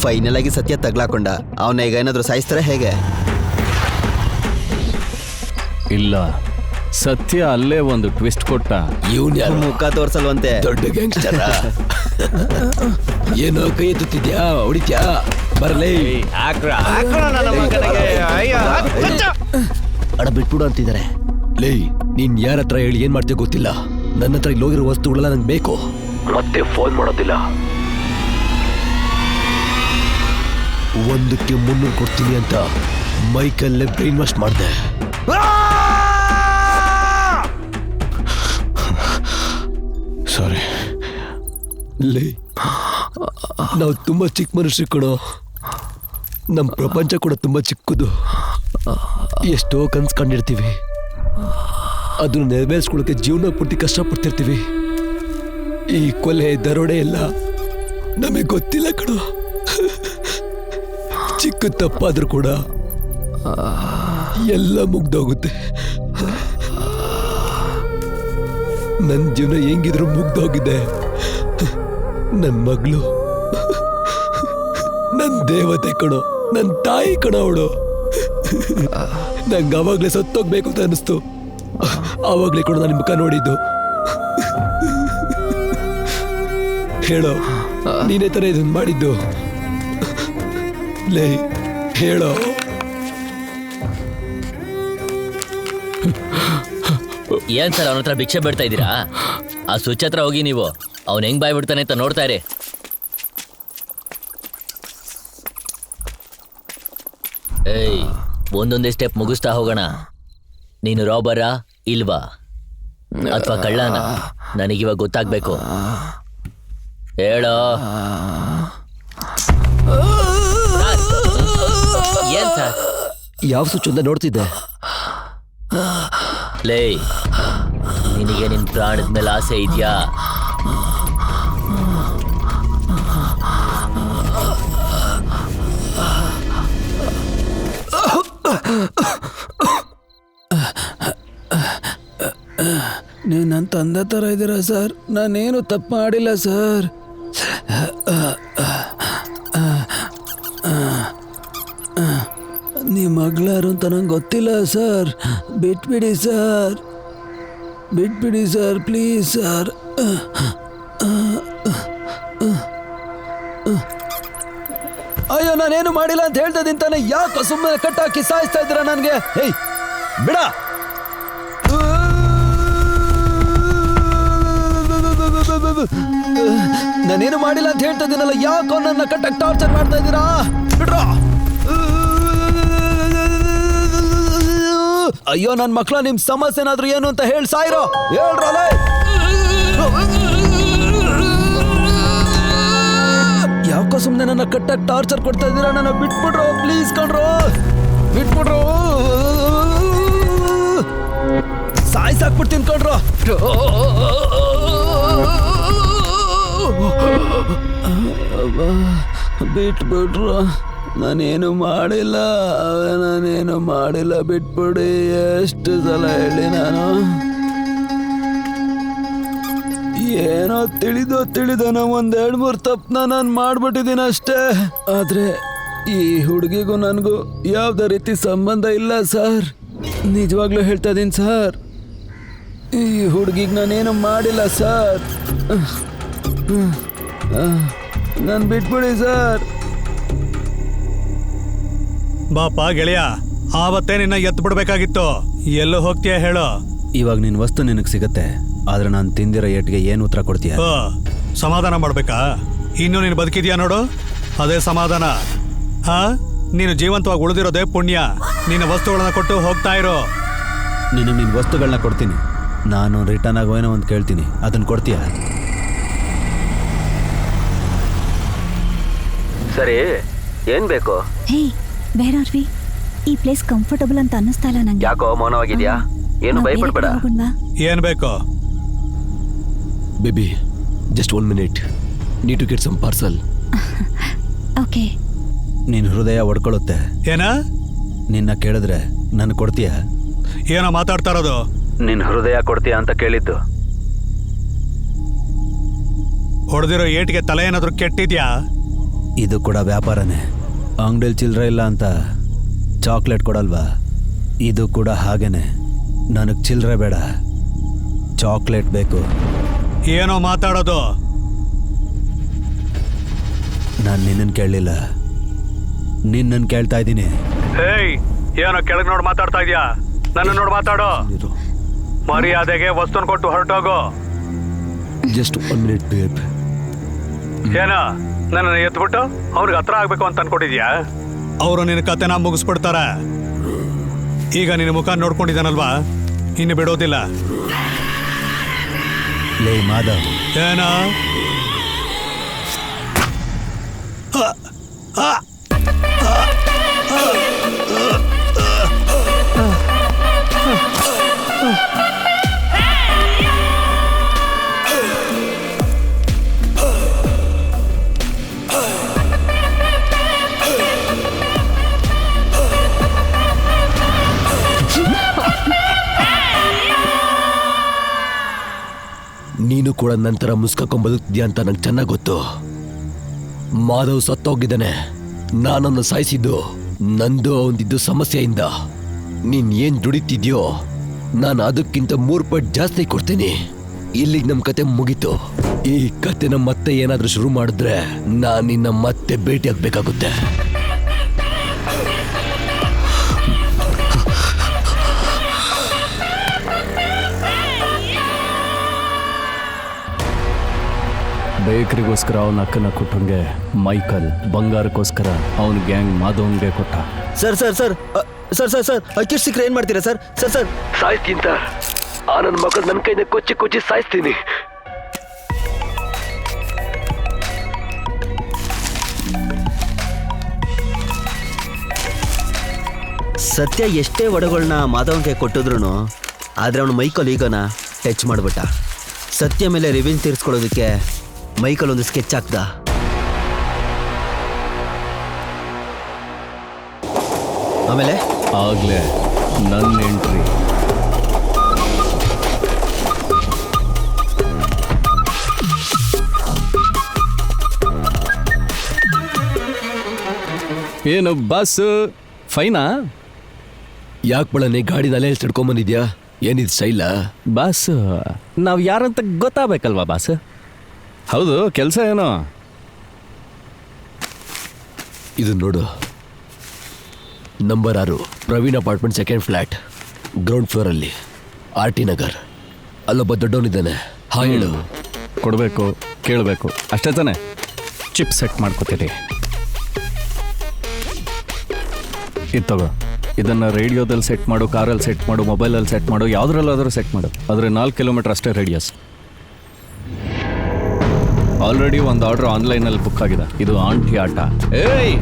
ಫೈನಲ್ ಆಗಿ ಸತ್ಯ ತಗ್ಲಾಕೊಂಡ. ಅವನ ಈಗ ಏನಾದ್ರು ಸಾಯಿಸ್ತಾರೆ ಹೇಗೆ? ಇಲ್ಲ, ಸತ್ಯ ಅಲ್ಲೇ ಒಂದು ಟ್ವಿಸ್ಟ್ ಕೊಟ್ಟ. ಇವನ್ ಯಾರು? ಮುಖ ತೋರ್ಸಲ್ವಂತೆ. ದೊಡ್ಡ ಗ್ಯಾಂಗ್ಸ್ಟರ್. ಏನೋ ಕೈ ಎತ್ತುತ್ತಿದ್ಯಾ? ಹೊಡಿತ್ಯಾ? ಬರಲೇ. ಅಡ ಬಿಟ್ಬಿಡು ಅಂತಿದ್ದಾರೆ. ಲೇ, ನೀನ್ ಯಾರ ಹತ್ರ ಹೇಳಿ ಏನ್ ಮಾಡ್ತೀಯ ಗೊತ್ತಿಲ್ಲ. ನನ್ನ ಹತ್ರ ಇಲ್ಲಿ ಹೋಗಿರೋ ವಸ್ತುಗಳೆಲ್ಲ ನಂಗೆ ಬೇಕು. ಮತ್ತೆ ಫೋನ್ ಮಾಡೋದಿಲ್ಲ. 1ಕ್ಕೆ 300 ಕೊಡ್ತೀನಿ ಅಂತ ಮೈಕಲ್ಲೇ ಬ್ರೈನ್ ವಾಶ್ ಮಾಡಿದೆ. ಸಾರಿ. ಲೇ, ನಾವು ತುಂಬಾ ಚಿಕ್ಕ ಮನುಷ್ಯರು ಕಣೋ. ನಮ್ಮ ಪ್ರಪಂಚ ಕೂಡ ತುಂಬಾ ಚಿಕ್ಕದು. ಎಷ್ಟೋ ಕನ್ಸು ಕಂಡಿರ್ತೀವಿ, ಅದನ್ನು ನೆರವೇರಿಸ್ಕೊಳ್ಳೋಕೆ ಜೀವನ ಪೂರ್ತಿ ಕಷ್ಟಪಡ್ತಿರ್ತೀವಿ. ಈ ಕೊಲೆ ದರೋಡೆ ಎಲ್ಲ ನಮಗೆ ಗೊತ್ತಿಲ್ಲ ಕಣೋ. ಚಿಕ್ಕ ತಪ್ಪಾದ್ರೂ ಕೂಡ ಎಲ್ಲ ಮುಗ್ದೋಗುತ್ತೆ. ನನ್ನ ಜೀವನ ಹೆಂಗಿದ್ರು ಮುಗ್ದೋಗಿದೆ. ನನ್ನ ಮಗಳು ನನ್ನ ದೇವತೆ ಕಣೋ, ನನ್ನ ತಾಯಿ ಕಣೋ ಅವಳು. ನಂಗೆ ಆವಾಗಲೇ ಸತ್ತೋಗ್ಬೇಕು ಅಂತ ಅನಿಸ್ತು. ಆವಾಗಲೇ ಕೂಡ ನನ್ನ ಮುಖ ನೋಡಿದ್ದು. ಹೇಳೋ, ನೀನೇ ತರ ಇದನ್ನ ಮಾಡಿದ್ದು. ಲೇ, ಹೇಳೋ. ಏನ್ ಸರ್ ಅವನ ಹತ್ರ ಭಿಕ್ಷೆ ಬಿಡ್ತಾ ಇದ್ದೀರಾ? ಆ ಸ್ವಿಚ್ ಹತ್ರ ಹೋಗಿ ನೀವು. ಅವ್ನು ಹೆಂಗ್ ಬಾಯ್ ಬಿಡ್ತಾನೆ ಅಂತ ನೋಡ್ತಾ ಇರಿ. ಏಯ್, ಒಂದೊಂದೇ ಸ್ಟೆಪ್ ಮುಗಿಸ್ತಾ ಹೋಗೋಣ. ನೀನು ರಾಬರಾ ಇಲ್ವಾ ಅಥವಾ ಕಳ್ಳನ? ನನಗಿವಾಗ ಗೊತ್ತಾಗ್ಬೇಕು. ಹೇಳೋ. ಏನ್ ಸರ್? ಯಾವ ಸ್ವಿಚ್ ಅಂತ ನೋಡ್ತಿದ್ದೆ. ಲೇ, ನಿನಗೆ ನಿನ್ ಪ್ರಾಣದ ಮೇಲೆ ಆಸೆ ಇದೆಯಾ? ನೀವು ನನ್ನ ತಂದೆ ಥರ ಇದ್ದೀರಾ ಸರ್. ನಾನೇನು ತಪ್ಪು ಮಾಡಿಲ್ಲ ಸರ್. ನಿಮ್ಮ ಮಗಳಾರು ಅಂತ ನಂಗೆ ಗೊತ್ತಿಲ್ಲ ಸರ್. ಬಿಟ್ಬಿಡಿ ಸರ್, ಬಿಟ್ಬಿಡಿ ಸರ್, ಪ್ಲೀಸ್ ಸರ್. ಅಯ್ಯೋ, ನಾನೇನು ಮಾಡಿಲ್ಲ ಅಂತ ಹೇಳ್ತಾ ತಾನೆ. ಯಾಕೆ ಸುಮ್ಮನೆ ಕಟ್ಟಾಕಿ ಸಾಯಿಸ್ತಾ ಇದ್ದೀರಾ ನನಗೆ? ಹೇಯ್, ಬಿಡ. ನಾನೇನು ಮಾಡಿಲ್ಲ ಅಂತ ಹೇಳ್ತಾ ಇದ್ದೀನಲ್ಲ, ಯಾಕೋ ನನ್ನ ಕಟ್ಟಕ್ಕೆ ಟಾರ್ಚರ್ ಮಾಡ್ತಾ ಇದ್ದೀರಾ? ಬಿಡ್ರೋ. ಅಯ್ಯೋ, ನನ್ನ ಮಕ್ಕಳ, ನಿಮ್ ಸಮಸ್ಯೆ ಏನಾದ್ರು ಏನು ಅಂತ ಹೇಳಿ ಸಾಯಿರೋ. ಹೇಳ್ರಲ್ಲ. ಯಾಕೋ ಸುಮ್ಮನೆ ನನ್ನ ಕಟ್ಟಕ್ಕೆ ಟಾರ್ಚರ್ ಕೊಡ್ತಾ ಇದ್ದೀರಾ? ನನ್ನ ಬಿಟ್ಬಿಡ್ರೋ ಪ್ಲೀಸ್ ಕಣ್ರೋ, ಬಿಟ್ಬಿಡ್ರೋ. ಸಾಯ್ಸಾಕ್ಬಿಡ್ತೀನಿ ಕಣ್ರೋ. ಬಿಟ್ಬಿಡ್ರು. ನಾನೇನು ಮಾಡಿಲ್ಲ, ನಾನೇನು ಮಾಡಿಲ್ಲ, ಬಿಟ್ಬಿಡಿ. ಎಷ್ಟು ಸಲ ಹೇಳಿ ನಾನು? ಏನೋ ತಿಳಿದೋ ಒಂದು 2-3 ತಪ್ಪನ್ನ ನಾನು ಮಾಡ್ಬಿಟ್ಟಿದ್ದೀನಿ ಅಷ್ಟೇ. ಆದರೆ ಈ ಹುಡುಗಿಗೂ ನನಗೂ ಯಾವುದೇ ರೀತಿ ಸಂಬಂಧ ಇಲ್ಲ ಸರ್. ನಿಜವಾಗ್ಲೂ ಹೇಳ್ತಾ ಇದ್ದೀನಿ ಸರ್. ಈ ಹುಡುಗಿಗೆ ನಾನೇನು ಮಾಡಿಲ್ಲ ಸರ್. ನಾನು ಬಿಟ್ಬಿಡಿ ಸರ್. ಬಾಪ ಗೆಳೆಯ, ಆವತ್ತೇ ನಿನ್ನ ಎತ್ತು ಬಿಡ್ಬೇಕಾಗಿತ್ತು. ಎಲ್ಲೋ ಹೋಗ್ತೀಯ ಹೇಳೋ? ಇವಾಗ ನಿನ್ನ ವಸ್ತು ನಿನಗೆ ಸಿಗತ್ತೆ, ಆದ್ರೆ ನಾನು ತಿಂದಿರೋ ಏಟ್ಗೆ ಏನು ಉತ್ತರ ಕೊಡ್ತೀಯ? ಸಮಾಧಾನ ಮಾಡ್ಬೇಕಾ? ಇನ್ನು ನೀನು ಬದುಕಿದ್ಯಾ ನೋಡು, ಅದೇ ಸಮಾಧಾನ. ನೀನು ಜೀವಂತವಾಗಿ ಉಳಿದಿರೋದೇ ಪುಣ್ಯ. ನಿನ್ನ ವಸ್ತುಗಳನ್ನ ಕೊಟ್ಟು ಹೋಗ್ತಾ ಇರೋ. ನಿನಗೆ ನಿನ್ನ ವಸ್ತುಗಳನ್ನ ಕೊಡ್ತೀನಿ. ನಾನು ರಿಟರ್ನ್ ಆಗೋಏನೋ ಒಂದು ಕೇಳ್ತೀನಿ, ಅದನ್ನು ಕೊಡ್ತೀಯ? ಸರಿ, ಏನ್ ಬೇಕು? ಹೇ, ಬೇರೆ ಆರ್ ವಿ? ಈ ಪ್ಲೇಸ್ ಕಂಫರ್ಟಬಲ್ ಅಂತ ಅನ್ನಿಸ್ತಾ ಇಲ್ಲ ನಂಗೆ. ಯಾಕೋ ಮೌನವಾಗಿದ್ಯಾ? ಏನು ಭಯಪಡ್ಬೇಡ. ಏನ್ ಬೇಕು? Baby, just 1 minute. Need to get some parcel. Okay. ನಿನ್ ಹೃದಯ ಒಡ್ಕೊಳ್ಳುತ್ತೆ. ಏನ ನಿನ್ನ ಕೇಳಿದ್ರೆ ನನ್ ಕೊಡ್ತೀಯ? ಏನೋ ಮಾತಾಡ್ತಾ ಇರೋದು? ನಿನ್ ಹೃದಯ ಕೊಡ್ತೀಯ ಅಂತ ಕೇಳಿದ್ದು. ಹೊಡೆದಿರೋ ಏಟಿಗೆ ತಲೆ ಏನಾದ್ರು ಕೆಟ್ಟಿದ್ಯಾ? ಇದು ಕೂಡ ವ್ಯಾಪಾರನೇ. ಅಂಗಡಿಲಿ ಚಿಲ್ಲರೆ ಇಲ್ಲ ಅಂತ ಚಾಕ್ಲೇಟ್ ಕೊಡಲ್ವಾ? ಇದು ಕೂಡ ಹಾಗೇನೆ. ನನಗೆ ಚಿಲ್ಲರೆ ಬೇಡ, ಚಾಕ್ಲೇಟ್ ಬೇಕು. ಏನೋ ಮಾತಾಡೋದು? ನಾನು ನಿನ್ನನ್ನು ಕೇಳಲಿಲ್ಲ, ನಿನ್ನನ್ನು ಕೇಳ್ತಾ ಇದ್ದೀನಿ. ಹೇಯ್, ಏನೋ ಕೆಳಗೆ ನೋಡಿ ಮಾತಾಡ್ತಾ ಇದೀಯಾ? ನನ್ನ ನೋಡಿ ಮಾತಾಡೋ. ಮರ್ಯಾದೆಗೆ ವಸ್ತುನ್ ಕೊಟ್ಟು ಹೊರಟೋಗು. Just 1 minute babe. ಏನ ನನ್ನ ಎತ್ಬಿಟ್ಟು ಅವ್ರಿಗೆ ಹತ್ರ ಆಗ್ಬೇಕು ಅಂತ ಅನ್ಕೊಂಡಿದ್ಯಾ? ಅವರು ನಿನ್ನ ಕತೆನ ಮುಗಿಸ್ಬಿಡ್ತಾರ. ಈಗ ನಿನ್ನ ಮುಖ ನೋಡ್ಕೊಂಡಿದ್ದಾನಲ್ವಾ, ಇನ್ನು ಬಿಡೋದಿಲ್ಲ. ಲೇ ಮಾಧವ್, ಏನ ನೀನು ಕೂಡ ನಂತರ ಮುಸ್ಕೊಂಬದುಕ್ತಿದ್ಯಾ ಅಂತ ನಂಗೆ ಚೆನ್ನಾಗಿ ಗೊತ್ತು. ಮಾಧವ್ ಸತ್ತೋಗಿದ್ದಾನೆ. ನಾನನ್ನು ಸಾಯಿಸಿದ್ದು ನಂದು ಅವನಿದ್ದು ಸಮಸ್ಯೆಯಿಂದ. ನೀನ್ ಏನ್ ದುಡಿತಿದ್ಯೋ ನಾನು ಅದಕ್ಕಿಂತ 3 ಪಟ್ಟು ಜಾಸ್ತಿ ಕೊಡ್ತೀನಿ. ಇಲ್ಲಿಗೆ ನಮ್ಮ ಕತೆ ಮುಗೀತು. ಈ ಕತೆನ ಮತ್ತೆ ಏನಾದ್ರೂ ಶುರು ಮಾಡಿದ್ರೆ ನಾನು ನಿನ್ನ ಮತ್ತೆ ಭೇಟಿ ಆಗ್ಬೇಕಾಗುತ್ತೆ. ಬೇಕರಿಗೋಸ್ಕರ ಅವನ ಅಕ್ಕನ ಕೊಟ್ಟಂಗೆ ಮೈಕಲ್ ಬಂಗಾರಕ್ಕೋಸ್ಕರ ಅವನ ಗ್ಯಾಂಗ್ ಮಾಧವನ್ಗೆ ಕೊಟ್ಟ. Sir sir sir sir sir sir ಅಕ್ಕಿಷ್ಟು ಸಿಕ್ಕರೆ ಏನು ಮಾಡ್ತೀರಾ ಸರ್? ಸರ್ ಸರ್ ಸಾಯ್ತಿಂತ ಆ ನನ್ನ ಮಗಳು ನನ್ನ ಕೈಯಿಂದ ಕೊಚ್ಚಿ ಕೊಚ್ಚಿ ಸಾಯಿಸ್ತೀನಿ. ಸತ್ಯ ಎಷ್ಟೇ ಒಡಗಳನ್ನ ಮಾಧವನ್ಗೆ ಕೊಟ್ಟಿದ್ರು ಆದರೆ ಅವನು ಮೈಕಲ್ ಈಗನ ಟಚ್ ಮಾಡಿಬಿಟ್ಟ. ಸತ್ಯ ಮೇಲೆ ರಿವೆಂಜ್ ತೀರಿಸ್ಕೊಳ್ಳೋದಕ್ಕೆ ಮೈಕಲ್ ಒಂದು ಸ್ಕೆಚ್ ಹಾಕ್ದ. ಆಮೇಲೆ ಆಗ್ಲೇ ನನ್ನ ಎಂಟ್ರಿ. ಏನು ಬಸ್ ಫೈನಾ? ಯಾಕೆ ಬಳನೆ ಗಾಡಿ ನಲೆ ಹಿಡ್ಕೊಂಬಂದಿದ್ಯಾ? ಏನಿದ್ ಸ್ಟೈಲಾ? ಬಾಸ್, ನಾವು ಯಾರಂತ ಗೊತ್ತಾಗಬೇಕಲ್ವಾ ಬಾಸ್? ಹೌದು, ಕೆಲಸ ಏನೋ? ಇದು ನೋಡು, number 6 Praveen apartment 2nd flat, ground ಫ್ಲೋರಲ್ಲಿ, RT ನಗರ್. ಅಲ್ಲೊಬ್ಬ ದೊಡ್ಡವನಿದ್ದಾನೆ. ಹಾಯ್ ಹೇಳು. ಕೊಡಬೇಕು, ಕೇಳಬೇಕು, ಅಷ್ಟೇ ತಾನೆ? ಚಿಪ್ ಸೆಟ್ ಮಾಡ್ಕೋತೀರಿ. ಇದು ತಗೋ. ಇದನ್ನು ರೇಡಿಯೋದಲ್ಲಿ ಸೆಟ್ ಮಾಡು, ಕಾರಲ್ಲಿ ಸೆಟ್ ಮಾಡು, ಮೊಬೈಲಲ್ಲಿ ಸೆಟ್ ಮಾಡು, ಯಾವುದ್ರಲ್ಲಾದರೂ ಸೆಟ್ ಮಾಡು. ಆದರೆ 4 ಕಿಲೋಮೀಟರ್ ಅಷ್ಟೇ ರೇಡಿಯಸ್. ಆಲ್ರೆಡಿ ಒಂದು ಆರ್ಡರ್ ಆನ್ಲೈನಲ್ಲಿ ಬುಕ್ ಆಗಿದೆ. ಇದು ಆಂಟಿ ಆಟ. ಏಯ್,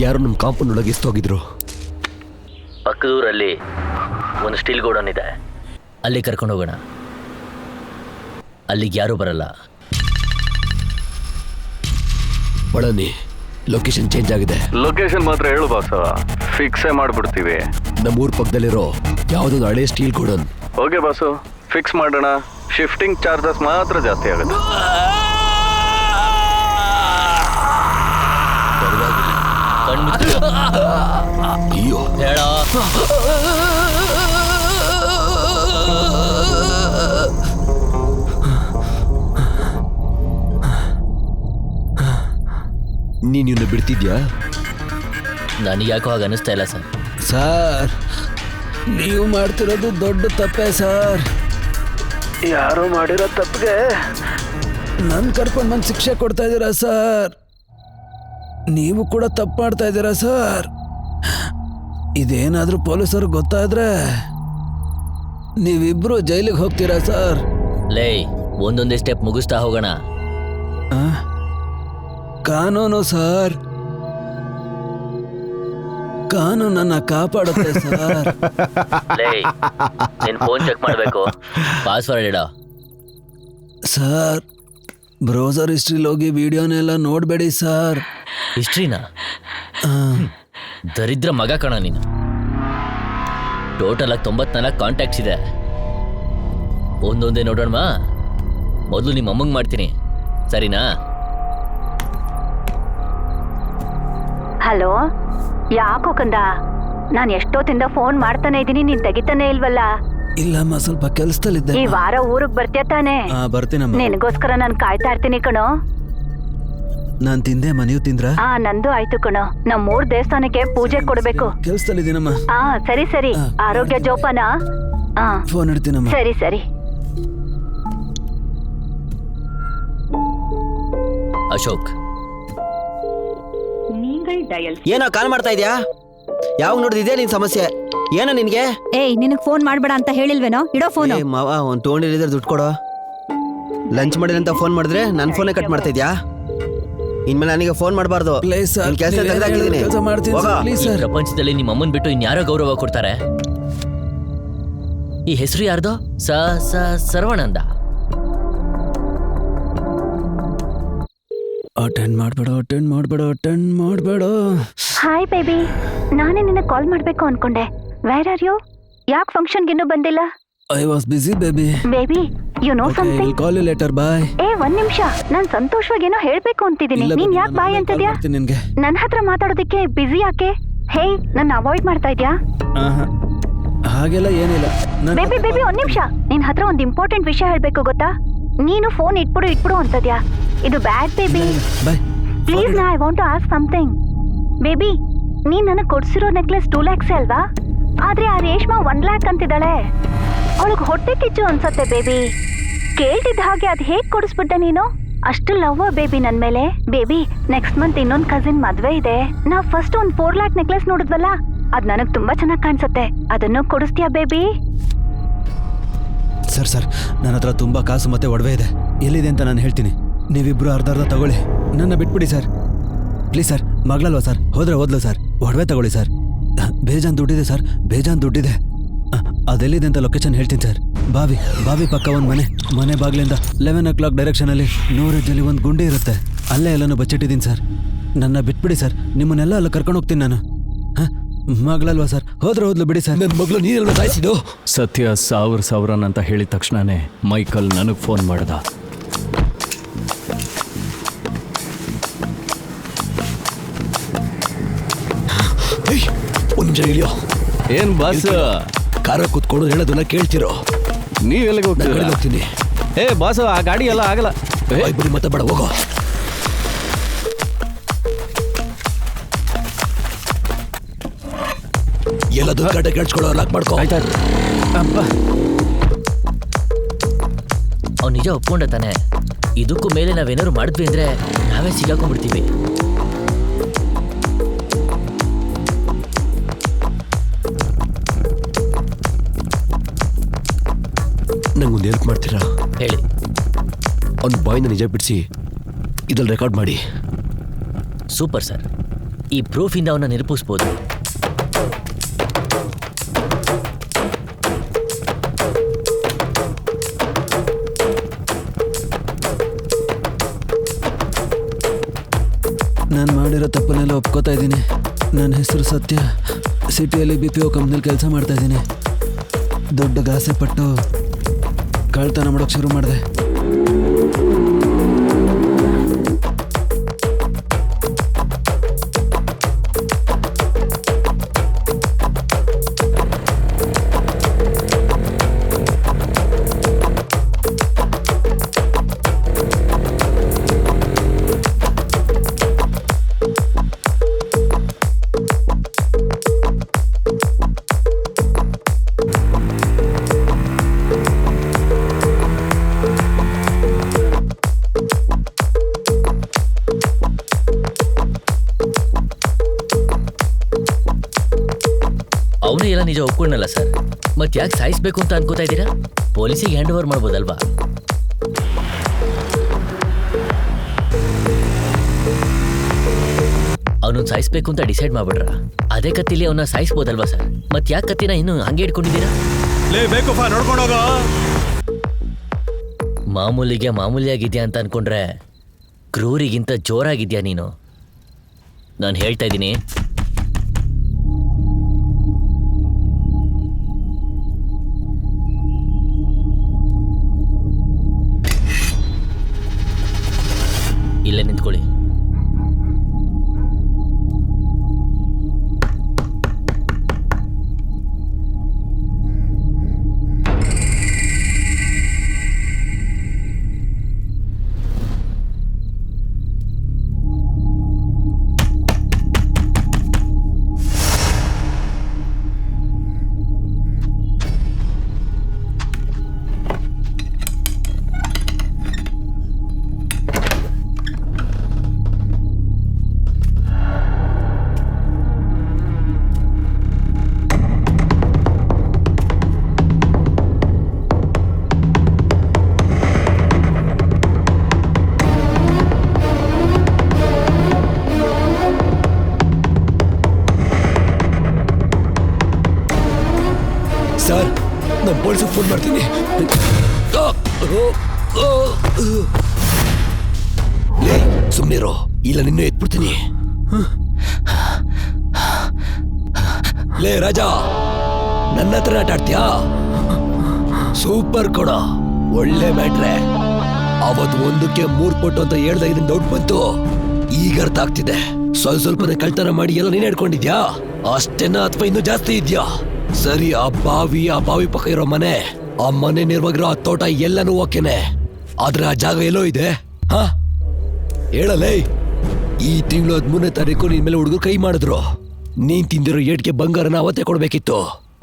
ಯಾರು ನಮ್ಮ ಕಾಂಪೌಂಡ್ ಒಳಗೆ ಎಸ್ತೋಗಿದ್ರು. ಪಕ್ಕದೂರಲ್ಲಿ ಒಂದು ಸ್ಟೀಲ್ ಗೋಡನ್ ಇದೆ, ಅಲ್ಲಿ ಕರ್ಕೊಂಡು ಹೋಗೋಣ. ಅಲ್ಲಿಗೆ ಯಾರೂ ಬರಲ್ಲ. ಬಳನಿ, ಲೊಕೇಶನ್ ಚೇಂಜ್ ಆಗಿದೆ. ಲೊಕೇಶನ್ ಮಾತ್ರ ಹೇಳು ಬಾಸ, ಫಿಕ್ಸೇ ಮಾಡಿಬಿಡ್ತೀವಿ. ನಮ್ಮೂರ್ ಪಕ್ಕದಲ್ಲಿರೋ ಯಾವುದೊಂದು ಹಳೆ steel godown. Okay boss, fix ಮಾಡೋಣ. ಶಿಫ್ಟಿಂಗ್ ಚಾರ್ಜಸ್ ಮಾತ್ರ ಜಾಸ್ತಿ ಆಗುತ್ತೆ. ಅಯ್ಯೋ, ಹೇಳ. ನೀನು ಇನ್ನು ಬಿಡ್ತಿದ್ಯಾ? ನನಗೆ ಯಾಕೋ ಹಾಗೆ ಅನಿಸ್ತಾ ಇಲ್ಲ ಸರ್. ಸರ್, ನೀವು ಮಾಡ್ತಿರೋದು ದೊಡ್ಡ ತಪ್ಪೇ ಸರ್. ಯಾರೋ ಮಾಡಿರೋ ತಪ್ಪಿಗೆ ನನ್ನ ಕರ್ಕೊಂಡು ಬಂದು ಶಿಕ್ಷೆ ಕೊಡ್ತಾ ಇದ್ದೀರಾ ಸರ್. ನೀವು ಕೂಡ ತಪ್ಪು ಮಾಡ್ತಾ ಇದ್ದೀರಾ ಸರ್. ಇದೇನಾದರೂ ಪೊಲೀಸರು ಗೊತ್ತಾದ್ರೆ ನೀವಿಬ್ರು ಜೈಲಿಗೆ ಹೋಗ್ತೀರಾ ಸರ್. ಲೇ, ಒಂದೊಂದೇ ಸ್ಟೆಪ್ ಮುಗಿಸ್ತಾ ಹೋಗೋಣ. ಕಾನೂನು ಸರ್. ಕಾನೂನನ್ನ ಕಾಪಾಡುತ್ತೆ ಸರ್. ಲೇ ನಿನ್ ಫೋನ್ ಚೆಕ್ ಮಾಡ್ಬೇಕು, ಪಾಸ್ವರ್ಡ್ ಇಡ. ಸರ್ ಬ್ರೌಸರ್ ಹಿಸ್ಟ್ರಿಲಿ ಹೋಗಿ ವಿಡಿಯೋನೆಲ್ಲ ನೋಡಬೇಡಿ ಸರ್. ಹಿಸ್ಟ್ರಿನಾ? ದರಿದ್ರ ಮಗ ಕಣ ನೀನು. ಟೋಟಲ್ ಆಗಿ 94 ಕಾಂಟ್ಯಾಕ್ಟ್ಸ್ ಇದೆ. ಒಂದೊಂದೇ ನೋಡೋಣ. ಮೊದಲು ನಿಮ್ಮ ಅಮ್ಮಂಗೆ ಮಾಡ್ತೀನಿ, ಸರಿನಾ? ಹಲೋ, ಯಾಕೋ ಕಂದ? ನಾನು ಎಷ್ಟೊತ್ತಿಂದ ಫೋನ್ ಮಾಡ್ತಾನೆ ಇದ್ದೀನಿ, ನೀನ್ ತೆಗಿತಾನೆ ಇಲ್ವಲ್ಲ? ಇಲ್ಲಮ್ಮ, ಸ್ವಲ್ಪ ಕೆಲ್ಸದಲ್ಲಿದ್ದೆ. ಈ ವಾರ ಊರಿಗೆ ಬರ್ತೀಯ ತಾನೆ? ಬರ್ತೀನಮ್ಮ. ನಿನಗೋಸ್ಕರ ನಾನು ಕಾಯ್ತಾ ಇರ್ತೀನಿ ಕಣೋ. ನಾನ್ ತಿಂದೆ, ನೀವು ತಿಂದ್ರ? ನಂದು ಆಯ್ತು ಕಣೋ. ನಮ್ 3 ದೇವಸ್ಥಾನಕ್ಕೆ ಪೂಜೆ ಕೊಡ್ಬೇಕು. ಕೆಲ್ಸದಲ್ಲಿದ್ದೀನಮ್ಮ. ಸರಿ ಸರಿ. ಆರೋಗ್ಯ ಜೋಪಾನ. ಫೋನ್ ಇಡ್ತೀನಮ್ಮ. ಸರಿ ಸರಿ. ಅಶೋಕ್, ಏನೋ ಕಾಲ್ ಮಾಡ್ತಾ ಇದ್ಯಾ? ಯಾವಾಗ ನೋಡಿದ್ದೆ ನಿನ್ ಸಮಸ್ಯೆ? ಏನೋ ನಿನ್ಗೆ? ಏಯ್, ನಿನಗ್ ಫೋನ್ ಮಾಡ್ಬೇಡ ಅಂತ ಹೇಳಿಲ್ವೇನೋ? ಇಡೋ ಫೋನ್. ಮಾವ, ಒಂದ್ ತೊಗೊಂಡಿದ್ರೆ ದುಡ್ಡು ಕೊಡೋ. ಲಂಚ್ ಮಾಡಿದ್ರೆ ಅಂತ ಫೋನ್ ಮಾಡಿದ್ರೆ ನನ್ನ ಫೋನೇ ಕಟ್ ಮಾಡ್ತಾ ಇದ್ಯಾ? ಇನ್ಮೇಲೆ ನನಗೆ ಫೋನ್ ಮಾಡಬಾರ್ದು. ಕೆಲಸ ತೆಗೆದಾಕಿದ್ದೀನಿ. ಈ ಪ್ರಪಂಚದಲ್ಲಿ ನಿಮ್ಮ ಅಮ್ಮನ್ ಬಿಟ್ಟು ಇನ್ಯಾರೋ ಗೌರವ ಕೊಡ್ತಾರೆ? ಈ ಹೆಸರು ಯಾರ್ದು? ಸರ್ವಣಂದ. ಅಟೆಂಡ್ ಮಾಡ್ಬೇಡ. ಹಾಯ್ ಬೇಬಿ, ನಾನೇ ನಿನ್ನ ಕಾಲ್ ಮಾಡ್ಬೇಕು ಅನ್ಕೊಂಡೆ. Where are you? ಯಾಕೆ ಫಂಕ್ಷನ್ಗೆ ಇನ್ನೂ ಬಂದಿಲ್ಲ? I was busy baby. Baby, you know something? Call you later. Bye. ಒಂದ್ ನಿಮಿಷ, ನಾನ್ ಸಂತೋಷವಾಗಿ ಏನೋ ಹೇಳ್ಬೇಕು ಅಂತಿದ್ದೀನಿ. ನೀನ್ ಯಾಕೆ ಬಾಯ್ ಅಂತಿದ್ಯಾ? ನನ್ನ ಹತ್ರ ಮಾತಾಡೋದಕ್ಕೆ ಬಿಸಿ ಯಾಕೆ? ಹೇ, ನನ್ನ ಅವಾಯ್ಡ್ ಮಾಡ್ತಾ ಇದ್ಯಾ? ಹಾಗೆಲ್ಲ ಏನಿಲ್ಲ. ಬೇಬಿ ಒಂದ್ ನಿಮಿಷ, ನಿನ್ ಹತ್ರ ಒಂದ್ ಇಂಪಾರ್ಟೆಂಟ್ ವಿಷಯ ಹೇಳ್ಬೇಕು, ಗೊತ್ತಾ? ನೀನು ಫೋನ್ ಇಟ್ಬಿಡು ಅಂತದ್ಯಾ? ಇದು ಬ್ಯಾಡ್ ಬೇಬಿ. ಪ್ಲೀಸ್, ನಾ I want to ask something. Baby, ನೀನ್ ನನಗೆ ಕೊಡ್ಸಿರೋ ನೆಕ್ಲೆಸ್ 2 lakhs ಅಲ್ವಾ? ಆದ್ರೆ ಆ ರೇಷ್ಮಾ 1 lakh ಅಂತಿದ್ದಾಳೆ. ಅವಳಿಗೆ ಹೊಟ್ಟೆ ಕಿಚ್ಚು ಅನ್ಸತ್ತೆ ಬೇಬಿ. ಕೇಳ್ತಿದ್ದ ಹಾಗೆ ಅದ್ ಹೇಗ್ ಕೊಡಿಸ್ಬಿಟ್ಟೆ ನೀನು? ಅಷ್ಟು ಲವ್ ಬೇಬಿ ನನ್ ಮೇಲೆ? ಬೇಬಿ, ನೆಕ್ಸ್ಟ್ ಮಂತ್ ಇನ್ನೊಂದ್ ಕಸಿನ್ ಮದ್ವೆ ಇದೆ. ನಾವ್ ಫಸ್ಟ್ ಒಂದ್ 4 lakh ನೆಕ್ಲೆಸ್ ನೋಡಿದ್ವಲ್ಲ, ಅದ್ ನನಗ್ ತುಂಬಾ ಚೆನ್ನಾಗ್ ಕಾಣಿಸುತ್ತೆ. ಅದನ್ನು ಕೊಡಿಸ್ತೀಯಾ ಬೇಬಿ? ಸರ್, ನನ್ನ ಹತ್ರ ತುಂಬಾ ಕಾಸು ಮತ್ತೆ ಒಡವೆ ಇದೆ. ಎಲ್ಲಿದೆ ಅಂತ ನಾನು ಹೇಳ್ತೀನಿ. ನೀವಿಬ್ರು ಅರ್ಧ ತಗೊಳ್ಳಿ, ನನ್ನ ಬಿಟ್ಬಿಡಿ ಸರ್. ಪ್ಲೀಸ್ ಸರ್, ಮಗಳಲ್ವಾ ಸರ್? ಹೋದ್ಲು ಸರ್. ಒಡವೆ ತಗೊಳ್ಳಿ ಸರ್. ಬೇಜಾನ್ ದುಡ್ಡಿದೆ ಸರ್, ಬೇಜಾನ್ ದುಡ್ಡಿದೆ. ಅದೆಲ್ಲಿದೆ ಅಂತ ಲೊಕೇಶನ್ ಹೇಳ್ತೀನಿ ಸರ್. ಬಾವಿ ಪಕ್ಕ ಒಂದು ಮನೆ ಬಾಗಿಲಿಂದ 11 o'clock ಡೈರೆಕ್ಷನಲ್ಲಿ 100 ಹೆಜ್ಜೆಲಿ ಒಂದು ಗುಂಡಿ ಇರುತ್ತೆ. ಅಲ್ಲೇ ಎಲ್ಲನೂ ಬಚ್ಚಿಟ್ಟಿದ್ದೀನಿ ಸರ್. ನನ್ನ ಬಿಟ್ಬಿಡಿ ಸರ್, ನಿಮ್ಮನ್ನೆಲ್ಲ ಅಲ್ಲ ಕರ್ಕೊಂಡು ಹೋಗ್ತೀನಿ ನಾನು. ಮಗಳಲ್ವಾ ಸರ್? ಹೋದ್ಲು ಬಿಡಿ ಸರ್. ನನ್ನ ಮಗಳು ನೀರೆಲ್ಲ ಸಾಯಿಸಿದ್ದು. ಸತ್ಯ ಸಾವಿರನ್ ಅಂತ ಹೇಳಿದ ತಕ್ಷಣನೇ ಮೈಕಲ್ ನನಗೆ ಫೋನ್ ಮಾಡ್ದ. ಒಂದು ನಿಮಿಷ ಇಳಿಯೋ. ಏನ್ ಬಾಸ್, ಕಾರ ಕೂತ್ಕೊಂಡು ಹೇಳೋದನ್ನ ಕೇಳ್ತಿರೋ? ನೀವೆಲ್ಲಿಗೆ ಹೋಗ್ತೀನಿ. ಬಾಸ್, ಆ ಗಾಡಿ ಎಲ್ಲ ಆಗಲ್ಲ. ಬಿಡಿ, ಮತ್ತೆ ಬೇಡ, ಹೋಗೋ. ಎಲ್ಲ ದುಡ್ಡು ಕೇಳಿಸ್ಕೊಳ್ಳೋ, ಲಾಕ್ ಮಾಡ್ಕೋ. ಅವ್ನು ನಿಜ ಒಪ್ಕೊಂಡ ತಾನೆ? ಇದಕ್ಕೂ ಮೇಲೆ ನಾವೇನಾದ್ರು ಮಾಡಿದ್ವಿ ಅಂದ್ರೆ ನಾವೇ ಸಿಗಾಕೊಂಡ್ಬಿಡ್ತೀವಿ. ನಂಗೊಂದು ಹೆಲ್ಪ್ ಮಾಡ್ತೀರಾ? ಹೇಳಿ. ಅವ್ನ ಬಾಯಿಂದ ನಿಜ ಬಿಡಿಸಿ ಇದ್ರಲ್ಲಿ ರೆಕಾರ್ಡ್ ಮಾಡಿ. ಸೂಪರ್ ಸರ್, ಈ ಪ್ರೂಫಿಂದ ಅವನ್ನ ನಿರೂಪಿಸ್ಬೋದು. ನಾನು ಮಾಡಿರೋ ತಪ್ಪನ್ನೆಲ್ಲ ಒಪ್ಕೋತಾ ಇದ್ದೀನಿ. ನನ್ನ ಹೆಸರು ಸತ್ಯ. ಸಿಟಿಯಲ್ಲಿ BPO ಕಂಪ್ನಿಲಿ ಕೆಲಸ ಮಾಡ್ತಾ ಇದ್ದೀನಿ. ದೊಡ್ಡ ಆಸೆ ಪಟ್ಟು ಕಳ್ತನ ಮಾಡೋಕೆ ಶುರು ಮಾಡಿದೆ. ಅವನೇ ಎಲ್ಲ ನಿಜ ಒಪ್ಕೊಂಡಲ್ಲ ಸರ್. ಮತ್ತೆ ಯಾಕೆ ಸಾಯಿಸ್ಬೇಕು ಅಂತ ಅನ್ಕೋತಾ ಇದ್ದೀರಾ? ಪೊಲೀಸಿಗೆ ಹ್ಯಾಂಡ್ ಓವರ್ ಮಾಡ್ಬೋದಲ್ವಾ? ಅವನನ್ನ ಸಾಯಿಸ್ಬೇಕು ಅಂತ ಡಿಸೈಡ್ ಮಾಡ್ಬಿಡ್ರ? ಅದೇ ಕತ್ತಿಲಿ ಅವನ್ನ ಸಾಯಿಸ್ಬೋದಲ್ವಾ ಸರ್? ಮತ್ ಯಾಕೆ ಕತ್ತಿನ ಇನ್ನು ಹಂಗೆ ಇಟ್ಕೊಂಡಿದ್ದೀರಾ? ಲೇ ಬೇಕಪ್ಪ, ನೋಡ್ಕೊಂಡೋಗ. ಮಾಮೂಲಿಗೆ ಮಾಮೂಲಿಯಾಗಿದ್ಯಾ ಅಂತ ಅನ್ಕೊಂಡ್ರೆ ಕ್ರೂರಿಗಿಂತ ಜೋರಾಗಿದ್ಯಾ ನೀನು. ನಾನು ಹೇಳ್ತಾ ಇದ್ದೀನಿ, ಇಲ್ಲೇ ನಿಂತ್ಕೊಳ್ಳಿ. ಸರ್, ನಾನು ಪೊಲೀಸಿಗೆ ಫೋನ್ ಮಾಡ್ತೀನಿ. ಸುಮ್ಮನಿರೋ, ಇಲ್ಲ ನಿನ್ನೆ ಎತ್ಬಿಡ್ತೀನಿ. ಲೇ ರಾಜ, ನನ್ನ ಹತ್ರ ಆಟ ಆಡ್ತೀಯಾ? ಸೂಪರ್ ಕೊಡ, ಒಳ್ಳೆ ಮ್ಯಾಟ್ರೆ. ಅವತ್ತು 1ಕ್ಕೆ 3 ಕೊಟ್ಟು ಅಂತ ಹೇಳ್ದಾಗ ಇದನ್ನ ಡೌಟ್ ಬಂತು. ಈಗ ಅರ್ಥ ಆಗ್ತಿದೆ. ಸ್ವಲ್ಪನೇ ಕಳ್ತನ ಮಾಡಿ ಎಲ್ಲ ನೀನ್ ಹೇಳ್ಕೊಂಡಿದ್ಯಾ? ಅಷ್ಟೇನಾ ಅಥವಾ ಇನ್ನೂ ಜಾಸ್ತಿ ಇದ್ಯಾ? ಸರಿ, ಆ ಬಾವಿ ಪಕ್ಕ ಇರೋ ಮನೆ, ಆ ಮನೆ ನಿರ್ವಾಗಿರೋ ಆ ತೋಟ ಎಲ್ಲನೂ ಓಕೆನೆ. ಆದ್ರೆ ಆ ಜಾಗ ಎಲ್ಲೋ ಇದೆ. ಹಾ ಹೇಳಲೇ. ಈ ತಿಂಗಳು 13ನೇ ತಾರೀಕು ನಿನ್ ಮೇಲೆ ಹುಡುಗರು ಕೈ ಮಾಡಿದ್ರು. ನೀನ್ ತಿಂದಿರೋ ಏಟ್ಗೆ ಬಂಗಾರನ ಅವತ್ತೇ ಕೊಡ್ಬೇಕಿತ್ತು.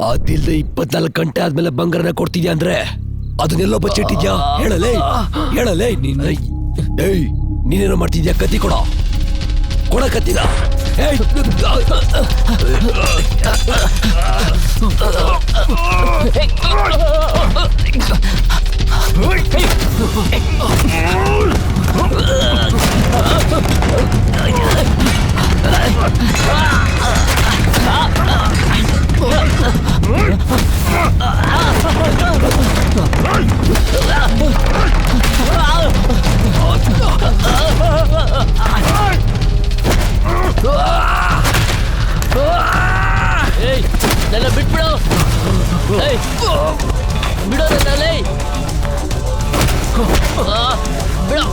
ಅದಿಲ್ದೆ 24 ಗಂಟೆ ಆದ್ಮೇಲೆ ಬಂಗಾರನ ಕೊಡ್ತಿದ್ಯಾ ಅಂದ್ರೆ ಅದನ್ನೆಲ್ಲೋ ಬಚ್ಚಿಟ್ಟಿದ್ಯಾ? ಹೇಳಲೇ ನೀನೇನೋ ಮಾಡ್ತಿದ್ಯಾ? ಕತ್ತಿ ಕೊಡ ಕತ್ತಿದ. ನನ್ನ ಬಿಟ್ಬಿಡು. ಬಿಡೋ ನನ್ನ. ಬಿಡೋ.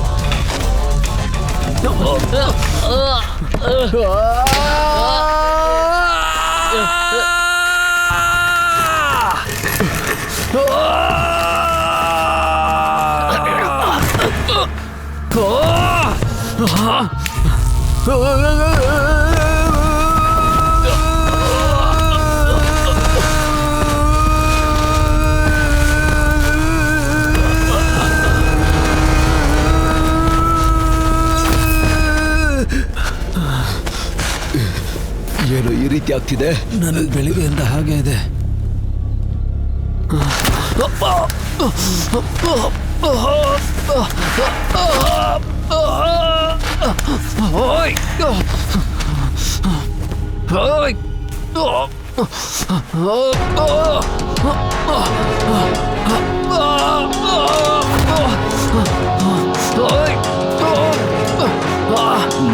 ಏನೋ ಈ ರೀತಿ ಆಗ್ತಿದೆ. ನನಗೆ ಬೆಳಿಗ್ಗೆಯಿಂದ ಹಾಗೆ ಇದೆ.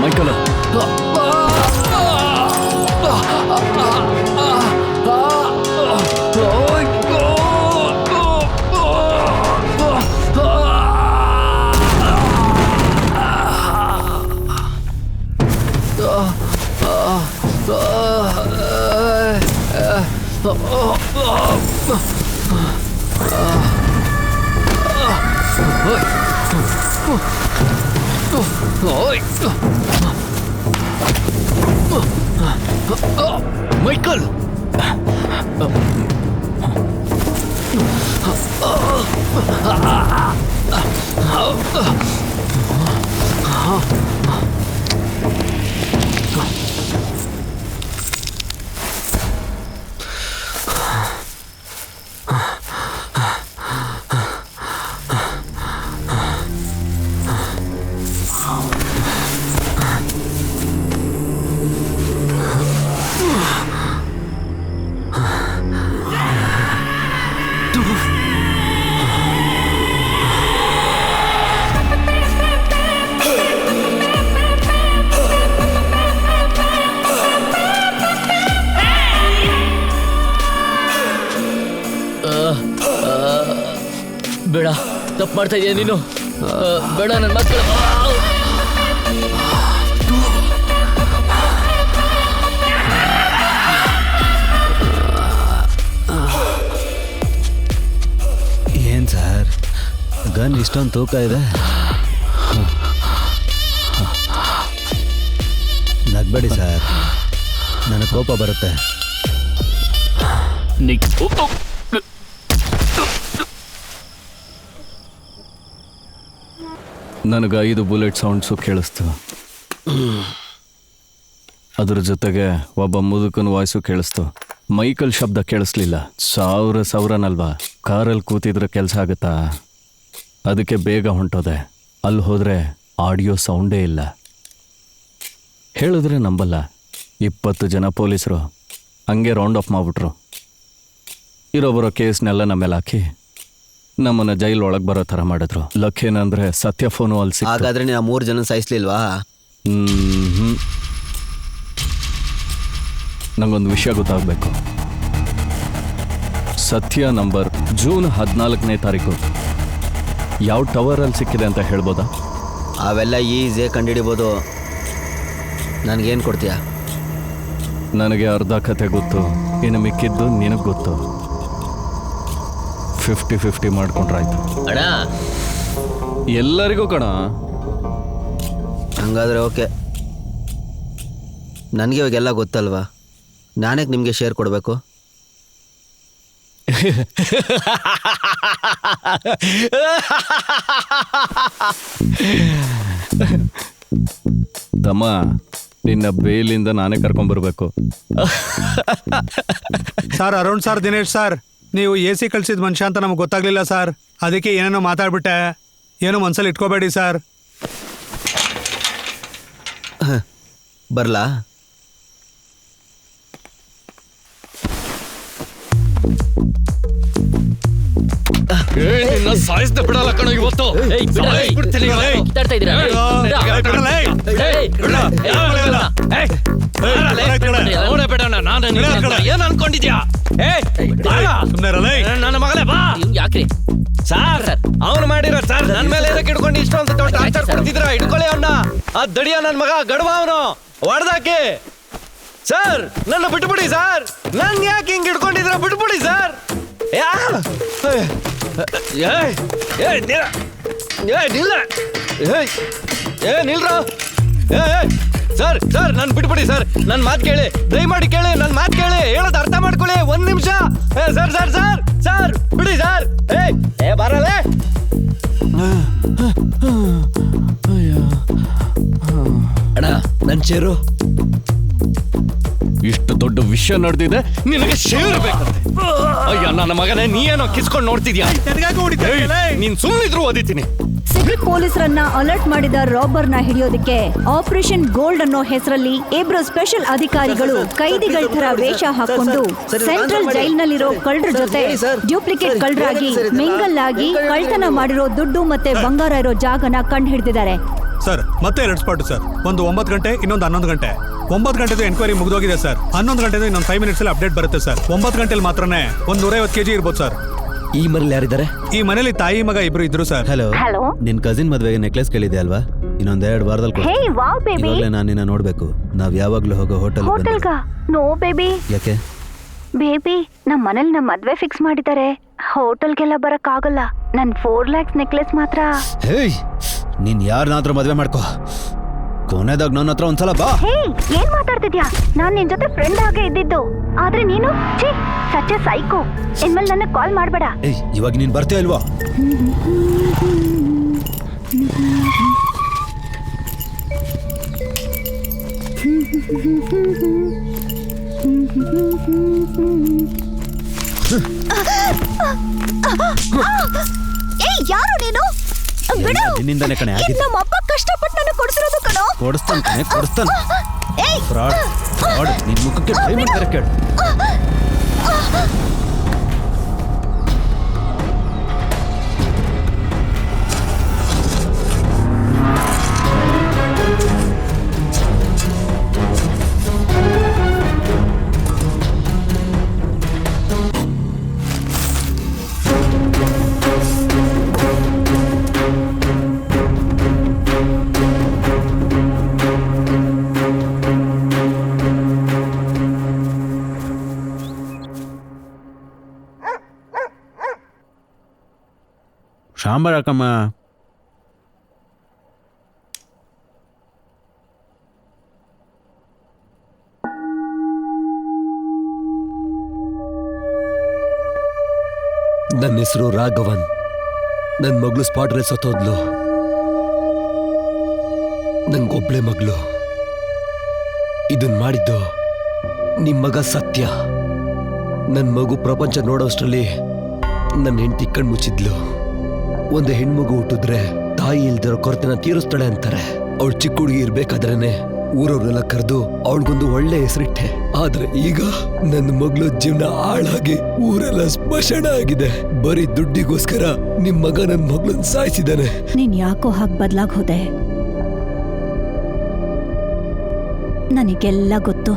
ಮೈಕಲ್, ಮೈಕಲ್, ಬೇಡ, ತಪ್ಪು ಮಾಡ್ತಾ ಇದೀಯ ನೀನು. ಬೇಡ ನನ್ನ ಮಕ್ಕಳು. ಏನ್ ಸರ್ ಗನ್ ಇಷ್ಟೊಂದು ತೂಕ ಇದೆ? ನಗ್ಬೇಡಿ ಸರ್, ನನಗೆ ಕೋಪ ಬರುತ್ತೆ. ನನಗೆ 5 ಬುಲೆಟ್ ಸೌಂಡ್ಸು ಕೇಳಿಸ್ತು. ಅದ್ರ ಜೊತೆಗೆ ಒಬ್ಬ ಮುದುಕನ ವಾಯ್ಸು ಕೇಳಿಸ್ತು. ಮೈಕಲ್ ಶಬ್ದ ಕೇಳಿಸ್ಲಿಲ್ಲ. ಸಾವಿರನಲ್ವಾ, ಕಾರಲ್ಲಿ ಕೂತಿದ್ರೆ ಕೆಲಸ ಆಗುತ್ತಾ? ಅದಕ್ಕೆ ಬೇಗ ಹೊಂಟೋದೆ. ಅಲ್ಲಿ ಹೋದರೆ ಆಡಿಯೋ ಸೌಂಡೇ ಇಲ್ಲ. ಹೇಳಿದ್ರೆ ನಂಬಲ್ಲ, 20 ಜನ ಪೊಲೀಸರು ಹಂಗೆ ರೌಂಡ್ ಆಫ್ ಮಾಡಿಬಿಟ್ರು. ಇರೋಬರೋ ಕೇಸ್ನೆಲ್ಲ ನಮ್ಮ ಮೇಲೆ ಹಾಕಿ ನಮ್ಮನ್ನು ಜೈಲ್ ಒಳಗೆ ಬರೋ ಥರ ಮಾಡಿದ್ರು. ಲಕ್ಕೇನಂದ್ರೆ ಸತ್ಯ ಫೋನು ಅಲ್ಲಿ ಸಿಕ್ತು. ಹಾಗಾದ್ರೆ ನೀವು 3 ಜನ ಸಾಯಿಸ್ಲಿಲ್ವಾ? ನಂಗೊಂದು ವಿಷಯ ಗೊತ್ತಾಗಬೇಕು. ಸತ್ಯ ನಂಬರ್ ಜೂನ್ 14ನೇ ತಾರೀಕು ಯಾವ ಟವರಲ್ಲಿ ಸಿಕ್ಕಿದೆ ಅಂತ ಹೇಳ್ಬೋದಾ? ಅವೆಲ್ಲ ಈಸಿಯಾಗಿ ಕಂಡುಹಿಡಿಬೋದು. ನನಗೇನು ಕೊಡ್ತೀಯಾ? ನನಗೆ ಅರ್ಧ ಕತೆ ಗೊತ್ತು, ಇನ್ನು ಮಿಕ್ಕಿದ್ದು ನಿನಗೆ ಗೊತ್ತು. 50-50 ಮಾಡ್ಕೊಂಡ್ರಾಯ್ತು. ಅಣ್ಣ, ಎಲ್ಲರಿಗೂ ಕಣ. ಹಂಗಾದ್ರೆ ಓಕೆ. ನನಗೆ ಇವಾಗೆಲ್ಲ ಗೊತ್ತಲ್ವಾ, ನಾನೇ ನಿಮಗೆ ಶೇರ್ ಕೊಡಬೇಕು? ತಮ್ಮ, ನಿನ್ನ ಬೇಲಿಂದ ನಾನೇ ಕರ್ಕೊಂಡ್ಬರ್ಬೇಕು. Sir Arun sir, Dinesh sir, ನೀವು AC ಕಳ್ಸಿದ ಮನುಷ್ಯ ಅಂತ ನಮ್ಗೆ ಗೊತ್ತಾಗ್ಲಿಲ್ಲ ಸರ್. ಅದಕ್ಕೆ ಏನೇನೋ ಮಾತಾಡ್ಬಿಟ್ಟೆ. ಏನು ಮನ್ಸಲ್ಲಿ ಇಟ್ಕೋಬೇಡಿ ಸರ್. ಬರ್ಲಾ? ಸಾಯಿಸ್ದೆ ಬಿಡಲ್ಲ ಕಣ ಇವತ್ತು. ಕಿತ್ತಾಡ್ತಾ ಇದ್ದೀರಾ? ಏನ್ ಅನ್ಕೊಂಡಿದ್ಯಾ? ನನ್ನ ಮಗನೇ ಬಾ. ಯಾಕ್ರಿ ಸರ್ ಅವನು ಮಾಡಿರೋ ಸರ್ ನನ್ ಮೇಲೆ ಏನಕ್ಕೆ ಹಿಡ್ಕೊಂಡು ಇಷ್ಟೊಂದು ಟಾರ್ಚರ್ ಕೊಡ್ತಿದ್ರ? ಹಿಡ್ಕೊಳ್ಳಿ ಅವನ್ನ. ಆ ದಡಿಯ ನನ್ ಮಗ ಗಡವ ಅವನು ಹೊಡೆದಾಕಿ. ಸರ್ ನನ್ನ ಬಿಟ್ಬಿಡಿ ಸರ್. ನನ್ ಯಾಕೆ ಹಿಂಗ್ ಹಿಡ್ಕೊಂಡಿದ್ರ? ಬಿಟ್ಬಿಡಿ ಸರ್. ನಿಲ್ರ ಸರ್. ಸರ್ ನನ್ ಬಿಟ್ಬಿಡಿ ಸರ್. ನನ್ ಮಾತು ಕೇಳಿ, ದಯಮಾಡಿ ಕೇಳಿ, ನನ್ ಮಾತು ಕೇಳಿ, ಹೇಳೋದು ಅರ್ಥ ಮಾಡ್ಕೊಳ್ಳಿ. 1 ನಿಮಿಷ. ಸರ್ ಸರ್ ಸರ್ ಸರ್ ಬಿಡಿ ಸರ್. ಬರಲೇ. ಅಣ್ಣ ನನ್ ಚೇರು. ಇಷ್ಟು ದೊಡ್ಡ ವಿಷಯ ನಡೆದಿದೆ, ನಿನಗೆ ಶೇರ್ ಬೇಕಂತೆ. ಅಯ್ಯ ನನ್ನ ಮಗನೇ, ನೀ ಏನೋ ಕಿಸ್ಕೊಂಡು ನೋಡ್ತಿದ್ಯಾ? ನೀನ್ ಸುಮ್ಮನಿದ್ರು ಓದಿತೀನಿ. ಸಿಟಿ ಪೊಲೀಸರನ್ನ ಅಲರ್ಟ್ ಮಾಡಿದ ರಾಬರ್ನ ಹಿಡಿಯೋದಕ್ಕೆ ಆಪರೇಷನ್ ಗೋಲ್ಡ್ ಅನ್ನೋ ಹೆಸರಲ್ಲಿ ಇಬ್ರು ಸ್ಪೆಷಲ್ ಅಧಿಕಾರಿಗಳು ಕೈದಿಗಳ ತರ ವೇಷ ಹಾಕೊಂಡು ಸೆಂಟ್ರಲ್ ಜೈಲ್ನಲ್ಲಿರೋ ಕಳ್ಳರ ಜೊತೆ ಡ್ಯೂಪ್ಲಿಕೇಟ್ ಕಳ್ಳರಾಗಿ ಮಿಂಗಲ್ ಆಗಿ ಕಳ್ತನ ಮಾಡಿರೋ ದುಡ್ಡು ಮತ್ತೆ ಬಂಗಾರ ಇರೋ ಜಾಗನ ಕಂಡು ಹಿಡಿದಿದ್ದಾರೆ. ಸರ್ ಮತ್ತೆ 2 ಸ್ಪಾಟ್ ಸರ್. ಒಂದು 9 ಗಂಟೆ, ಇನ್ನೊಂದು 11 ಗಂಟೆ. 9 ಗಂಟೆದು ಎನ್ಕ್ವೈರಿ ಮುಗಿದೋಗಿದೆ ಸರ್. 11 ಗಂಟೆದು ಇನ್ನೊಂದು 5 ಮಿನಿಟ್ಸ್ ಅಪ್ಡೇಟ್ ಬರುತ್ತೆ ಸರ್. 9 ಗಂಟೆಲಿ ಮಾತ್ರನೇ ಒಂದು 150 kg ಇರ್ಬೋದು ಸರ್. ಈ ಮನೇಲಿ ಯಾರಿದ್ದಾರೆ? ಈ ಮನೇಲಿ ತಾಯಿ ಮಗ ಇಬ್ರು ಇದ್ರು ಸರ್. ಹಲೋ, ನಿನ್ ಕಸಿನ್ ಮದ್ವೆಗೆ ನೆಕ್ಲೆಸ್ ಕೇಳಿದೆ ಅಲ್ವಾ? ಇನ್ನೊಂದ್ 2 ವಾರದಲ್ಲಿ ಕೊಡು. ಇವಾಗಲೇ ನಾನು ನಿನ್ನ ನೋಡ್ಬೇಕು. ನಾವ್ ಯಾವಾಗ್ಲೂ ಹೋಗೋ ಹೋಟೆಲ್. No baby. ಯಾಕೆ ಬೇಬಿ, ನಮ್ಮ ಮನೇಲಿ ನಮ್ಮ ಮದ್ವೆ ಫಿಕ್ಸ್ ಮಾಡಿದ್ದಾರೆ. ಹೋಟೆಲ್ಗೆಲ್ಲ ಬರಕ್ ಆಗಲ್ಲ. ನನ್ 4 lakhs ನೆಕ್ಲೆಸ್ ಮಾತ್ರ. ಹೇಯ್, ನೀನ್ ಯಾರನ್ನಾದ್ರೂ ಮದ್ವೆ ಮಾಡ್ಕೋ. ಕೊನೆದಾಗ ನನ್ನ ಹತ್ರ ಒಂದ್ಸಲ ಬಾ. ಏನ್ ಮಾತಾಡ್ತಿದ್ಯಾ? ನಾನ್ ನಿನ್ ಜೊತೆ ಫ್ರೆಂಡ್ ಆಗಿ ಇದ್ದಿದ್ದು. ಆದ್ರೆ ನೀನು ಸಚ್ಚ ಸೈಕೋ. ಇನ್ಮೇಲೆ ನನ್ನ ಕಾಲ್ ಮಾಡ್ಬೇಡ. ಇವಾಗ ನೀನ್ ಬರ್ತೀಯ ಇಲ್ವಾ? ಯಾರು ನೀನು? ನಿನ್ನಿಂದಾನೆ ಕಣೆ ಆಗಿದೆ. ನಮ್ಮ ಅಪ್ಪ ಕಷ್ಟಪಟ್ಟು ನನಗೆ ಕೊಡ್ಸಿರೋದು ಕಣೋ. ಕೊಡಿಸ್ತಾನೆ. ಫ್ರಾಡ್ ನಿನ್ ಮುಖಕ್ಕೆ ಪೇಮೆಂಟ್ ಬೇರೆ ಕೇಳು. ಸಾಂಬಾರ್ ಹಾಕಮ್ಮ. ನನ್ನ ಹೆಸರು ರಾಘವನ್. ನನ್ನ ಮಗಳು ಸ್ಪಾಟ್ ರೇಸ್ ಸತ್ತೋದ್ಲು. ನಂಗೊಬ್ಳೆ ಮಗಳು. ಇದನ್ ಮಾಡಿದ್ದು ನಿಮ್ ಮಗ ಸತ್ಯ. ನನ್ನ ಮಗು ಪ್ರಪಂಚ ನೋಡೋಷ್ಟರಲ್ಲಿ ನನ್ನ ಹೆಂಡತಿ ಕಣ್ ಮುಚ್ಚಿದ್ಲು. ಒಂದು ಹೆಣ್ಮಗು ಹುಟ್ಟಿದ್ರೆ ತಾಯಿ ಇಲ್ದಿರೋ ಕೊರತೆನ ತೀರಿಸ್ತಾಳೆ ಅಂತಾರೆ. ಅವಳು ಚಿಕ್ಕ ಹುಡುಗಿ ಇರ್ಬೇಕಾದ್ರೇನೆ ಊರವ್ರನ್ನೆಲ್ಲ ಕರೆದು ಅವಳಿಗೊಂದು ಒಳ್ಳೆ ಹೆಸರಿಟ್ಟೆ. ಆದ್ರೆ ಈಗ ನನ್ನ ಮಗಳು ಜೀವನ ಹಾಳಾಗಿ ಊರೆಲ್ಲ ಸ್ಮಶಾನ ಆಗಿದೆ. ಬರೀ ದುಡ್ಡಿಗೋಸ್ಕರ ನಿಮ್ ಮಗ ನನ್ನ ಮಗಳನ್ನ ಸಾಯಿಸಿದಾನೆ. ನೀನ್ ಯಾಕೋ ಹಾಗೆ ಬದ್ಲಾಗ್ ಹೋದೆ? ನನಗೆಲ್ಲ ಗೊತ್ತು.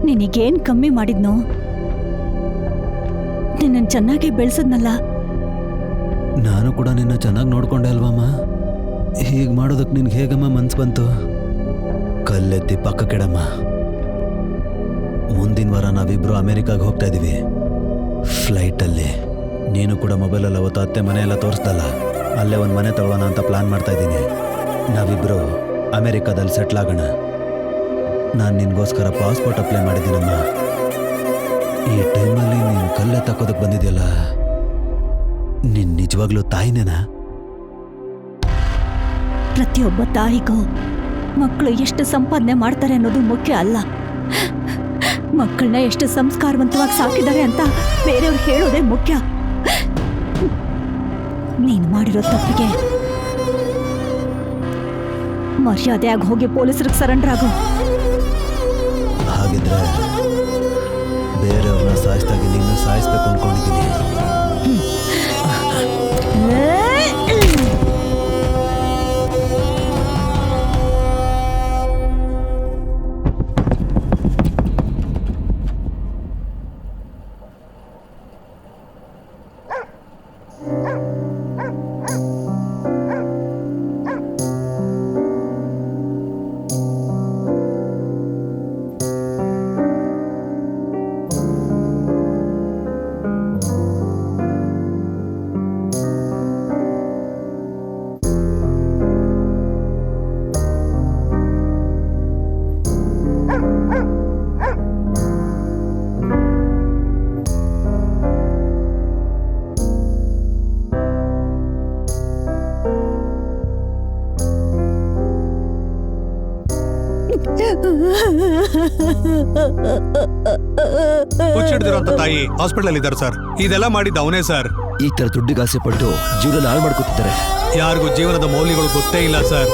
ನಿನಗೇನ್ ಕಮ್ಮಿ ಮಾಡಿದ್ನೋ? ನಿನ್ನ ಚೆನ್ನಾಗಿ ಬೆಳೆಸದ್ನಲ್ಲ. ನಾನು ಕೂಡ ನಿನ್ನ ಚೆನ್ನಾಗಿ ನೋಡ್ಕೊಂಡೆ ಅಲ್ವಮ್ಮ. ಹೀಗೆ ಮಾಡೋದಕ್ಕೆ ನಿನ್ಗೆ ಹೇಗಮ್ಮ ಮನ್ಸು ಬಂತು? ಕಲ್ಲೆತ್ತಿ ಪಕ್ಕ ಕೆಡಮ್ಮ. ಮುಂದಿನ ವಾರ ನಾವಿಬ್ರು ಅಮೇರಿಕಾಗೆ ಹೋಗ್ತಾ ಇದ್ದೀವಿ ಫ್ಲೈಟಲ್ಲಿ. ನೀನು ಕೂಡ ಮೊಬೈಲಲ್ಲಿ ಅವತ್ತು ಅತ್ತೆ ಮನೆ ಎಲ್ಲ ತೋರಿಸ್ದಲ್ಲ, ಅಲ್ಲೇ ಒಂದು ಮನೆ ತಗೊಳ್ಳೋಣ ಅಂತ ಪ್ಲಾನ್ ಮಾಡ್ತಾ ಇದ್ದೀನಿ. ನಾವಿಬ್ರು ಅಮೇರಿಕಾದಲ್ಲಿ ಸೆಟ್ಲ್ ಆಗೋಣ. ನಾನು ನಿನಗೋಸ್ಕರ ಪಾಸ್ಪೋರ್ಟ್ ಅಪ್ಲೈ ಮಾಡಿದ್ದೀನಮ್ಮ. ಈ ಟೈಮಲ್ಲಿ ನೀನು ಕಲ್ಲೆ ತಕ್ಕೋದಕ್ಕೆ ಬಂದಿದೆಯಲ್ಲ, ನೀನು ನಿಜವಾಗ್ಲೂ ತಾಯಿನೇನಾ? ಪ್ರತಿಯೊಬ್ಬ ತಾಯಿಗೂ ಮಕ್ಕಳು ಎಷ್ಟು ಸಂಪಾದನೆ ಮಾಡ್ತಾರೆ ಅನ್ನೋದು ಮುಖ್ಯ ಅಲ್ಲ, ಮಕ್ಕಳನ್ನ ಎಷ್ಟು ಸಂಸ್ಕಾರವಂತವಾಗಿ ಸಾಕಿದ್ದಾರೆ ಅಂತ ಬೇರೆಯವ್ರು ಹೇಳೋದೇ ಮುಖ್ಯ. ನೀನು ಮಾಡಿರೋ ತಪ್ಪಿಗೆ ಮರ್ಯಾದೆಯಾಗಿ ಹೋಗಿ ಪೊಲೀಸರಿಗೆ ಸರೆಂಡರ್ ಆಗು. ಹಾಗಿದ್ರೆ ಬೇರೆಯವ್ರನ್ನ ಸಾಯಿಸ್ದಾಗಿ ನೀನು ಸಾಯಿಸ್ಬೇಕು ಅಂದ್ಕೊಂಡಿದ್ದೀನಿ. ಹುಚ್ಚಿಡ್ದಿರೋಂಥ ತಾಯಿ ಹಾಸ್ಪಿಟಲ್ ಇದ್ದಾರೆ ಸರ್. ಇದೆಲ್ಲ ಮಾಡಿದ್ದ ಅವನೇ ಸರ್. ಈ ತರ ದುಡ್ಡಿಗೆ ಆಸೆ ಪಟ್ಟು ಜೀವನ ಹಾಳು ಮಾಡ್ಕೊತಿದ್ದಾರೆ. ಯಾರಿಗೂ ಜೀವನದ ಮೌಲ್ಯಗಳು ಗೊತ್ತೇ ಇಲ್ಲ ಸರ್.